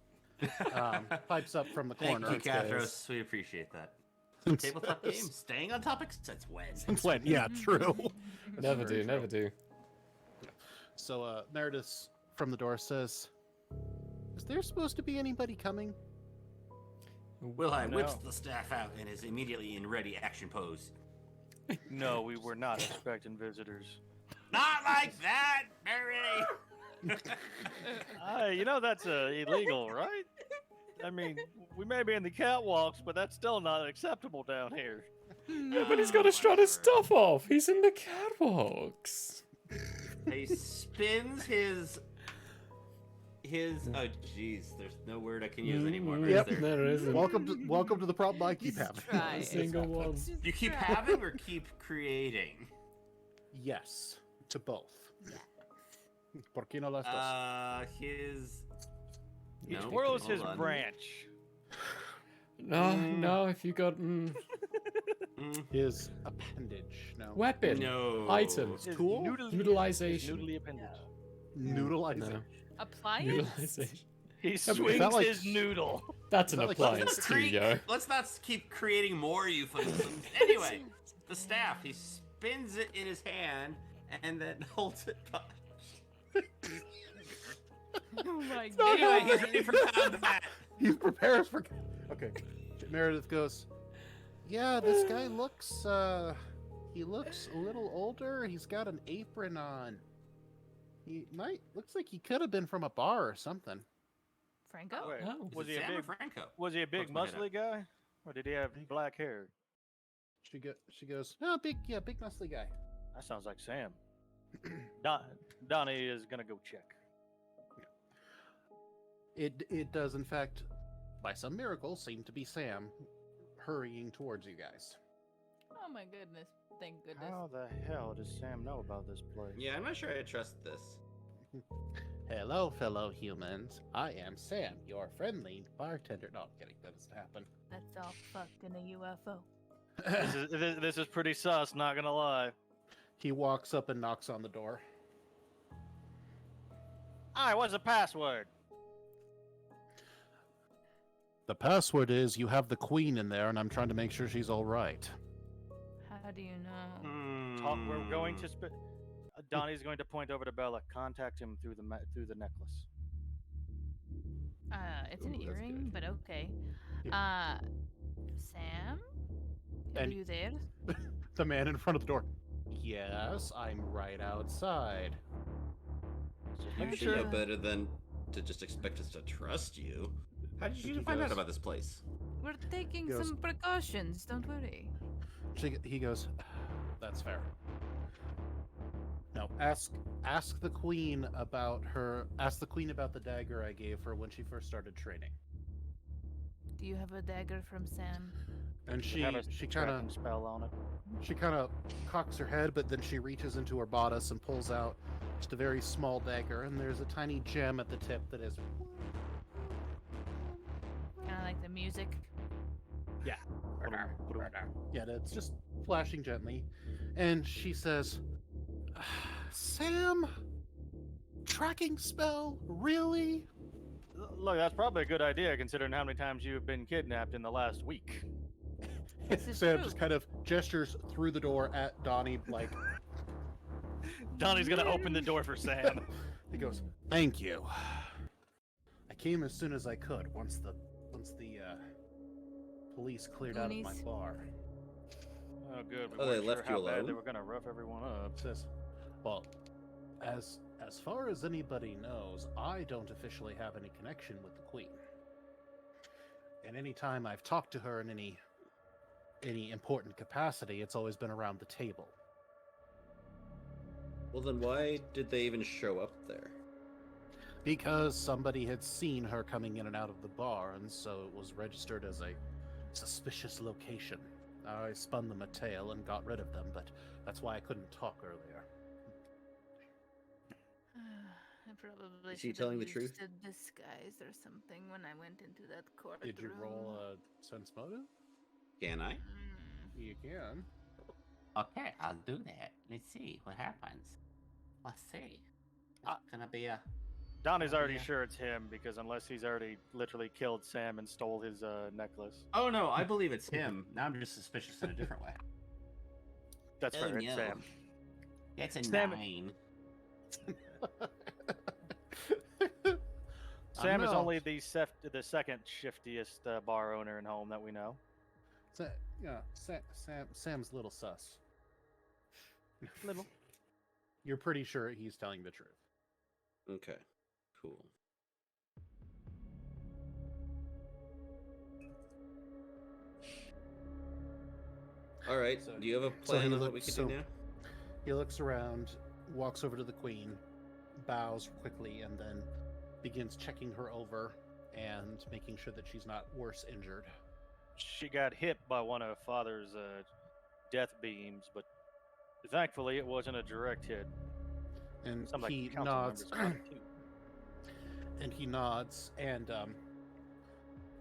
pipes up from the corner. Thank you, Kathros. We appreciate that. Tabletop game, staying on topic since when? Since when? Yeah, true. Never Very do, true. never do. So Meredith from the door says, "Is there supposed to be anybody coming?" Wilhelm No. whips the staff out and is immediately in ready action pose. No, we were not expecting visitors. Not like that, Mary! You know that's illegal, right? I mean, we may be in the catwalks, but that's still not acceptable down here. Yeah, but he's got to strut his stuff off. He's in the catwalks. He spins his oh jeez, there's no word I can use anymore. is Yep, there? There isn't. Welcome to the problem I keep having. Try. A single one. You keep having or keep creating? Yes, to both. ¿Por qué no las dos? He No, twirls hold his on. branch. No, if you got His appendage. No. weapon, No. item, His Tool? noodly- utilization. his noodly appendage. Noodleizing. No, Appliance? utilization. He but is swings that like- his noodle. That's an that like- appliance too, yo. Let's not keep creating more euphemisms. Anyway, the staff, he spins it in his hand and then holds it by. Oh my Anyway, god. he's ready for combat. He prepares for. Okay. Meredith goes, "Yeah, this guy looks. He looks a little older. He's got an apron on. He looks like he could have been from a bar or something." Franco? Wait, Oh. was Is he it a Sam or big? Franco? Was he a big Pokes my head muscly guy, or did he have black hair? She goes, "No, big muscly guy." That sounds like Sam. Donnie is gonna go check. It does, in fact, by some miracle, seem to be Sam, hurrying towards you guys. Oh my goodness. Thank goodness. How the hell does Sam know about this place? Yeah, I'm not sure I trust this. Hello, fellow humans. I am Sam, your friendly bartender. No, I'm kidding. That doesn't happen. That's all fucked in a UFO. This is pretty sus, not gonna lie. He walks up and knocks on the door. Alright, what's the password? The password is you have the queen in there, and I'm trying to make sure she's all right. How do you know? We're going to. Donnie's going to point over to Bella. Contact him through through the necklace. It's an Ooh, that's a good earring, but okay. Sam? Are And- you there? The man in front of the door. Yes, I'm right outside. You should know better than to just expect us to trust you. How did you He find out goes- about this place? We're taking Goes- some precautions, don't worry. He goes, that's fair. No, ask the queen about the dagger I gave her when she first started training. Do you have a dagger from Sam? And Does it have a she kind tracking of spell on it. She kind of cocks her head, but then she reaches into her bodice and pulls out just a very small dagger, and there's a tiny gem at the tip that is. Kind of like the music. Yeah. Yeah, it's just flashing gently. And she says, Sam? Tracking spell? Really? Look, that's probably a good idea considering how many times you've been kidnapped in the last week. Sam just kind of gestures through the door at Donnie, like. Donnie's gonna open the door for Sam. He goes, "Thank you. I came as soon as I could. Once the police cleared out of my Goonies. bar." Oh, good. We Oh, they weren't left sure you how bad alone? they were gonna rough everyone up. Says, "Well, as far as anybody knows, I don't officially have any connection with the Queen. And any time I've talked to her in any important capacity, it's always been around the table." Well, then why did they even show up there? Because somebody had seen her coming in and out of the bar, and so it was registered as a suspicious location. I spun them a tale and got rid of them, but that's why I couldn't talk earlier. I probably Is he should telling have the truth? used a disguise or something when I went into that courtroom. Did you roll a sense motive? Can I? You can. Okay, I'll do that. Let's see what happens. Let's see. It's gonna be a. Donnie's already Yeah. sure it's him because unless he's already literally killed Sam and stole his necklace. Oh no, I believe it's him. Now I'm just suspicious in a different way. That's Oh, fair. It's no. Sam. That's a Sam- 9. Sam is know. only the second shiftiest bar owner in home that we know. Sam's a little sus. Little. You're pretty sure he's telling the truth. Okay, cool. All right. So- Do you have a so plan he on what look- we can so- do now? He looks around, walks over to the queen, bows quickly, and then begins checking her over and making sure that she's not worse injured. She got hit by one of father's death beams, but thankfully it wasn't a direct hit. And Some like he council nods. members got it too. And he nods and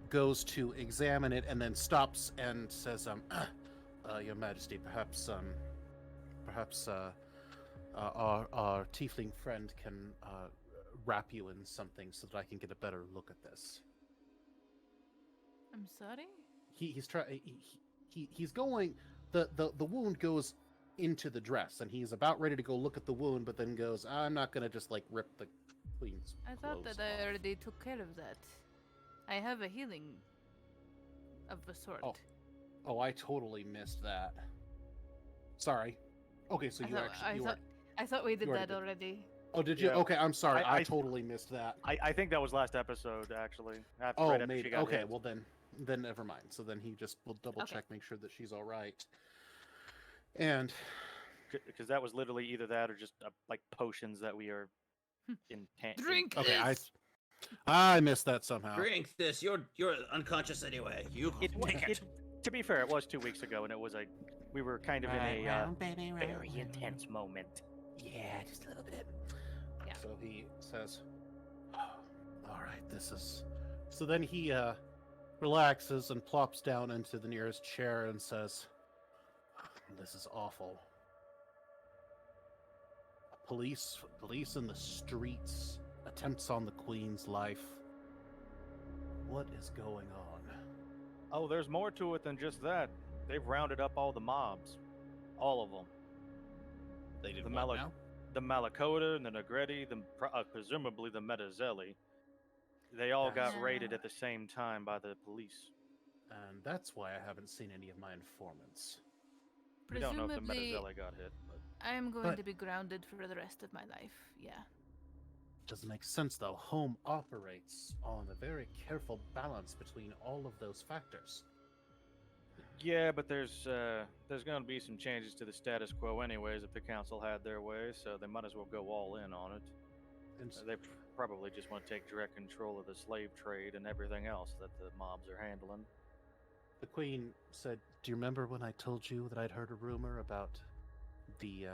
goes to examine it, and then stops and says, Your Majesty, perhaps our tiefling friend can wrap you in something so that I can get a better look at this." I'm sorry? He's trying. He's going. The wound goes into the dress, and he's about ready to go look at the wound, but then goes, "I'm not gonna just like rip the queen's I thought clothes that I off." already took care of that. I have a healing of a sort. Oh, I totally missed that. Sorry. Okay, so I thought we did you already that did. already. Oh, did you? Yeah. Okay, I'm sorry. I- I totally missed that. I think that was last episode actually. Right Oh, after maybe. she got Okay, hit. well then never mind. So then he just will double Okay. check, make sure that she's all right. And Because that was literally either that or just like potions that we are in. Drink okay, this! I missed that somehow. Drink this. You're unconscious anyway. You take it. To be fair, it was 2 weeks ago, and it was we were kind of in Right a round, baby, right very round. intense moment. Yeah, just a little bit. Yeah. So he says, "All right, this is." So then he relaxes and plops down into the nearest chair and says, "This is awful. Police in the streets, attempts on the Queen's life. What is going on?" Oh, there's more to it than just that. They've rounded up all the mobs. All of them. They did The what now? The Malakota and the Negretti, presumably the Metazeli. They all got That's- raided at the same time by the police. And that's why I haven't seen any of my informants. We don't know if the Presumably, Metazeli got hit, but I am going But- to be grounded for the rest of my life. Yeah. Doesn't make sense though. Home operates on a very careful balance between all of those factors. yeah, but there's going to be some changes to the status quo anyways if the council had their way, so they might as well go all in on it. And They probably just want to take direct control of the slave trade and everything else that the mobs are handling. the Queen said, "Do you remember when I told you that I'd heard a rumor about the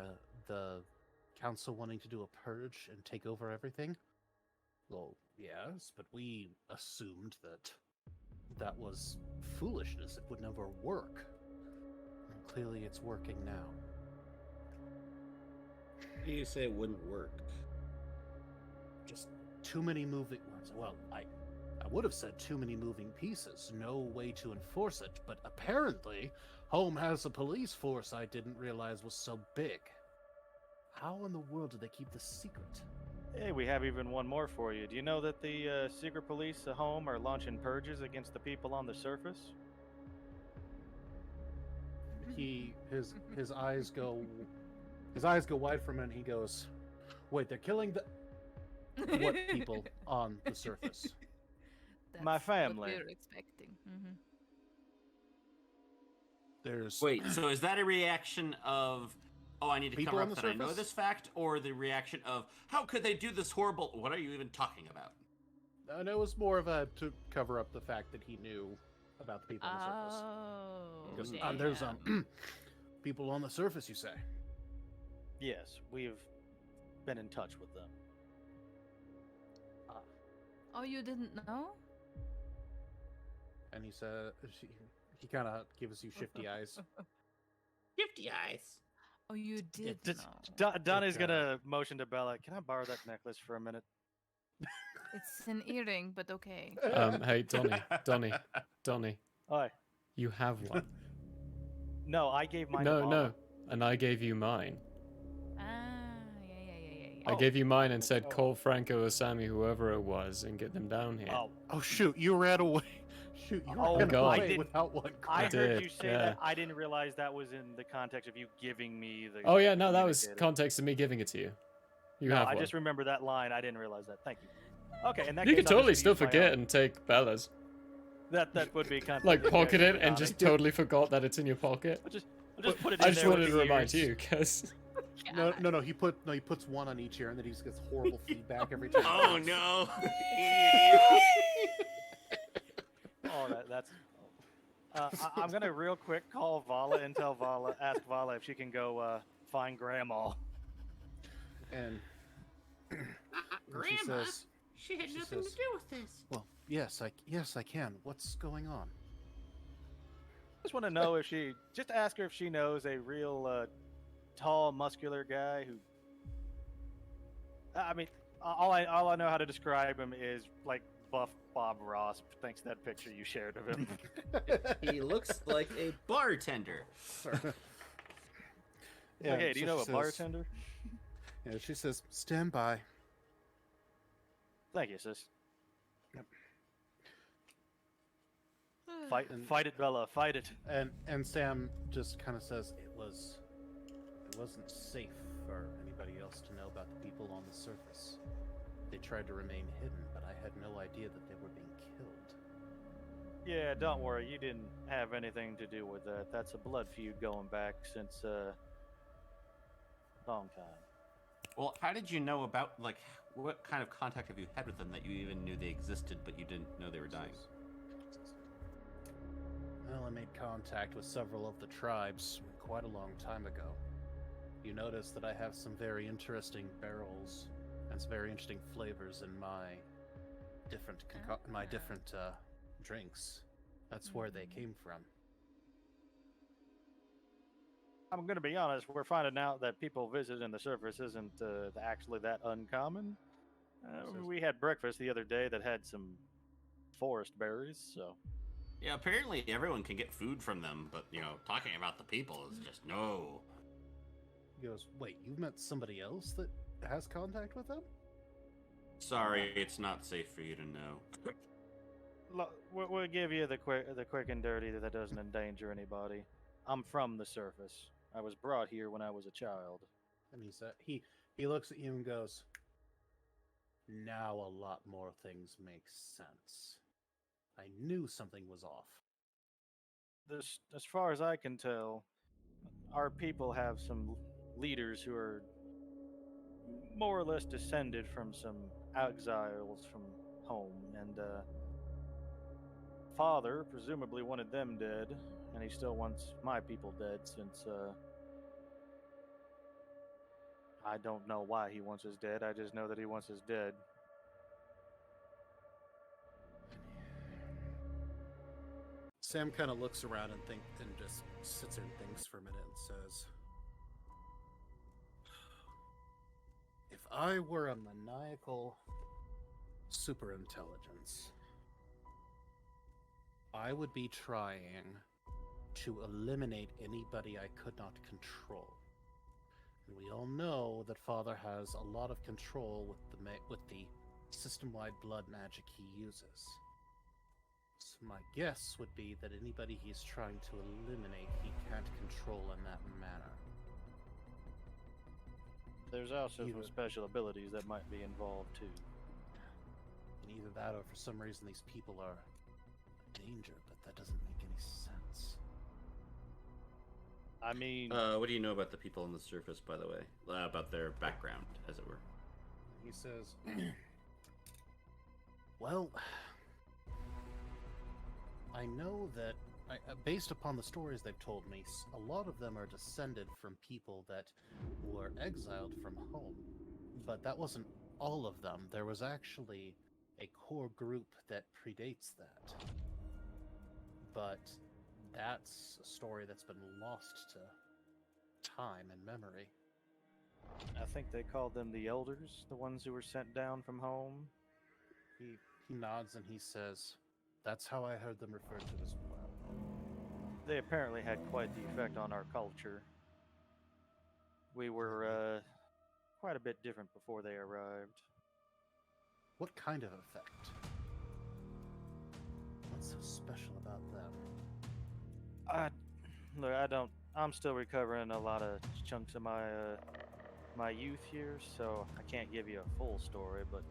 council wanting to do a purge and take over everything?" Well, yes, but we assumed that that was foolishness. It would never work. And clearly, it's working now. How do you say it wouldn't work? Just too many moving. Well, I would have said too many moving pieces. No way to enforce it. But apparently, Home has a police force I didn't realize was so big. How in the world do they keep this secret? Hey, we have even one more for you. Do you know that the secret police at Home are launching purges against the people on the surface? His eyes go wide for a minute. He goes, "Wait, they're killing the what people on the surface?" My That's family. What we were expecting. There's Wait, so is that a reaction of, oh, I need to People cover on up the that I know surface? this fact, or the reaction of, how could they do this horrible? What are you even talking about? And it was more of a to cover up the fact that he knew about the people on the surface. Oh, Because there's people on the surface, you say? Yes, we've been in touch with them. Oh, you didn't know? And he said, he kind of gives you shifty eyes. Shifty eyes. Oh, you did Donnie's It, gonna motion to Bella. Can I borrow that necklace for a minute? It's an earring, but okay. Hey, Donnie. Hi. You have one. No, I gave mine to No, Bala. no. And I gave you mine. Ah, yeah. I gave you mine and said call Franco or Sammy, whoever it was, and get them down here. Oh shoot, you ran away. Shoot, you Oh, ran God. away without one. I heard did, you say yeah. that. I didn't realize that was in the context of you giving me the. Oh yeah, no, that was communicator. context of me giving it to you. You No, have I one. just remember that line. I didn't realize that. Thank you. Okay, and that You case, can I'll totally just still use my forget own. and take Bella's. That would be kind of Like pocket it and just totally forgot that it's in your pocket. I'll just put it I in just there with wanted to the remind ears. you, because No, he puts one on each ear, and then he just gets horrible feedback every time. Oh no! Oh, that's. I'm gonna real quick call Vala and ask Vala if she can go find Grandma. And Grandma, she says, she had she nothing says, to do with this. "Well, yes, I can. What's going on?" Just want to know if she. Just ask her if she knows a real tall, muscular guy who. I mean, all I know how to describe him is like buff Bob Ross. Thanks to that picture you shared of him. He looks like a bartender. Yeah, Hey, do you so know she a says- bartender? Yeah, she says, "Stand by." Thank you, sis. Yep. Fight it, Bella. Fight it. And Sam just kind of says it wasn't safe for anybody else to know about the people on the surface. They tried to remain hidden, but I had no idea that they were being killed. Yeah, don't worry. You didn't have anything to do with that. That's a blood feud going back since long time. Well, how did you know about, like, what kind of contact have you had with them that you even knew they existed, but you didn't know they were dying? Well, I made contact with several of the tribes quite a long time ago. You notice that I have some very interesting barrels and some very interesting flavors in my different drinks. That's where they came from. I'm going to be honest. We're finding out that people visiting the surface isn't actually that uncommon. We had breakfast the other day that had some forest berries, so Yeah, apparently everyone can get food from them, but, talking about the people is just no. He goes, wait, you've met somebody else that has contact with them? Sorry, it's not safe for you to know. We'll give you the quick and dirty that doesn't endanger anybody. I'm from the surface. I was brought here when I was a child. And he looks at you and goes, now a lot more things make sense. I knew something was off. As far as I can tell, our people have some leaders who are more or less descended from some exiles from home, and father presumably wanted them dead, and he still wants my people dead since I don't know why he wants us dead. I just know that he wants us dead. Sam kind of looks around and just sits there and thinks for a minute and says, if I were a maniacal superintelligence, I would be trying to eliminate anybody I could not control. And we all know that Father has a lot of control with the system-wide blood magic he uses. So my guess would be that anybody he's trying to eliminate, he can't control in that manner. There's also some special abilities that might be involved too. And either that or for some reason these people are a danger, but that doesn't make any sense. I mean... what do you know about the people on the surface, by the way? About their background, as it were? He says, well, I know that, based upon the stories they've told me, a lot of them are descended from people that were exiled from home. But that wasn't all of them. There was actually a core group that predates that. But that's a story that's been lost to time and memory. I think they called them the Elders, the ones who were sent down from home. He nods and he says, that's how I heard them referred to as well. They apparently had quite the effect on our culture. We were quite a bit different before they arrived. What kind of effect? What's so special about them? Look, I'm still recovering a lot of chunks of my youth years, so I can't give you a full story, but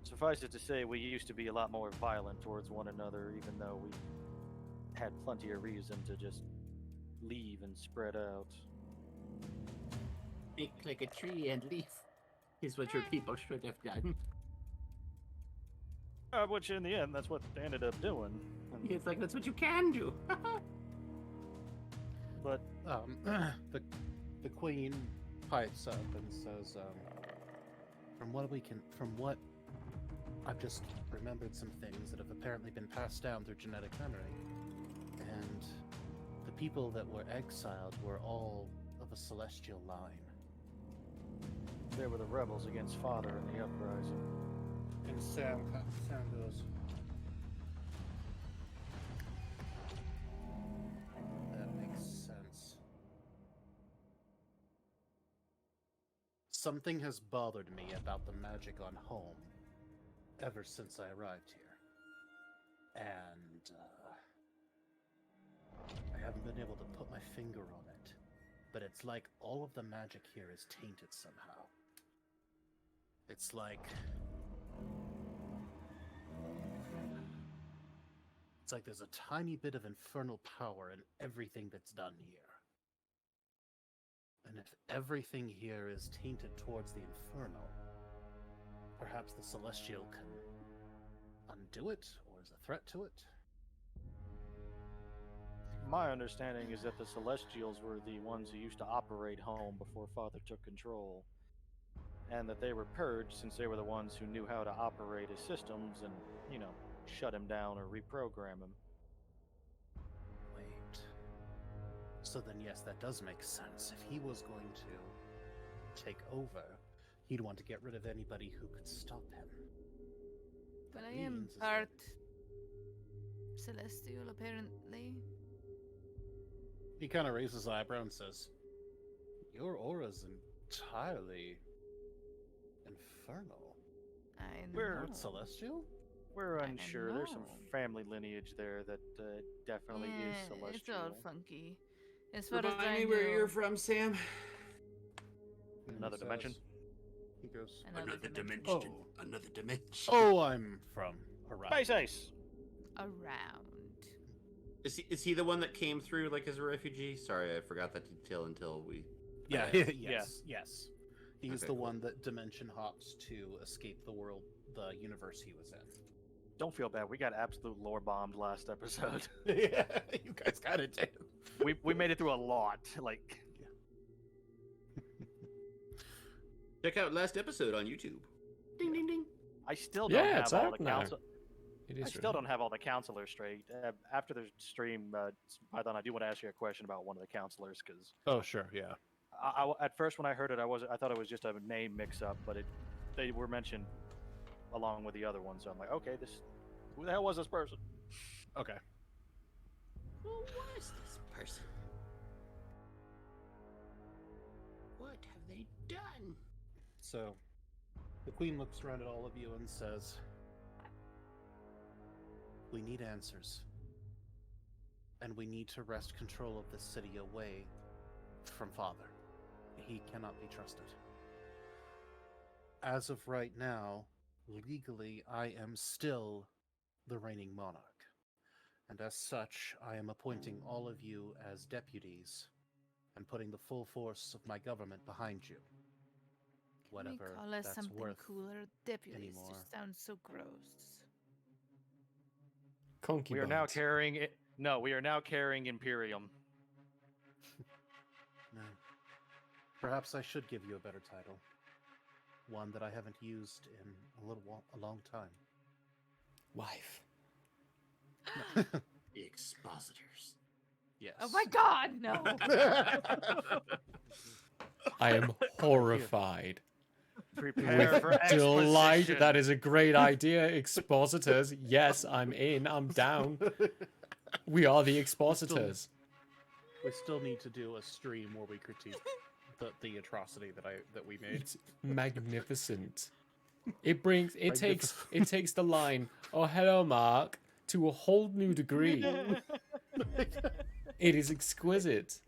suffice it to say, we used to be a lot more violent towards one another, even though we had plenty of reason to just leave and spread out. Make like a tree and leave is what your people should have done. Which in the end, that's what they ended up doing. It's like, that's what you can do. But the queen pipes up and says, from what I've just remembered some things that have apparently been passed down through genetic memory. And the people that were exiled were all of a celestial line. They were the rebels against Father in the uprising. And Sam goes, that makes sense. Something has bothered me about the magic on home ever since I arrived here. And I haven't been able to put my finger on it. But it's like all of the magic here is tainted somehow. It's like there's a tiny bit of infernal power in everything that's done here. And if everything here is tainted towards the infernal, perhaps the Celestial can undo it, or is a threat to it? My understanding is that the Celestials were the ones who used to operate home before Father took control. And that they were purged since they were the ones who knew how to operate his systems and, shut him down or reprogram him. Wait. So then, yes, that does make sense. If he was going to take over, he'd want to get rid of anybody who could stop him. But I am part celestial, apparently. He kind of raises his eyebrow and says, "Your aura's entirely infernal. I We're know. Celestial? We're unsure. There's some know. family lineage there that definitely is Yeah, celestial. it's all funky. As far as Remind I me where know, you're from, Sam. Another dimension. He goes, Another dimension. Oh. Another dimension. "Oh, I'm from around." Space Ace. Around. Is he the one that came through like as a refugee? Sorry, I forgot that detail until we. Yeah, yes. He's Okay, the cool. one that dimension hops to escape the world, the universe he was in. Don't feel bad. We got absolute lore bombed last episode. Yeah, you guys got it, did. we made it through a lot. Like, Check out last episode on YouTube. Ding ding ding. I still don't Yeah, have it's all out the now. council. It I is still right. don't have all the counselors straight. After the stream, Python, I do want to ask you a question about one of the counselors because Oh, sure, yeah. at first when I heard it, I thought it was just a name mix-up, but they were mentioned along with the other ones. So I'm like, okay, who the hell was this person? Okay. Who was this person? What have they done? So, the queen looks around at all of you and says, "We need answers. And we need to wrest control of this city away from Father. He cannot be trusted. As of right now, legally, I am still the reigning monarch. And as such, I am appointing all of you as deputies and putting the full force of my government behind you. Whatever Can we call us that's something worth cooler? Deputies anymore." just sounds so gross. Concubines. We are now carrying it. No, we are now carrying Imperium. No. Perhaps I should give you a better title. One that I haven't used in a long time. Wife. The expositors. Yes. Oh my god, no! I am horrified. Prepare for Delight. exposition. That is a great idea. Expositors. Yes, I'm in. I'm down. We are the expositors. We still need to do a stream where we critique the atrocity that we made. It's magnificent. It takes the line, "Oh hello, Mark," to a whole new degree. It is exquisite.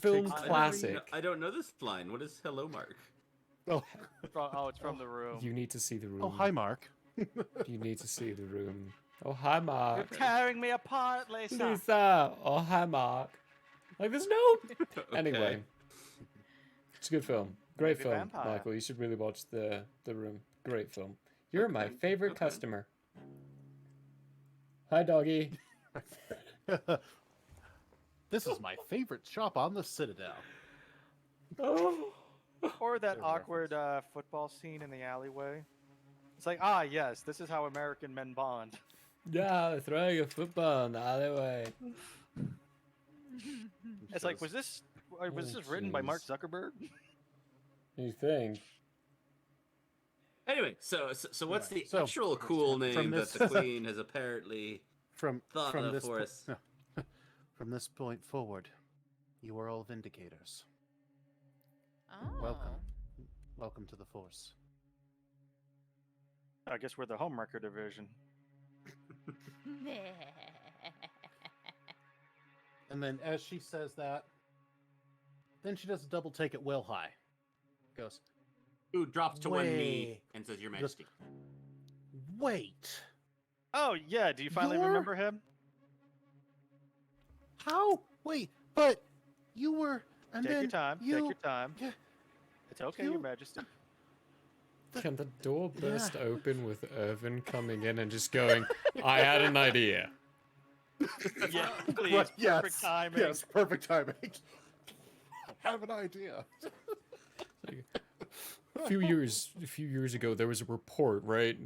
Film classic. I don't know this line. What is hello, Mark? Oh, it's from the room. You need to see the room. Oh, hi, Mark. You need to see the room. Oh hi, Mark. You're tearing me apart, Lisa. Lisa. Oh hi, Mark. Like there's no. Anyway, it's a good film. Great Maybe film, vampire. Michael. You should really watch the room. Great film. You're my favorite customer. Hi, doggy. This is my favorite shop on the Citadel. Oh. Or that awkward football scene in the alleyway. It's like, yes, this is how American men bond. Yeah, they're throwing a football in the alleyway. It's like, was this written by Mark jeez. Zuckerberg? You think? Anyway, so what's the So, actual cool name from that this- the queen has apparently From thought of this for po- us? From this point forward, you are all vindicators. Oh. Welcome to the Force. I guess we're the Homewrecker division. And then as she says that, then she does a double take at Will High. Goes, Who drops to one knee Wait. and says, "Your Goes, Majesty." "Wait, Oh, yeah, do you finally You're- remember him? how? Wait, but you were..." And Take then your time, you... take your time. Yeah. It's okay, You- Your Majesty. Can the door burst open with Irvin coming in and just going, "I had an idea." Yeah, please, Right, perfect timing. Yes, perfect timing. I have an idea. A few years ago, there was a report, right?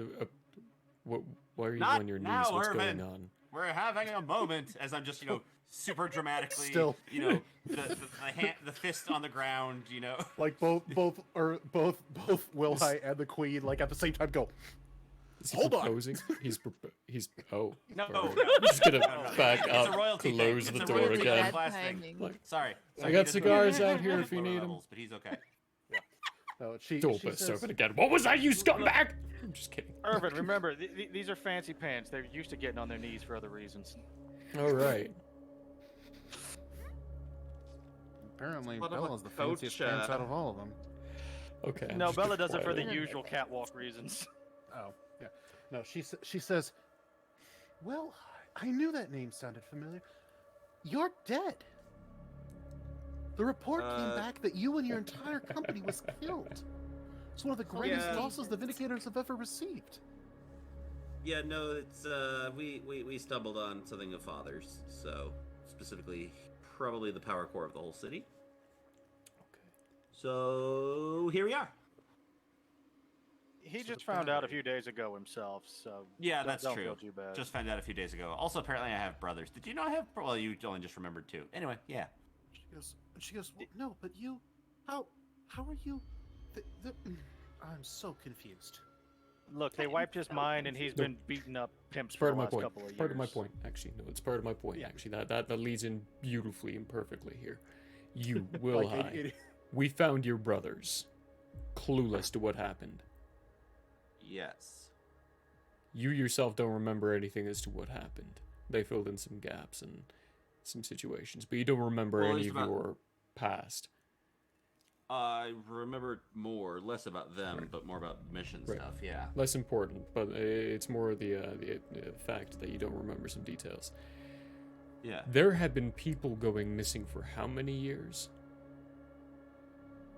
Why are you Not on your knees? now, What's Irvin. going on? We're having a moment as I'm just, super dramatically, Still. the fist on the ground, Like both Will High and the Queen, like at the same time, go. Is he Hold on. proposing? He's oh. No, alright. no. I'm just gonna back It's up, a royalty thing. close It's the a door royalty again. class thing. Like, Sorry. I got he doesn't cigars know out here if you lower need them. levels, but he's okay. No, Door burst open again. What was that, you scumbag? I'm just kidding. Irvin, remember, these are fancy pants. They're used to getting on their knees for other reasons. All right. Apparently, What about Bella's the Coach, fanciest pants out of all of them. Okay. I'm No, just Bella does it for the quietly- usual catwalk reasons. Oh, yeah. No, she says, well, I knew that name sounded familiar. You're dead. The report came back that you and your entire company was killed. It's one of the greatest Yeah. losses the Vindicators have ever received. Yeah, no, it's we stumbled on something of Father's, so specifically probably the power core of the whole city. Okay. So here we are. He just found out a few days ago himself, so Yeah, that's don't true. feel too bad. Just found out a few days ago. Also, apparently, I have brothers. Did you know I have? Well, you only just remembered two. Anyway, yeah. She goes, well, no, but you, how are you? I'm so confused. Look, they wiped his mind, and he's been beating up pimps It's for part the of my last point. couple of years. Part of my point, actually. No, it's part of my point, actually. That leads in beautifully and perfectly here. You, Will Like, High, we found your brothers, clueless to what happened. Yes. You yourself don't remember anything as to what happened. They filled in some gaps and some situations, but you don't remember Well, any it's of about- your past. I remember less about them, but more about mission Right. stuff. Yeah. Less important, but it's more the fact that you don't remember some details. Yeah. There have been people going missing for how many years?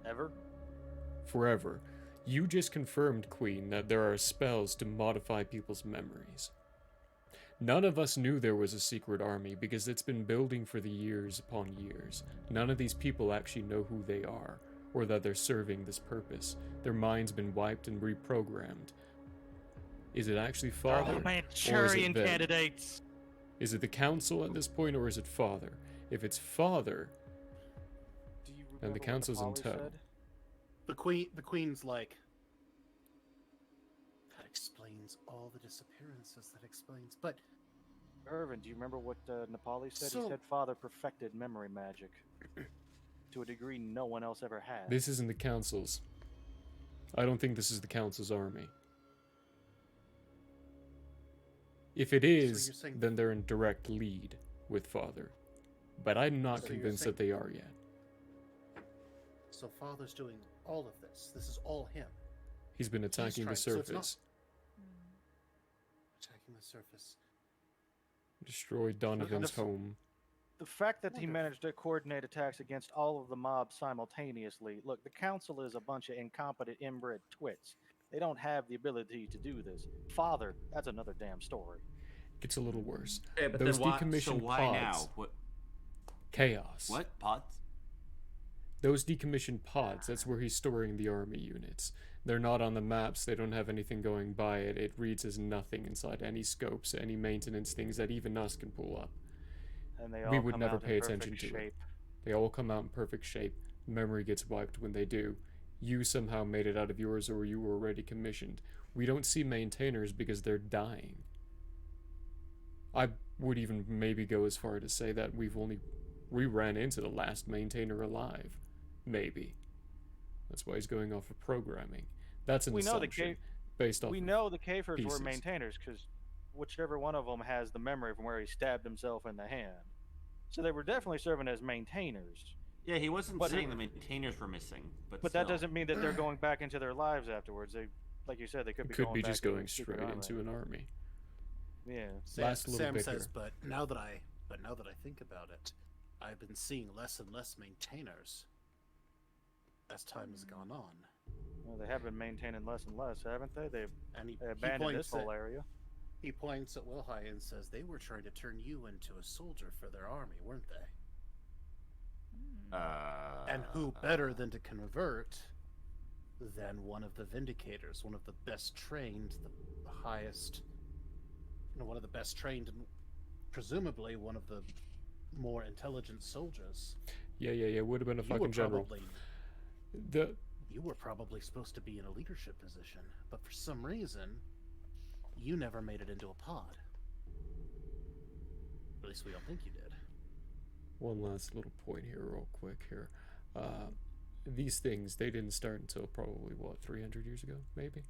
Ever? Forever. You just confirmed, Queen, that there are spells to modify people's memories. None of us knew there was a secret army because it's been building for the years upon years. None of these people actually know who they are, or that they're serving this purpose. Their mind's been wiped and reprogrammed. Is it actually Father? Oh, or is Manchurian it them? candidates. Is it the Council at this point, or is it Father? If it's Father, then the Council's in tow. The queen's like, that explains all the disappearances. That explains, but Irvin, do you remember what Nepali said? So- He said Father perfected memory magic to a degree no one else ever had. This isn't the Council's. I don't think this is the Council's army. If it is, you're saying- then they're in direct lead with Father. But I'm not So you're convinced saying- that they are yet. so Father's doing all of this. This is all him. He's been attacking the trying- so it's surface. Attacking the surface. Destroyed Donovan's home. The fact that he managed to coordinate attacks against all of the mobs simultaneously. Look, the council is a bunch of incompetent inbred twits. They don't have the ability to do this. Father, that's another damn story. Gets a little worse. Yeah, but Those then why, decommissioned so why pods. now? What? Chaos. What pods? Those decommissioned pods, that's where he's storing the army units. They're not on the maps, they don't have anything going by it. It reads as nothing inside any scopes, any maintenance things that even us can pull up. And they all We would come never out in pay attention perfect to it. shape. They all come out in perfect shape. Memory gets wiped when they do. You somehow made it out of yours, or you were already commissioned. We don't see maintainers because they're dying. I would even maybe go as far to say that we ran into the last maintainer alive. Maybe. That's why he's going off of programming. That's an We know the assumption based off We of know the Kafirs pieces. were maintainers because whichever one of them has the memory from where he stabbed himself in the hand. So they were definitely serving as maintainers. Yeah, he wasn't But saying it- the maintainers were missing, but But still. that doesn't mean that they're going back into their lives afterwards. They, like you said, they could be Could going be back just into going the secret straight army. into an army. Yeah. Last little Sam bit says, here. but now that I think about it, I've been seeing less and less maintainers as time has gone on. Well, they have been maintaining less and less, haven't they? They've And he abandoned this points whole at- area. He points at Wilhai and says they were trying to turn you into a soldier for their army, weren't they? And who better than to convert than one of the Vindicators, one of the best trained, the highest, one of the best trained, and presumably one of the more intelligent soldiers. Yeah. Would have been a You fucking were general. probably- The You were probably supposed to be in a leadership position, but for some reason, you never made it into a pod. At least we don't think you did. One last little point here, real quick here. These things, they didn't start until probably, what, 300 years ago, maybe?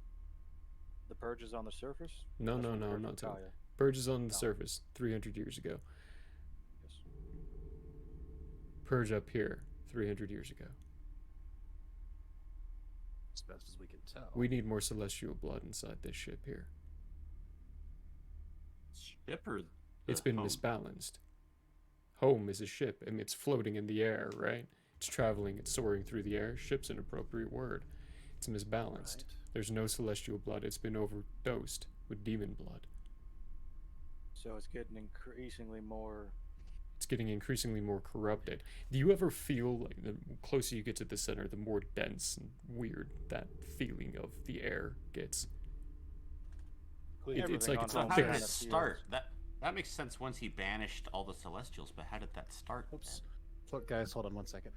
The purge is on the surface? No, That's no, when the no, I'm purge not was talking. Gaia. Purge is on the No. surface 300 years ago. Yes. Purge up here 300 years ago. As best as we can tell. We need more celestial blood inside this ship here. Ship or It's been home? misbalanced. Home is a ship, and it's floating in the air, right? It's traveling, it's soaring through the air. Ship's an appropriate word. It's misbalanced. Right. There's no celestial blood. It's been overdosed with demon blood. So it's getting increasingly more. It's getting increasingly more corrupted. Do you ever feel like the closer you get to the center, the more dense and weird that feeling of the air gets? It's like it's So not how thick. did it start? That makes sense once he banished all the Celestials, but how did that start? Oops. So, guys, hold on 1 second.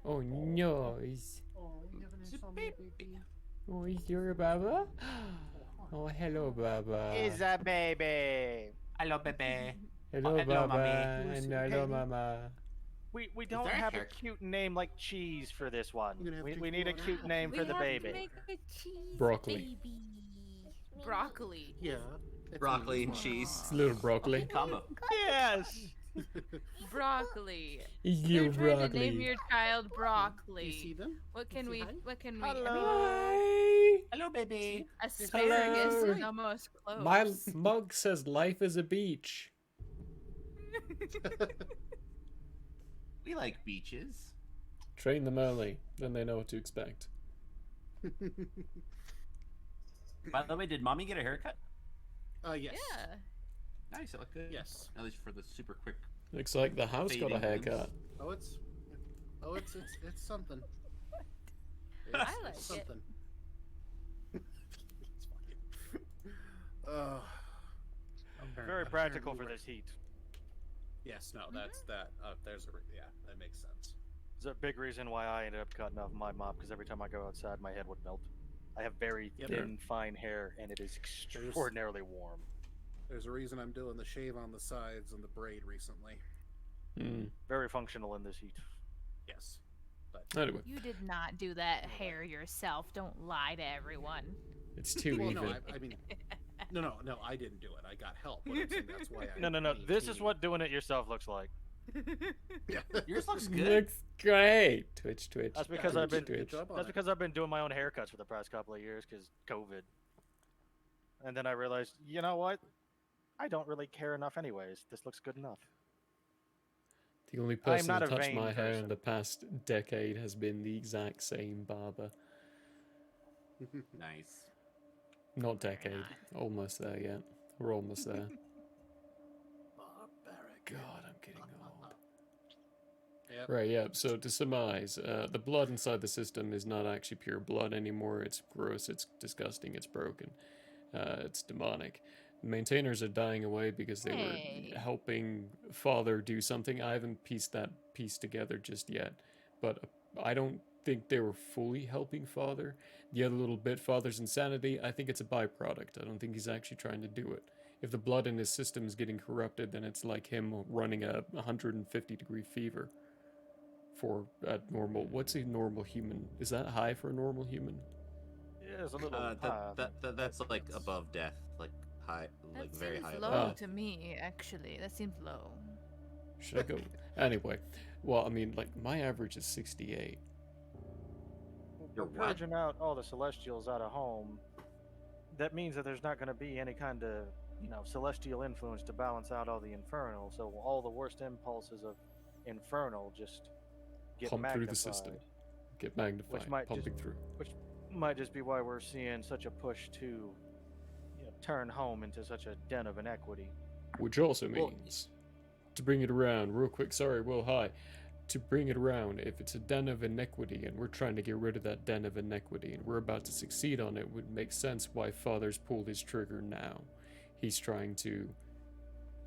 Oh no, is Oh, you have an insomnia, baby. oh, is your Baba? Oh, hello, Baba. Is a baby. Hello, baby. Hello, hello, Baba, mommy. and hello, Mama. We don't there a have a hair- cute name like cheese for this one. You're gonna have to We need a draw it cute out. name for the baby. Broccoli. Broccoli. Yeah. Broccoli and cheese. It's a little broccoli. Combo. Yes. Broccoli. It's You're little trying to name broccoli. your child broccoli. You see them? What can Say we? hi. What can we? Hi. Hello, baby. Asparagus Hello. is almost close. My mug says life is a beach. We like beaches. Train them early, then they know what to expect. By the way, did mommy get a haircut? Yes. Yeah. Nice, it looked good. Yes. At least for the super quick. Looks like the house got a fading haircut. Oh, it's something. I It's like it. something. It's fucking. Very practical for this heat. Yes, no, that's that. There's a yeah, that makes sense. It's a big reason why I ended up cutting off my mop because every time I go outside, my head would melt. I have very Yep. thin, fine hair, and it is extraordinarily warm. There's a reason I'm doing the shave on the sides and the braid recently. Very functional in this heat. Yes. But Anyway, You did not do that hair yourself. Don't lie to everyone. it's too well, even. no, I mean, no, I didn't do it. I got help. But I'm saying that's why I No. This is maintain- what doing it yourself looks like. Yeah. Yours looks good. Looks great. Twitch. That's because you I've did been. a good job on That's it. because I've been doing my own haircuts for the past couple of years because COVID. And then I realized, you know what? I don't really care enough, anyways. This looks good enough. The only I'm person not to a touch vain my hair in person. the past decade has been the exact same barber. Nice. Not decade. Almost there yet. We're almost there. God, I'm getting old. Yep. Right, yeah. So to surmise, the blood inside the system is not actually pure blood anymore. It's gross, it's disgusting, it's broken. It's demonic. Maintainers are dying away because they Hey. were helping Father do something. I haven't pieced that piece together just yet, but I don't think they were fully helping Father. The other little bit, Father's insanity, I think it's a byproduct. I don't think he's actually trying to do it. If the blood in his system is getting corrupted, then it's like him running a 150-degree fever for a normal. What's a normal human? Is that high for a normal human? Yeah, it's a little high. That's like above death, like high, like That very seems high low above death. to me, actually. That seems low. Should I go? Anyway, well, I mean, like, my average is 68. We're purging out all the Celestials out of home. That means that there's not going to be any kind of, celestial influence to balance out all the infernal. So all the worst impulses of infernal just get Pump magnified. through the system. Get magnified, pumping through. Which might just be why we're seeing such a push to turn home into such a den of inequity. Which also means, to bring it around real quick, sorry, Will, hi. To bring it around, if it's a den of inequity and we're trying to get rid of that den of inequity and we're about to succeed on it, would make sense why Father's pulled his trigger now. He's trying to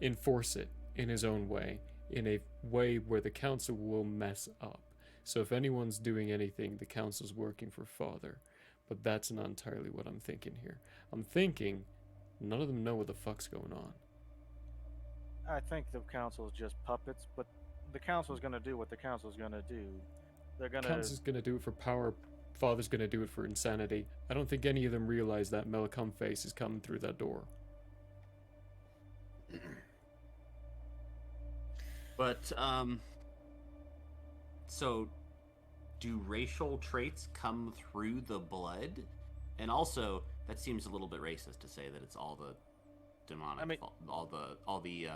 enforce it in his own way, in a way where the council will mess up. So if anyone's doing anything, the council's working for Father. but that's not entirely what I'm thinking here. I'm thinking none of them know what the fuck's going on. I think the council is just puppets, but the council's gonna do what the council's gonna do. They're gonna. Council's gonna do it for power. Father's gonna do it for insanity. I don't think any of them realize that Melicum face is coming through that door. But, so, do racial traits come through the blood? And also, that seems a little bit racist to say that it's all the demonic fault, all the,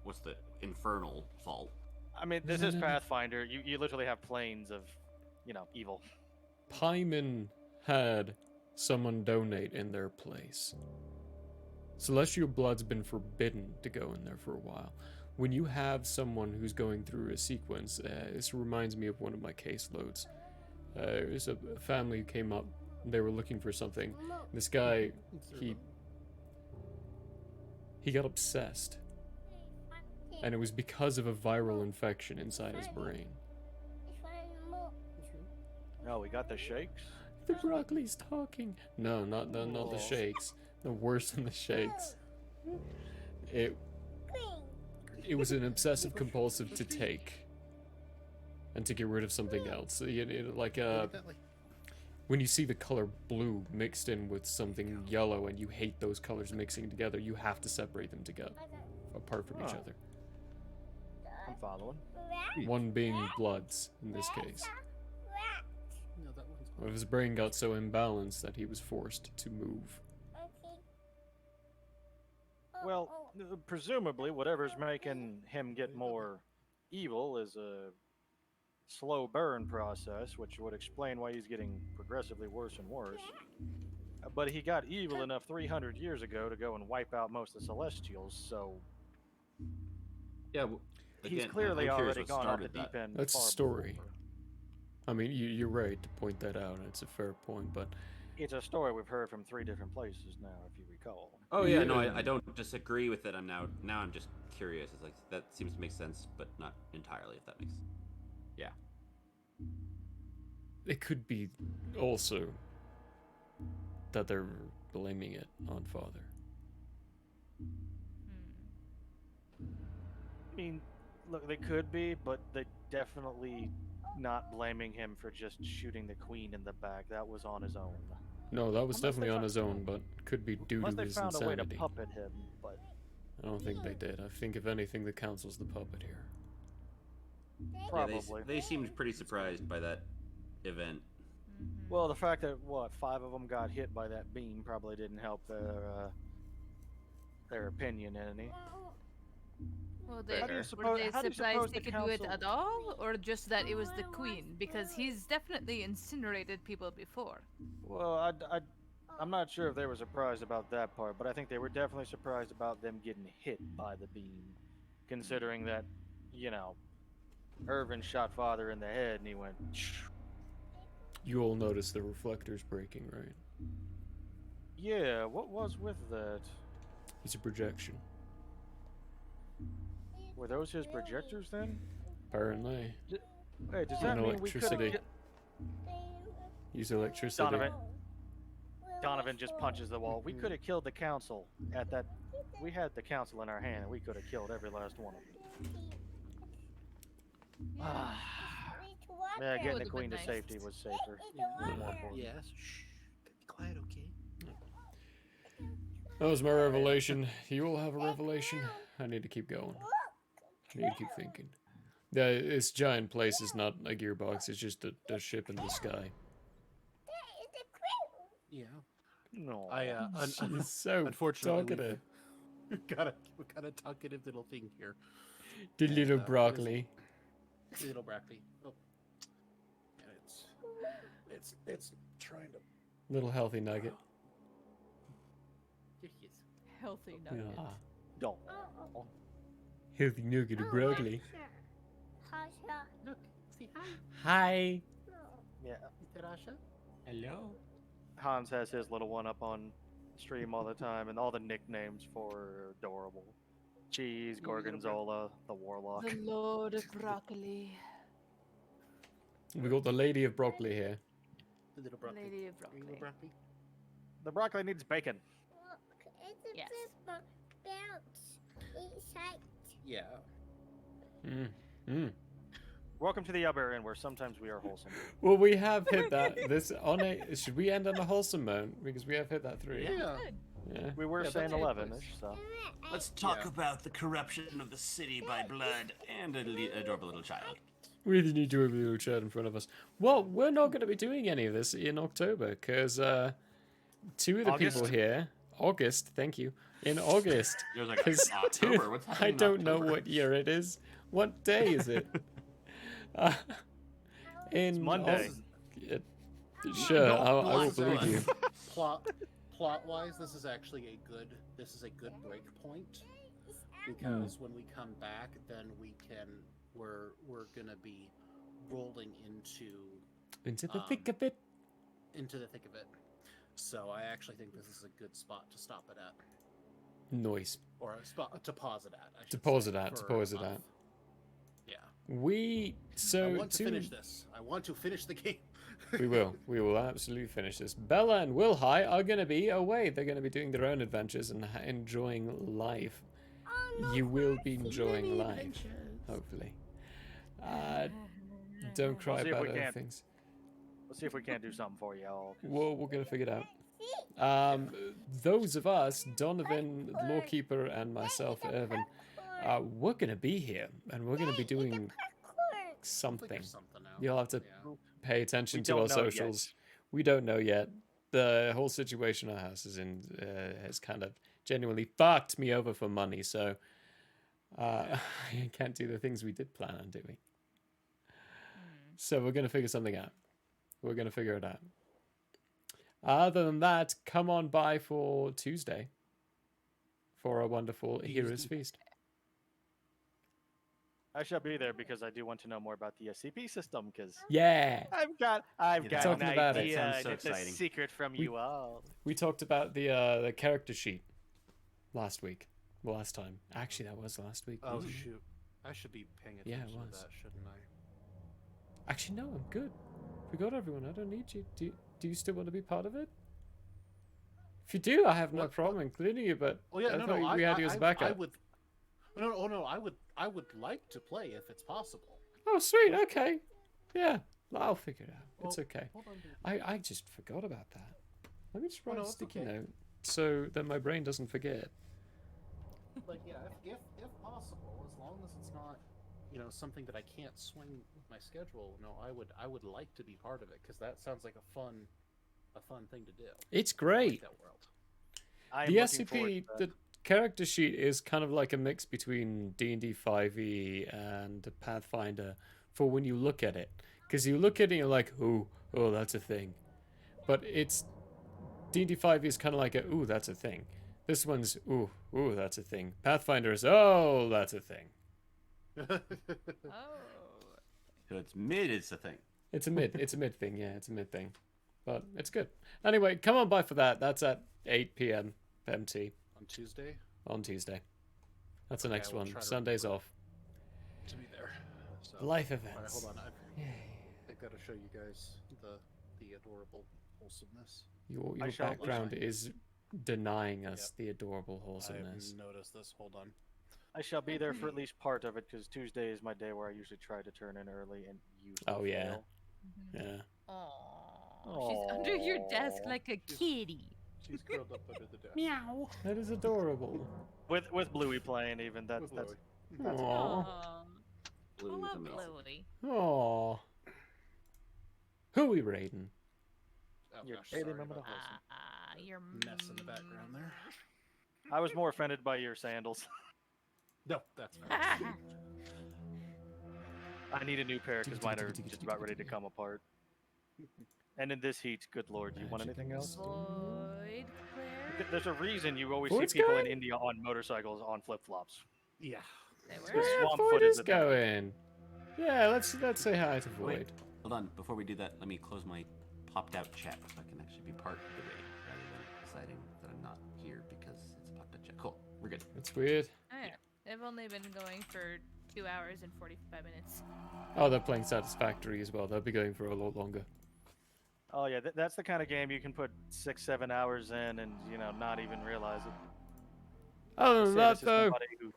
what's the infernal fault. I mean, this is Pathfinder. You literally have planes of, evil. Paimon had someone donate in their place. Celestial blood's been forbidden to go in there for a while. When you have someone who's going through a sequence, this reminds me of one of my caseloads. It was a family who came up, they were looking for something. This guy, he got obsessed. And it was because of a viral infection inside his brain. No, we got the shakes. The broccoli's talking. No, not the shakes. No, worse than the shakes. It was an obsessive compulsive to take and to get rid of something else. When you see the color blue mixed in with something yellow and you hate those colors mixing together, you have to separate them together, apart from each other. I'm following. One being Blood's in this case. No, that one's Well, his brain got so imbalanced that he was forced to move. Well, presumably, whatever's making him get more evil is a slow burn process, which would explain why he's getting progressively worse and worse. But he got evil enough 300 years ago to go and wipe out most of the Celestials, so Yeah, he's again, clearly I'm curious already what gone off the started deep end. That's a far story. before. I mean, you're right to point that out, and it's a fair point, but It's a story we've heard from 3 different places now, if you recall. Oh yeah, no, I don't disagree with it. I'm now I'm just curious. It's like that seems to make sense, but not entirely. If that makes, yeah. it could be also that they're blaming it on Father. I mean, look, they could be, but they definitely not blaming him for just shooting the queen in the back. That was on his own. No, that was Unless definitely they on found- his own, but could be due Unless to they his found a way to insanity. puppet him, but I don't think they did. I think, if anything, the council's the puppet here. probably. Yeah, they seemed pretty surprised by that event. Well, the fact that 5 of them got hit by that beam probably didn't help their opinion any. Well, How do you were suppose- they how do you surprised suppose they the could do it council- at all, or just that it was the queen? Because he's definitely incinerated people before. Well, I'm not sure if they were surprised about that part, but I think they were definitely surprised about them getting hit by the beam, considering that, Irvin shot Father in the head and he went. You all noticed the reflectors breaking, right? Yeah, what was with that? It's a projection. Were those his projectors then? Apparently. Hey, does And that mean we could electricity. have... Use electricity. Donovan just punches the wall. We could have killed the council at that. We had the council in our hand, and we could have killed every last one of them. Yeah, getting the Would've queen been to nice. safety was safer. More important. Yes. Shh. Be quiet, okay? That was my revelation. You all have a revelation? I need to keep going. I need to keep thinking. This giant place is not a gearbox, it's just a ship in the sky. Yeah. No. She's so unfortunately, talkative. we got a talkative little thing here. The And, little what is broccoli. it? Little broccoli. Oh. And it's trying to. Little healthy nugget. Here he is. Healthy nugget. Yeah. Don't. Healthy nugget of broccoli. Look, say hi. Hi. Yeah. Mr. Rasha. Hello. Hans has his little one up on stream all the time, and all the nicknames for her are adorable. Cheese, Gorgonzola, the Warlock. The Lord of Broccoli. We got the Lady of Broccoli here. Little broccoli. Lady of broccoli. Little broccoli. The broccoli needs bacon. Yes. Yeah. Welcome to the Albarian, where sometimes we are wholesome. Well, we have hit that. This on a. Should we end on a wholesome note? Because we have hit that 3. Yeah. Yeah. We were Yeah, saying that's a good 11-ish, so. Let's talk about the corruption of the city by blood and an adorable little child. We really need to have a little chat in front of us. Well, we're not going to be doing any of this in October because 2 of the August? people here, August, thank you, in August. It was like 'cause, October. dude, What's I happening in don't know October? what year it is. What day is it? In Monday. Sure, I will believe you. Plot-wise, this is actually a good break point because when we come back, then we're gonna be rolling into the thick of it. Into the thick of it. So I actually think this is a good spot to stop it at, Noise. or a spot to pause it at. To pause it at. Yeah. I want to finish this. I want to finish the game. We will absolutely finish this. Bella and Wilhai are going to be away. They're going to be doing their own adventures and enjoying life. You will be enjoying life, hopefully. Don't cry We'll see if about we other can't. things. Let's see if we can't do something for y'all. We're going to figure it out. Those of us, Donovan, Lawkeeper, and myself, Irvin, we're going to be here, and we're going to be doing something. You'll have to pay attention to our socials. We don't know yet. The whole situation our house is in has kind of genuinely fucked me over for money, so I can't do the things we did plan on doing. So we're going to figure something out. We're going to figure it out. Other than that, come on by for Tuesday for a wonderful Heroes Feast. I shall be there because I do want to know more about the SCP system. Because Yeah. I've got an Talking about it. idea. Sounds And so it's exciting. a secret from you all. We talked about the character sheet last week. Well, last time. Actually, that was last week. Oh shoot! I should be paying Yeah, attention it to was. that, shouldn't I? Actually, no, I'm good. We got everyone. I don't need you. Do you still want to be part of it? If you do, I have no problem including you. But Well, yeah, I no, thought no. we had you as a backup. I would. No. I would like to play if it's possible. Oh, sweet. Okay. Yeah, I'll figure it out. It's Well, okay. hold on, dude. I just forgot about that. Let me just write no, a it's sticky okay. note so that my brain doesn't forget. Like, yeah, if possible, as long as it's not, something that I can't swing with my schedule. No, I would like to be part of it because that sounds like a fun thing to do. It's I great. like that world. I'm The looking forward SCP, to the character sheet is kind of like a mix between D&D 5e and Pathfinder for when you look at it. Because you look at it and you're like, oh, that's a thing. But it's D&D 5e is kind of like ooh, that's a thing. This one's, ooh, that's a thing. Pathfinder is, oh, that's a thing. So it's mid is the thing. It's a mid thing, yeah, it's a mid thing. But it's good. Anyway, come on by for that. That's at 8 p.m. MT. On Tuesday? On Tuesday. That's the next I will one. try to Sunday's off. To be there. So, Life all right, events. hold on. I've got to show you guys the adorable wholesomeness. Your I shall background let is denying us the adorable wholesomeness. I've noticed this. Hold on. I shall be there for at least part of it because Tuesday is my day where I usually try to turn in early and usually Oh, yeah. fail. Yeah. Aww. She's under your desk like a kitty. She's curled up under the desk. Meow. That is adorable. With Bluey playing, even that's Aww. I Bluey's love amazing. Bluey. Aww. Who we raiding? Oh, Your gosh, daily sorry moment about of wholesome. Your mess in the background there. I was more offended by your sandals. No, that's fine. I need a new pair because mine are just about ready to come apart. And in this heat, good lord, do you want anything else? Void prayer. There's a reason you always Void's see people going? in India on motorcycles on flip-flops. Yeah. The swamp Void foot is is the thing. going. Yeah, let's say hi to Void. Wait, hold on. Before we do that, let me close my popped-out chat so I can actually be part of the raid rather than deciding that I'm not here because it's a popped-out chat. Cool, we're good. That's weird. Oh, yeah. They've only been going for 2 hours and 45 minutes. Oh, they're playing Satisfactory as well. They'll be going for a lot longer. Oh yeah, that's the kind of game you can put 6-7 hours in and not even realize it. Other I than say that, this is though, somebody who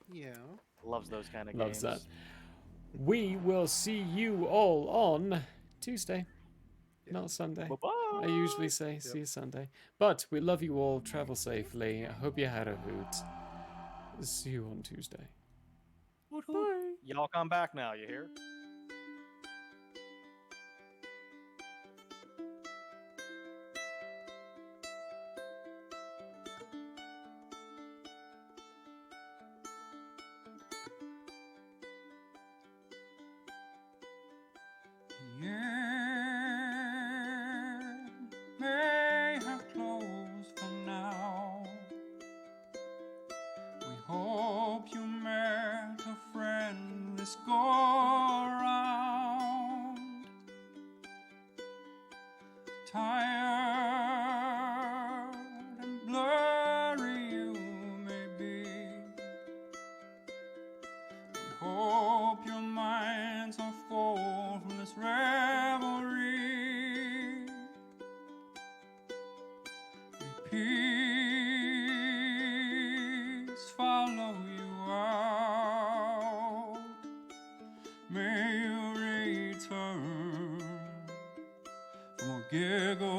loves those kind of loves games. that. We will see you all on Tuesday, not Sunday. Bye-bye. I usually say see you Sunday. But we love you all. Travel safely. I hope you had a hoot. See you on Tuesday. Bye. Y'all come back now, you hear? May have closed for now. We hope you met a friend this go around. Tired and blurry you may be. We hope your minds are full from this revelry. Peace follow you out. May you return for more giggles.